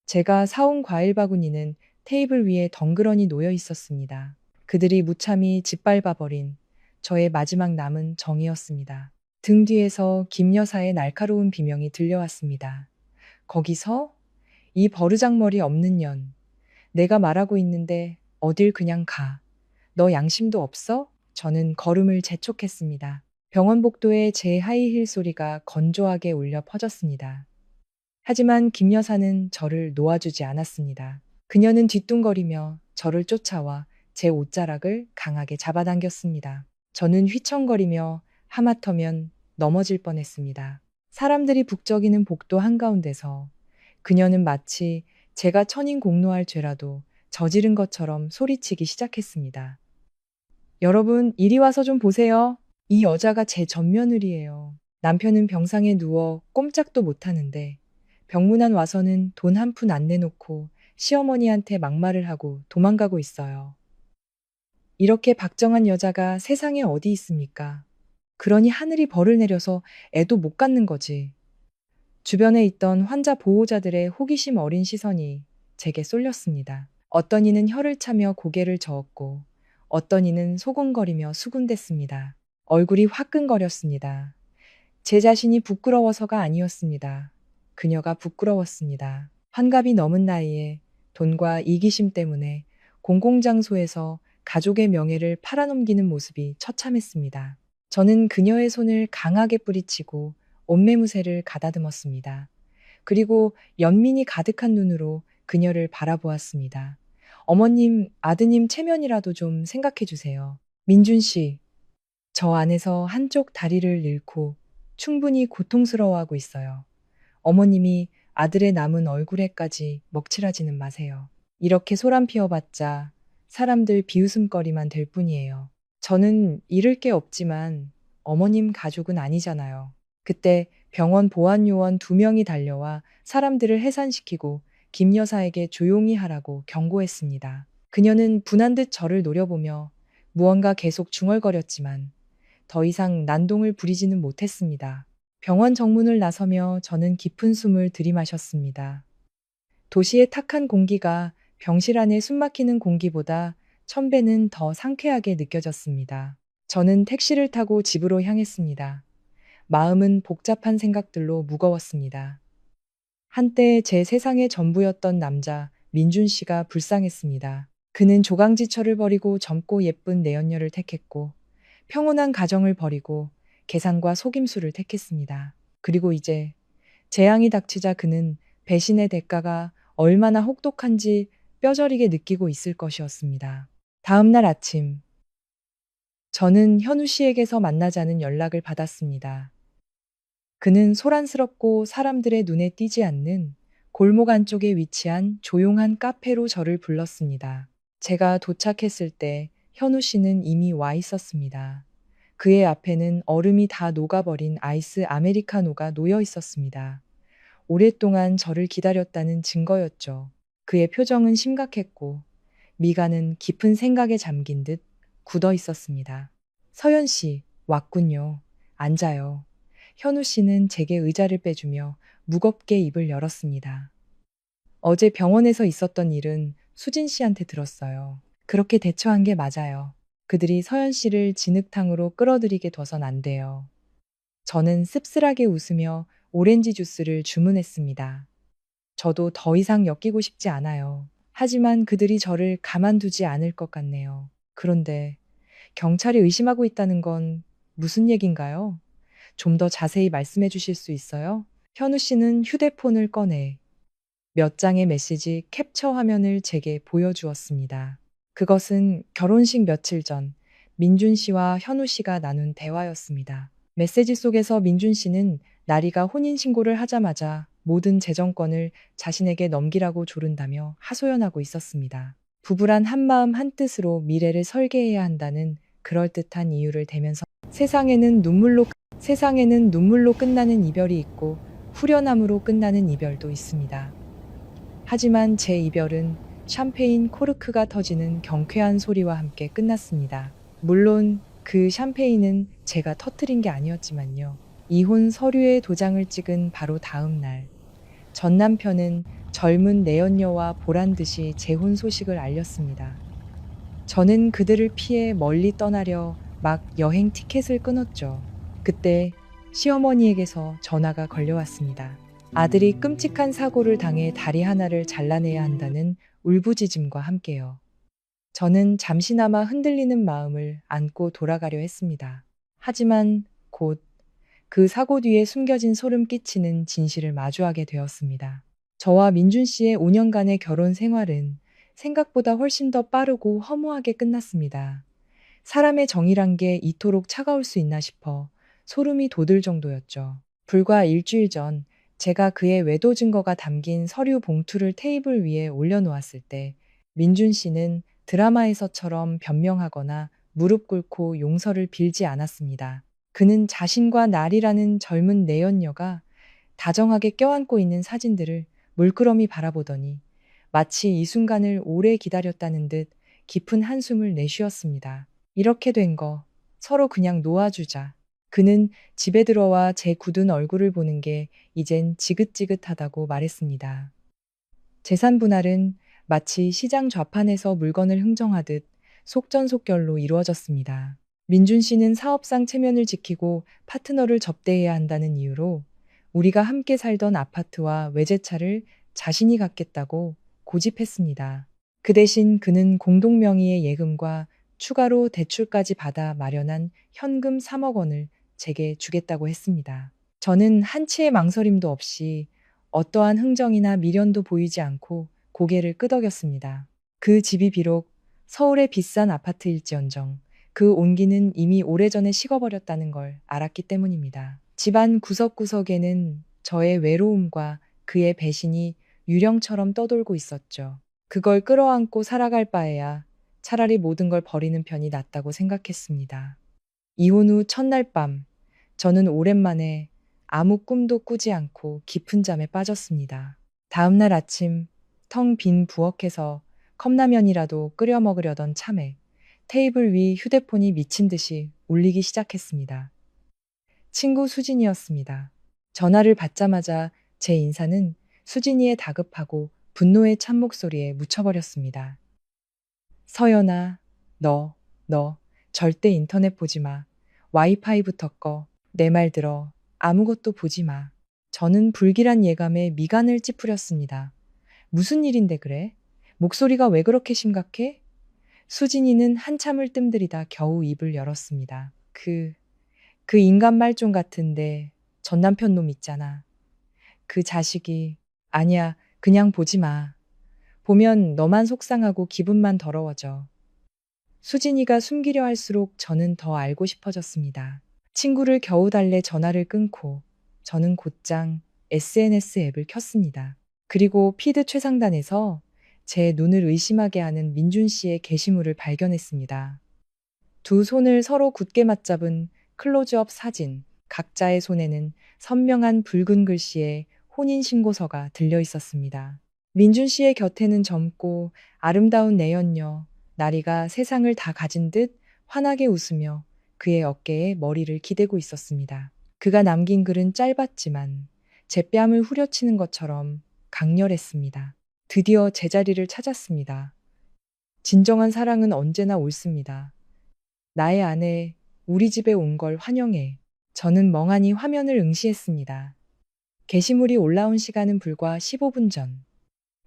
제가 사온 과일 바구니는 테이블 위에 덩그러니 놓여 있었습니다. 그들이 무참히 짓밟아버린 저의 마지막 남은 정이었습니다. 등 뒤에서 김 여사의 날카로운 비명이 들려왔습니다. 거기서? 이 버르장머리 없는 년. 내가 말하고 있는데 어딜 그냥 가. 너 양심도 없어? 저는 걸음을 재촉했습니다. 병원 복도에 제 하이힐 소리가 건조하게 울려 퍼졌습니다. 하지만 김 여사는 저를 놓아주지 않았습니다. 그녀는 뒤뚱거리며 저를 쫓아와 제 옷자락을 강하게 잡아당겼습니다. 저는 휘청거리며 하마터면 넘어질 뻔했습니다. 사람들이 북적이는 복도 한가운데서 그녀는 마치 제가 천인공노할 죄라도 저지른 것처럼 소리치기 시작했습니다. 여러분, 이리 와서 좀 보세요. 이 여자가 제 맏며느리예요. 남편은 병상에 누워 꼼짝도 못하는데 병문안 와서는 돈 한 푼 안 내놓고 시어머니한테 막말을 하고 도망가고 있어요. 이렇게 박정한 여자가 세상에 어디 있습니까? 그러니 하늘이 벌을 내려서 애도 못 갖는 거지. 주변에 있던 환자 보호자들의 호기심 어린 시선이 제게 쏠렸습니다. 어떤 이는 혀를 차며 고개를 저었고 어떤 이는 소곤거리며 수군댔습니다. 얼굴이 화끈거렸습니다. 제 자신이 부끄러워서가 아니었습니다. 그녀가 부끄러웠습니다. 환갑이 넘은 나이에 돈과 이기심 때문에 공공장소에서 가족의 명예를 팔아넘기는 모습이 처참했습니다. 저는 그녀의 손을 강하게 뿌리치고 옷매무새를 가다듬었습니다. 그리고 연민이 가득한 눈으로 그녀를 바라보았습니다. 어머님, 아드님 체면이라도 좀 생각해 주세요. 민준 씨, 저 안에서 한쪽 다리를 잃고 충분히 고통스러워하고 있어요. 어머님이 아들의 남은 얼굴에까지 먹칠하지는 마세요. 이렇게 소란 피워봤자 사람들 비웃음거리만 될 뿐이에요. 저는 잃을 게 없지만 어머님 가족은 아니잖아요. 그때 병원 보안요원 2명이 달려와 사람들을 해산시키고 김 여사에게 조용히 하라고 경고했습니다. 그녀는 분한 듯 저를 노려보며 무언가 계속 중얼거렸지만 더 이상 난동을 부리지는 못했습니다. 병원 정문을 나서며 저는 깊은 숨을 들이마셨습니다. 도시의 탁한 공기가 병실 안에 숨막히는 공기보다 1000배는 더 상쾌하게 느껴졌습니다. 저는 택시를 타고 집으로 향했습니다. 마음은 복잡한 생각들로 무거웠습니다. 한때 제 세상의 전부였던 남자 민준 씨가 불쌍했습니다. 그는 조강지처를 버리고 젊고 예쁜 내연녀를 택했고 평온한 가정을 버리고 계산과 속임수를 택했습니다. 그리고 이제 재앙이 닥치자 그는 배신의 대가가 얼마나 혹독한지 뼈저리게 느끼고 있을 것이었습니다. 다음 날 아침, 저는 현우 씨에게서 만나자는 연락을 받았습니다. 그는 소란스럽고 사람들의 눈에 띄지 않는 골목 안쪽에 위치한 조용한 카페로 저를 불렀습니다. 제가 도착했을 때 현우 씨는 이미 와 있었습니다. 그의 앞에는 얼음이 다 녹아버린 아이스 아메리카노가 놓여 있었습니다. 오랫동안 저를 기다렸다는 증거였죠. 그의 표정은 심각했고 미간은 깊은 생각에 잠긴 듯 굳어 있었습니다. 서연 씨, 왔군요. 앉아요. 현우 씨는 제게 의자를 빼주며 무겁게 입을 열었습니다. 어제 병원에서 있었던 일은 수진 씨한테 들었어요. 그렇게 대처한 게 맞아요. 그들이 서연 씨를 진흙탕으로 끌어들이게 둬선 안 돼요. 저는 씁쓸하게 웃으며 오렌지 주스를 주문했습니다. 저도 더 이상 엮이고 싶지 않아요. 하지만 그들이 저를 가만두지 않을 것 같네요. 그런데 경찰이 의심하고 있다는 건 무슨 얘긴가요? 좀 더 자세히 말씀해 주실 수 있어요? 현우 씨는 휴대폰을 꺼내 몇 장의 메시지 캡처 화면을 제게 보여주었습니다. 그것은 결혼식 며칠 전 민준 씨와 현우 씨가 나눈 대화였습니다. 메시지 속에서 민준 씨는 나리가 혼인신고를 하자마자 모든 재정권을 자신에게 넘기라고 조른다며 하소연하고 있었습니다. 부부란 한마음 한뜻으로 미래를 설계해야 한다는 그럴듯한 이유를 대면서 세상에는 눈물로 끝나는 이별이 있고 후련함으로 끝나는 이별도 있습니다. 하지만 제 이별은 샴페인 코르크가 터지는 경쾌한 소리와 함께 끝났습니다. 물론 그 샴페인은 제가 터뜨린 게 아니었지만요. 이혼 서류에 도장을 찍은 바로 다음 날, 전 남편은 젊은 내연녀와 보란 듯이 재혼 소식을 알렸습니다. 저는 그들을 피해 멀리 떠나려 막 여행 티켓을 끊었죠. 그때 시어머니에게서 전화가 걸려왔습니다. 아들이 끔찍한 사고를 당해 다리 하나를 잘라내야 한다는 울부짖음과 함께요. 저는 잠시나마 흔들리는 마음을 안고 돌아가려 했습니다. 하지만 곧 그 사고 뒤에 숨겨진 소름 끼치는 진실을 마주하게 되었습니다. 저와 민준 씨의 5년간의 결혼 생활은 생각보다 훨씬 더 빠르고 허무하게 끝났습니다. 사람의 정이란 게 이토록 차가울 수 있나 싶어 소름이 돋을 정도였죠. 불과 일주일 전 제가 그의 외도 증거가 담긴 서류 봉투를 테이블 위에 올려놓았을 때 민준 씨는 드라마에서처럼 변명하거나 무릎 꿇고 용서를 빌지 않았습니다. 그는 자신과 날이라는 젊은 내연녀가 다정하게 껴안고 있는 사진들을 물끄러미 바라보더니 마치 이 순간을 오래 기다렸다는 듯 깊은 한숨을 내쉬었습니다. 이렇게 된 거 서로 그냥 놓아주자. 그는 집에 들어와 제 굳은 얼굴을 보는 게 이젠 지긋지긋하다고 말했습니다. 재산 분할은 마치 시장 좌판에서 물건을 흥정하듯 속전속결로 이루어졌습니다. 민준 씨는 사업상 체면을 지키고 파트너를 접대해야 한다는 이유로 우리가 함께 살던 아파트와 외제차를 자신이 갖겠다고 고집했습니다. 그 대신 그는 공동 명의의 예금과 추가로 대출까지 받아 마련한 현금 3억 원을 제게 주겠다고 했습니다. 저는 한치의 망설임도 없이 어떠한 흥정이나 미련도 보이지 않고 고개를 끄덕였습니다. 그 집이 비록 서울의 비싼 아파트일지언정 그 온기는 이미 오래전에 식어버렸다는 걸 알았기 때문입니다. 집안 구석구석에는 저의 외로움과 그의 배신이 유령처럼 떠돌고 있었죠. 그걸 끌어안고 살아갈 바에야 차라리 모든 걸 버리는 편이 낫다고 생각했습니다. 이혼 후 첫날 밤, 저는 오랜만에 아무 꿈도 꾸지 않고 깊은 잠에 빠졌습니다. 다음 날 아침, 텅 빈 부엌에서 컵라면이라도 끓여 먹으려던 참에 테이블 위 휴대폰이 미친 듯이 울리기 시작했습니다. 친구 수진이었습니다. 전화를 받자마자 제 인사는 수진이의 다급하고 분노의 찬 목소리에 묻혀버렸습니다. 서연아, 너 절대 인터넷 보지 마. 와이파이부터 꺼. 내 말 들어. 아무것도 보지 마. 저는 불길한 예감에 미간을 찌푸렸습니다. 무슨 일인데 그래? 목소리가 왜 그렇게 심각해? 수진이는 한참을 뜸들이다 겨우 입을 열었습니다. 그 인간 말종 같은데 전 남편 놈 있잖아. 그 자식이. 아니야, 그냥 보지 마. 보면 너만 속상하고 기분만 더러워져. 수진이가 숨기려 할수록 저는 더 알고 싶어졌습니다. 친구를 겨우 달래 전화를 끊고 저는 곧장 SNS 앱을 켰습니다. 그리고 피드 최상단에서 제 눈을 의심하게 하는 민준 씨의 게시물을 발견했습니다. 두 손을 서로 굳게 맞잡은 클로즈업 사진, 각자의 손에는 선명한 붉은 글씨의 혼인신고서가 들려 있었습니다. 민준 씨의 곁에는 젊고 아름다운 내연녀, 나리가 세상을 다 가진 듯 환하게 웃으며 그의 어깨에 머리를 기대고 있었습니다. 그가 남긴 글은 짧았지만 제 뺨을 후려치는 것처럼 강렬했습니다. 드디어 제자리를 찾았습니다. 진정한 사랑은 언제나 옳습니다. 나의 아내, 우리 집에 온 걸 환영해. 저는 멍하니 화면을 응시했습니다. 게시물이 올라온 시간은 불과 15분 전.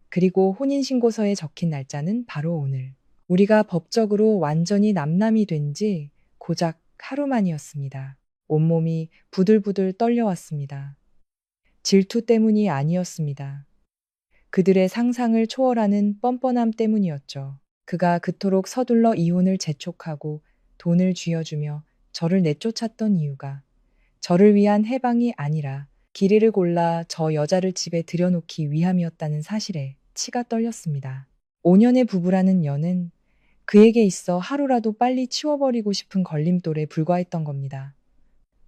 그리고 혼인신고서에 적힌 날짜는 바로 오늘. 우리가 법적으로 완전히 남남이 된 지 고작 하루 만이었습니다. 온몸이 부들부들 떨려왔습니다. 질투 때문이 아니었습니다. 그들의 상상을 초월하는 뻔뻔함 때문이었죠. 그가 그토록 서둘러 이혼을 재촉하고 돈을 쥐어주며 저를 내쫓았던 이유가 저를 위한 해방이 아니라 길이를 골라 저 여자를 집에 들여놓기 위함이었다는 사실에 치가 떨렸습니다. 5년의 부부라는 연은 그에게 있어 하루라도 빨리 치워버리고 싶은 걸림돌에 불과했던 겁니다.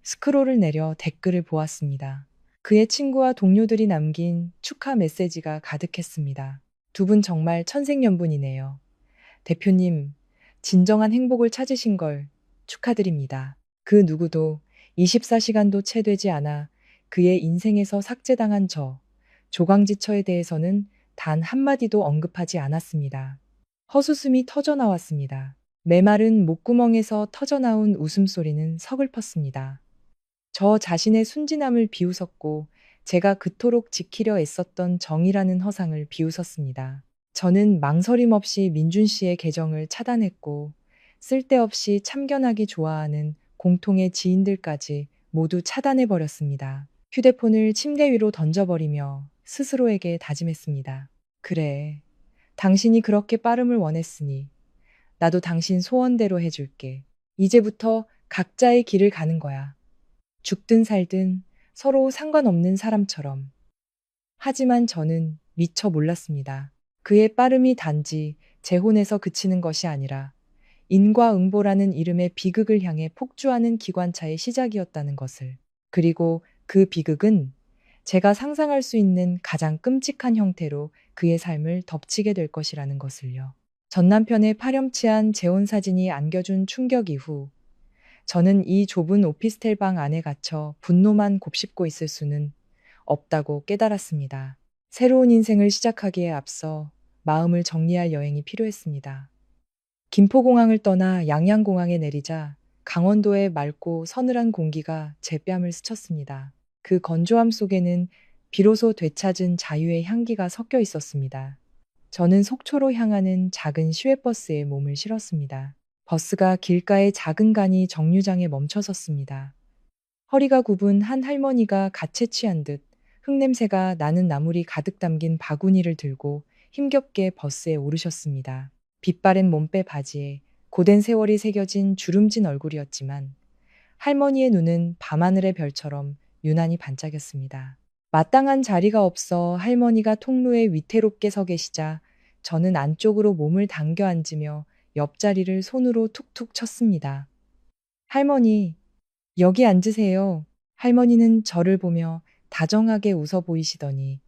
스크롤을 내려 댓글을 보았습니다. 그의 친구와 동료들이 남긴 축하 메시지가 가득했습니다. 두 분 정말 천생연분이네요. 대표님, 진정한 행복을 찾으신 걸 축하드립니다. 그 누구도 24시간도 채 되지 않아 그의 인생에서 삭제당한 조광지처에 대해서는 단 한마디도 언급하지 않았습니다. 헛웃음이 터져나왔습니다. 메마른 목구멍에서 터져나온 웃음소리는 서글펐습니다. 저 자신의 순진함을 비웃었고 제가 그토록 지키려 애썼던 정의라는 허상을 비웃었습니다. 저는 망설임 없이 민준 씨의 계정을 차단했고 쓸데없이 참견하기 좋아하는 공통의 지인들까지 모두 차단해버렸습니다. 휴대폰을 침대 위로 던져버리며 스스로에게 다짐했습니다. 그래, 당신이 그렇게 빠름을 원했으니 나도 당신 소원대로 해줄게. 이제부터 각자의 길을 가는 거야. 죽든 살든 서로 상관없는 사람처럼. 하지만 저는 미처 몰랐습니다. 그의 빠름이 단지 재혼에서 그치는 것이 아니라 인과응보라는 이름의 비극을 향해 폭주하는 기관차의 시작이었다는 것을. 그리고 그 비극은 제가 상상할 수 있는 가장 끔찍한 형태로 그의 삶을 덮치게 될 것이라는 것을요. 전 남편의 파렴치한 재혼 사진이 안겨준 충격 이후 저는 이 좁은 오피스텔 방 안에 갇혀 분노만 곱씹고 있을 수는 없다고 깨달았습니다. 새로운 인생을 시작하기에 앞서 마음을 정리할 여행이 필요했습니다. 김포공항을 떠나 양양공항에 내리자 강원도의 맑고 서늘한 공기가 제 뺨을 스쳤습니다. 그 건조함 속에는 비로소 되찾은 자유의 향기가 섞여 있었습니다. 저는 속초로 향하는 작은 시외버스에 몸을 실었습니다. 버스가 길가의 작은 간이 정류장에 멈춰섰습니다. 허리가 굽은 한 할머니가 갓 채취한 듯 흙냄새가 나는 나물이 가득 담긴 바구니를 들고 힘겹게 버스에 오르셨습니다. 빛바랜 몸빼 바지에 고된 세월이 새겨진 주름진 얼굴이었지만 할머니의 눈은 밤하늘의 별처럼 유난히 반짝였습니다. 마땅한 자리가 없어 할머니가 통로에 위태롭게 서 계시자 저는 안쪽으로 몸을 당겨 앉으며 옆자리를 손으로 툭툭 쳤습니다. 할머니, 여기 앉으세요. 할머니는 저를 보며 다정하게 웃어 보이시더니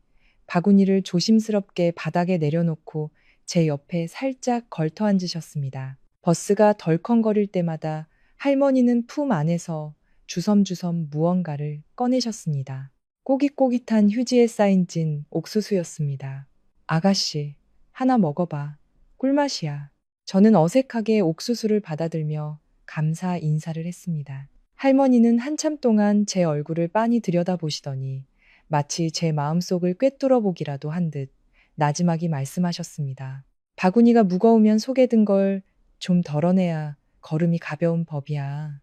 바구니를 조심스럽게 바닥에 내려놓고 제 옆에 살짝 걸터 앉으셨습니다. 버스가 덜컹거릴 때마다 할머니는 품 안에서 주섬주섬 무언가를 꺼내셨습니다. 꼬깃꼬깃한 휴지에 쌓인 찐 옥수수였습니다. 아가씨, 하나 먹어봐. 꿀맛이야. 저는 어색하게 옥수수를 받아들며 감사 인사를 했습니다. 할머니는 한참 동안 제 얼굴을 빤히 들여다보시더니 마치 제 마음속을 꿰뚫어 보기라도 한 듯 나지막이 말씀하셨습니다. 바구니가 무거우면 속에 든 걸 좀 덜어내야 걸음이 가벼운 법이야.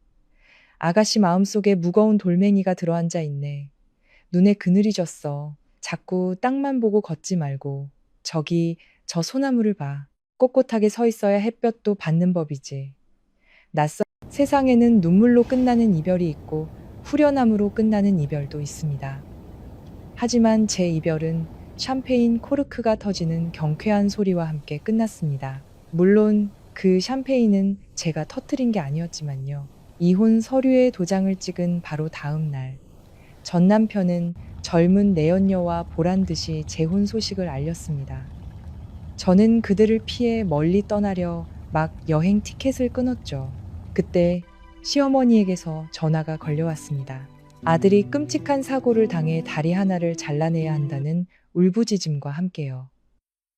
아가씨 마음속에 무거운 돌멩이가 들어앉아 있네. 눈에 그늘이 졌어. 자꾸 땅만 보고 걷지 말고 저기 저 소나무를 봐. 꼿꼿하게 서 있어야 햇볕도 받는 법이지. 낯선 세상에는 눈물로 끝나는 이별이 있고 후련함으로 끝나는 이별도 있습니다. 하지만 제 이별은 샴페인 코르크가 터지는 경쾌한 소리와 함께 끝났습니다. 물론 그 샴페인은 제가 터뜨린 게 아니었지만요. 이혼 서류에 도장을 찍은 바로 다음 날, 전 남편은 젊은 내연녀와 보란 듯이 재혼 소식을 알렸습니다. 저는 그들을 피해 멀리 떠나려 막 여행 티켓을 끊었죠. 그때 시어머니에게서 전화가 걸려왔습니다. 아들이 끔찍한 사고를 당해 다리 하나를 잘라내야 한다는 울부짖음과 함께요.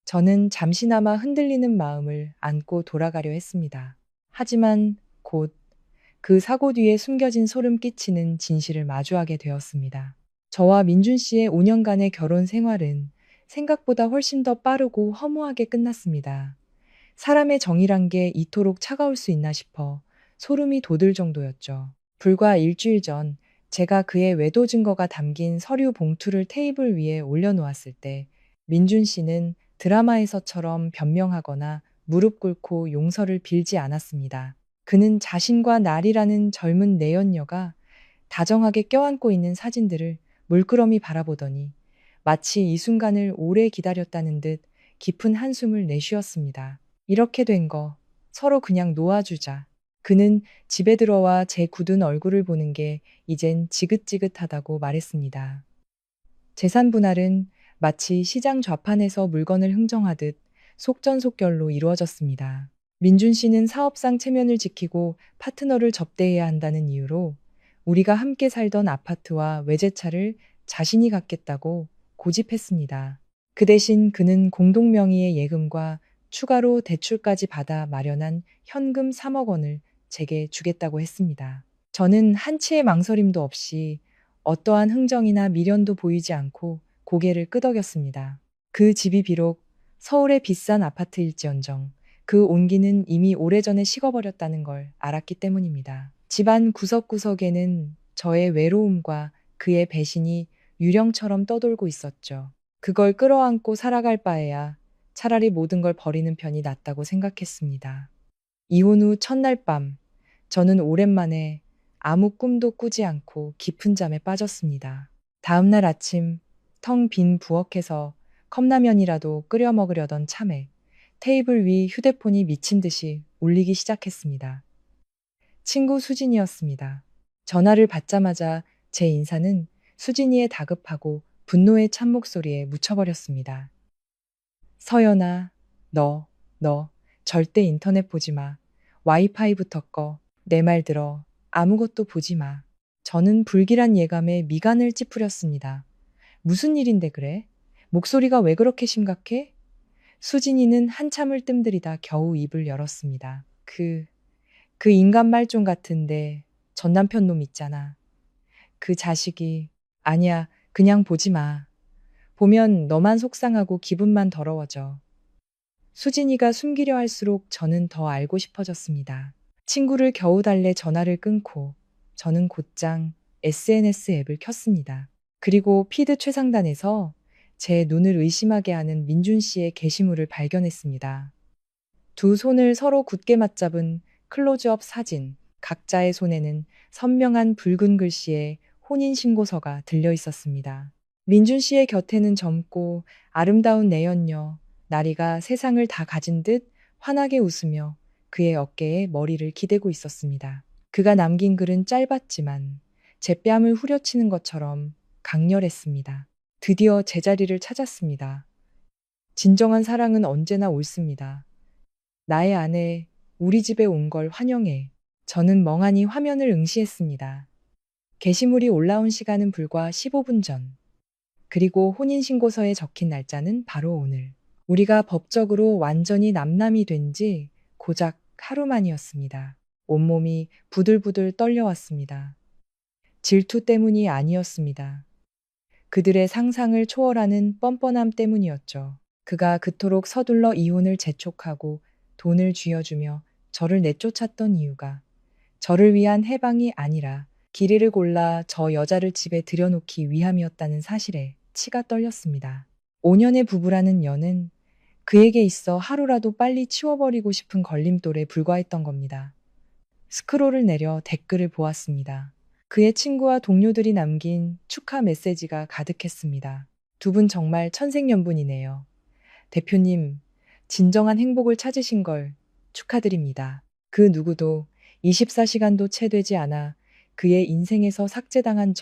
저는 잠시나마 흔들리는 마음을 안고 돌아가려 했습니다. 하지만 곧 그 사고 뒤에 숨겨진 소름 끼치는 진실을 마주하게 되었습니다. 저와 민준 씨의 5년간의 결혼 생활은 생각보다 훨씬 더 빠르고 허무하게 끝났습니다. 사람의 정이란 게 이토록 차가울 수 있나 싶어 소름이 돋을 정도였죠. 불과 일주일 전 제가 그의 외도 증거가 담긴 서류 봉투를 테이블 위에 올려놓았을 때 민준 씨는 드라마에서처럼 변명하거나 무릎 꿇고 용서를 빌지 않았습니다. 그는 자신과 날이라는 젊은 내연녀가 다정하게 껴안고 있는 사진들을 물끄러미 바라보더니 마치 이 순간을 오래 기다렸다는 듯 깊은 한숨을 내쉬었습니다. 이렇게 된 거 서로 그냥 놓아주자. 그는 집에 들어와 제 굳은 얼굴을 보는 게 이젠 지긋지긋하다고 말했습니다. 재산 분할은 마치 시장 좌판에서 물건을 흥정하듯 속전속결로 이루어졌습니다. 민준 씨는 사업상 체면을 지키고 파트너를 접대해야 한다는 이유로 우리가 함께 살던 아파트와 외제차를 자신이 갖겠다고 고집했습니다. 그 대신 그는 공동명의의 예금과 추가로 대출까지 받아 마련한 현금 3억 원을 제게 주겠다고 했습니다. 저는 한치의 망설임도 없이 어떠한 흥정이나 미련도 보이지 않고 고개를 끄덕였습니다. 그 집이 비록 서울의 비싼 아파트일지언정 그 온기는 이미 오래전에 식어버렸다는 걸 알았기 때문입니다. 집안 구석구석에는 저의 외로움과 그의 배신이 유령처럼 떠돌고 있었죠. 그걸 끌어안고 살아갈 바에야 차라리 모든 걸 버리는 편이 낫다고 생각했습니다. 이혼 후 첫날 밤, 저는 오랜만에 아무 꿈도 꾸지 않고 깊은 잠에 빠졌습니다. 다음 날 아침, 텅 빈 부엌에서 컵라면이라도 끓여 먹으려던 참에 테이블 위 휴대폰이 미친 듯이 울리기 시작했습니다. 친구 수진이었습니다. 전화를 받자마자 제 인사는 수진이의 다급하고 분노의 찬 목소리에 묻혀버렸습니다. 서연아, 너 절대 인터넷 보지 마. 와이파이부터 꺼. 내 말 들어. 아무것도 보지 마. 저는 불길한 예감에 미간을 찌푸렸습니다. 무슨 일인데 그래? 목소리가 왜 그렇게 심각해? 수진이는 한참을 뜸들이다 겨우 입을 열었습니다. 그 인간 말종 같은데 전 남편 놈 있잖아. 그 자식이. 아니야, 그냥 보지 마. 보면 너만 속상하고 기분만 더러워져. 수진이가 숨기려 할수록 저는 더 알고 싶어졌습니다. 친구를 겨우 달래 전화를 끊고 저는 곧장 SNS 앱을 켰습니다. 그리고 피드 최상단에서 제 눈을 의심하게 하는 민준 씨의 게시물을 발견했습니다. 두 손을 서로 굳게 맞잡은 클로즈업 사진, 각자의 손에는 선명한 붉은 글씨의 혼인신고서가 들려 있었습니다. 민준 씨의 곁에는 젊고 아름다운 내연녀, 나리가 세상을 다 가진 듯 환하게 웃으며 그의 어깨에 머리를 기대고 있었습니다. 그가 남긴 글은 짧았지만 제 뺨을 후려치는 것처럼 강렬했습니다. 드디어 제자리를 찾았습니다. 진정한 사랑은 언제나 옳습니다. 나의 아내, 우리 집에 온 걸 환영해. 저는 멍하니 화면을 응시했습니다. 게시물이 올라온 시간은 불과 15분 전. 그리고 혼인신고서에 적힌 날짜는 바로 오늘. 우리가 법적으로 완전히 남남이 된 지 고작 하루 만이었습니다. 온몸이 부들부들 떨려왔습니다. 질투 때문이 아니었습니다. 그들의 상상을 초월하는 뻔뻔함 때문이었죠. 그가 그토록 서둘러 이혼을 재촉하고 돈을 쥐어주며 저를 내쫓았던 이유가 저를 위한 해방이 아니라 길이를 골라 저 여자를 집에 들여놓기 위함이었다는 사실에 치가 떨렸습니다. 5년의 부부라는 연은 그에게 있어 하루라도 빨리 치워버리고 싶은 걸림돌에 불과했던 겁니다. 스크롤을 내려 댓글을 보았습니다. 그의 친구와 동료들이 남긴 축하 메시지가 가득했습니다. 두 분 정말 천생연분이네요. 대표님, 진정한 행복을 찾으신 걸 축하드립니다. 그 누구도 24시간도 채 되지 않아 그의 인생에서 삭제당한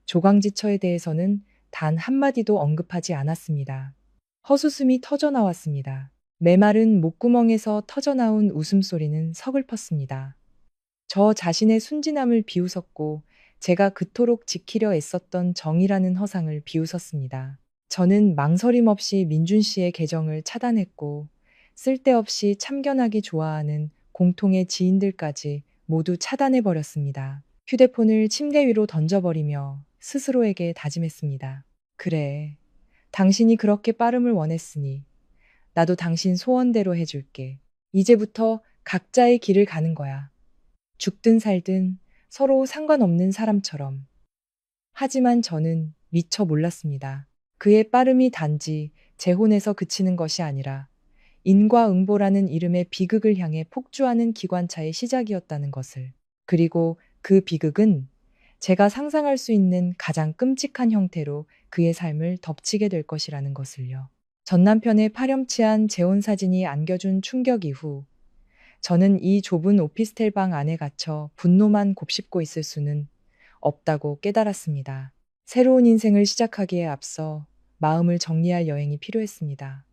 조광지처에 대해서는 단 한마디도 언급하지 않았습니다. 헛웃음이 터져나왔습니다. 메마른 목구멍에서 터져나온 웃음소리는 서글펐습니다. 저 자신의 순진함을 비웃었고 제가 그토록 지키려 애썼던 정의라는 허상을 비웃었습니다. 저는 망설임 없이 민준 씨의 계정을 차단했고 쓸데없이 참견하기 좋아하는 공통의 지인들까지 모두 차단해버렸습니다. 휴대폰을 침대 위로 던져버리며 스스로에게 다짐했습니다. 그래, 당신이 그렇게 빠름을 원했으니 나도 당신 소원대로 해줄게. 이제부터 각자의 길을 가는 거야. 죽든 살든 서로 상관없는 사람처럼. 하지만 저는 미처 몰랐습니다. 그의 빠름이 단지 재혼에서 그치는 것이 아니라 인과응보라는 이름의 비극을 향해 폭주하는 기관차의 시작이었다는 것을. 그리고 그 비극은 제가 상상할 수 있는 가장 끔찍한 형태로 그의 삶을 덮치게 될 것이라는 것을요. 전 남편의 파렴치한 재혼 사진이 안겨준 충격 이후 저는 이 좁은 오피스텔 방 안에 갇혀 분노만 곱씹고 있을 수는 없다고 깨달았습니다. 새로운 인생을 시작하기에 앞서 마음을 정리할 여행이 필요했습니다.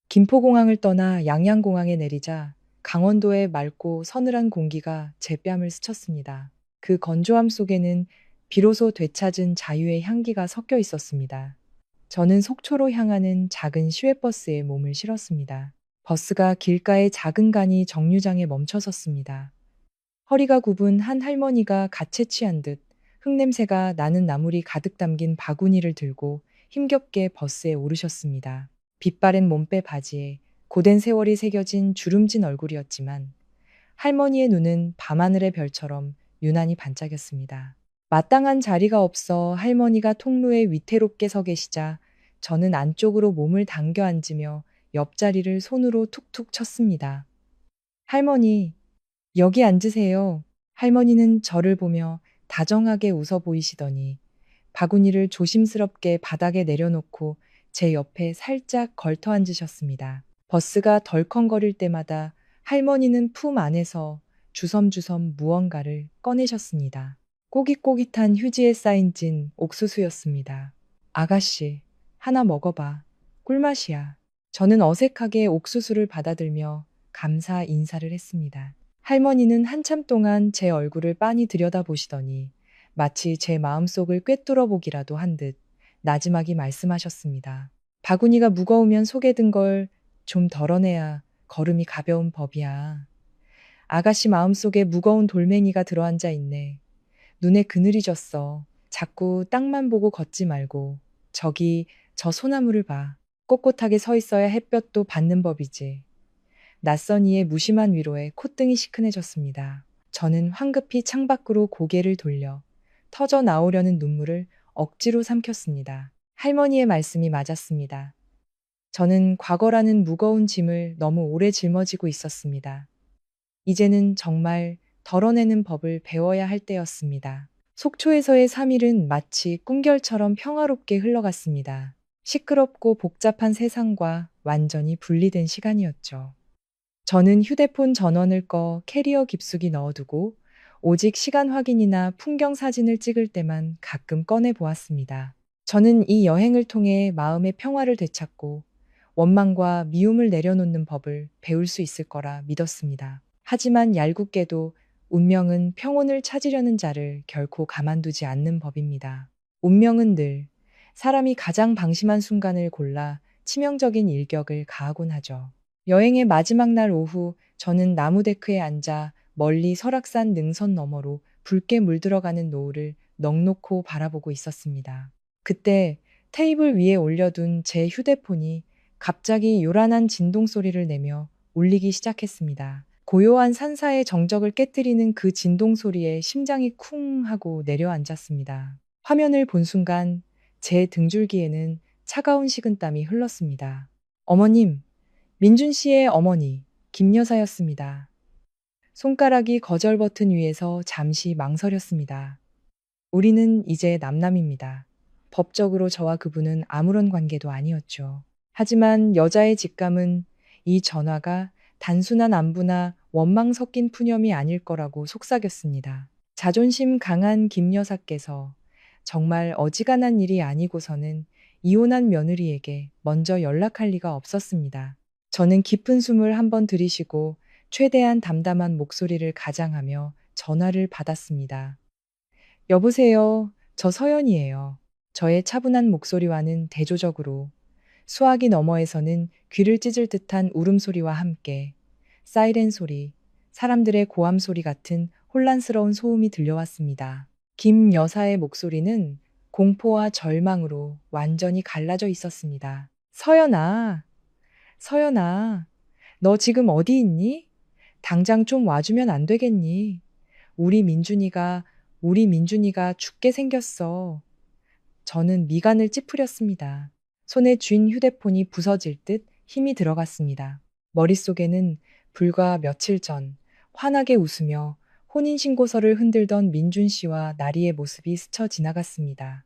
김포공항을 떠나 양양공항에 내리자 강원도의 맑고 서늘한 공기가 제 뺨을 스쳤습니다. 그 건조함 속에는 비로소 되찾은 자유의 향기가 섞여 있었습니다. 저는 속초로 향하는 작은 시외버스에 몸을 실었습니다. 버스가 길가의 작은 간이 정류장에 멈춰섰습니다. 허리가 굽은 한 할머니가 갓 채취한 듯 흙냄새가 나는 나물이 가득 담긴 바구니를 들고 힘겹게 버스에 오르셨습니다. 빛바랜 몸빼 바지에 고된 세월이 새겨진 주름진 얼굴이었지만 할머니의 눈은 밤하늘의 별처럼 유난히 반짝였습니다. 마땅한 자리가 없어 할머니가 통로에 위태롭게 서 계시자 저는 안쪽으로 몸을 당겨 앉으며 옆자리를 손으로 툭툭 쳤습니다. 할머니, 여기 앉으세요. 할머니는 저를 보며 다정하게 웃어 보이시더니 바구니를 조심스럽게 바닥에 내려놓고 제 옆에 살짝 걸터 앉으셨습니다. 버스가 덜컹거릴 때마다 할머니는 품 안에서 주섬주섬 무언가를 꺼내셨습니다. 꼬깃꼬깃한 휴지에 쌓인 찐 옥수수였습니다. 아가씨, 하나 먹어봐. 꿀맛이야. 저는 어색하게 옥수수를 받아들며 감사 인사를 했습니다. 할머니는 한참 동안 제 얼굴을 빤히 들여다보시더니 마치 제 마음속을 꿰뚫어 보기라도 한 듯 나지막이 말씀하셨습니다. 바구니가 무거우면 속에 든 걸 좀 덜어내야 걸음이 가벼운 법이야. 아가씨 마음속에 무거운 돌멩이가 들어앉아 있네. 눈에 그늘이 졌어. 자꾸 땅만 보고 걷지 말고 저기 저 소나무를 봐. 꼿꼿하게 서 있어야 햇볕도 받는 법이지. 낯선 이의 무심한 위로에 콧등이 시큰해졌습니다. 저는 황급히 창밖으로 고개를 돌려 터져 나오려는 눈물을 억지로 삼켰습니다. 할머니의 말씀이 맞았습니다. 저는 과거라는 무거운 짐을 너무 오래 짊어지고 있었습니다. 이제는 정말 덜어내는 법을 배워야 할 때였습니다. 속초에서의 3일은 마치 꿈결처럼 평화롭게 흘러갔습니다. 시끄럽고 복잡한 세상과 완전히 분리된 시간이었죠. 저는 휴대폰 전원을 꺼 캐리어 깊숙이 넣어두고 오직 시간 확인이나 풍경 사진을 찍을 때만 가끔 꺼내 보았습니다. 저는 이 여행을 통해 마음의 평화를 되찾고 원망과 미움을 내려놓는 법을 배울 수 있을 거라 믿었습니다. 하지만 얄궂게도 운명은 평온을 찾으려는 자를 결코 가만두지 않는 법입니다. 운명은 늘 사람이 가장 방심한 순간을 골라 치명적인 일격을 가하곤 하죠. 여행의 마지막 날 오후 저는 나무 데크에 앉아 멀리 설악산 능선 너머로 붉게 물들어가는 노을을 넋놓고 바라보고 있었습니다. 그때 테이블 위에 올려둔 제 휴대폰이 갑자기 요란한 진동 소리를 내며 울리기 시작했습니다. 고요한 산사의 정적을 깨뜨리는 그 진동 소리에 심장이 쿵 하고 내려앉았습니다. 화면을 본 순간 제 등줄기에는 차가운 식은땀이 흘렀습니다. 어머님, 민준 씨의 어머니, 김 여사였습니다. 손가락이 거절 버튼 위에서 잠시 망설였습니다. 우리는 이제 남남입니다. 법적으로 저와 그분은 아무런 관계도 아니었죠. 하지만 여자의 직감은 이 전화가 단순한 안부나 원망 섞인 푸념이 아닐 거라고 속삭였습니다. 자존심 강한 김 여사께서 정말 어지간한 일이 아니고서는 이혼한 며느리에게 먼저 연락할 리가 없었습니다. 저는 깊은 숨을 한번 들이쉬고 최대한 담담한 목소리를 가장하며 전화를 받았습니다. 여보세요. 저 서연이에요. 저의 차분한 목소리와는 대조적으로 수화기 너머에서는 귀를 찢을 듯한 울음소리와 함께 사이렌 소리, 사람들의 고함 소리 같은 혼란스러운 소음이 들려왔습니다. 김 여사의 목소리는 공포와 절망으로 완전히 갈라져 있었습니다. 서연아, 서연아, 너 지금 어디 있니? 당장 좀 와주면 안 되겠니? 우리 민준이가 죽게 생겼어. 저는 미간을 찌푸렸습니다. 손에 쥔 휴대폰이 부서질 듯 힘이 들어갔습니다. 머릿속에는 불과 며칠 전 환하게 웃으며 혼인신고서를 흔들던 민준 씨와 나리의 모습이 스쳐 지나갔습니다.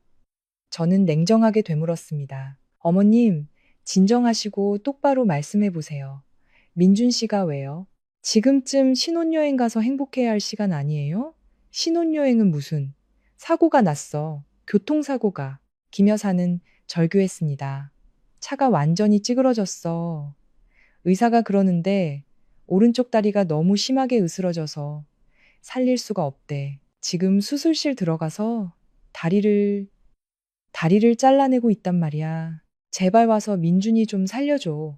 저는 냉정하게 되물었습니다. 어머님, 진정하시고 똑바로 말씀해 보세요. 민준 씨가 왜요? 지금쯤 신혼여행 가서 행복해야 할 시간 아니에요? 신혼여행은 무슨? 사고가 났어. 교통사고가. 김 여사는 절규했습니다. 차가 완전히 찌그러졌어. 의사가 그러는데 오른쪽 다리가 너무 심하게 으스러져서 살릴 수가 없대. 지금 수술실 들어가서 다리를 잘라내고 있단 말이야. 제발 와서 민준이 좀 살려줘.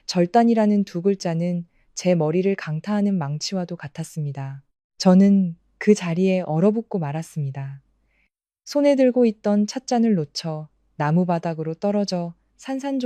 절단이라는 두 글자는 제 머리를 강타하는 망치와도 같았습니다. 저는 그 자리에 얼어붙고 말았습니다. 손에 들고 있던 찻잔을 놓쳐 나무 바닥으로 떨어져 산산조각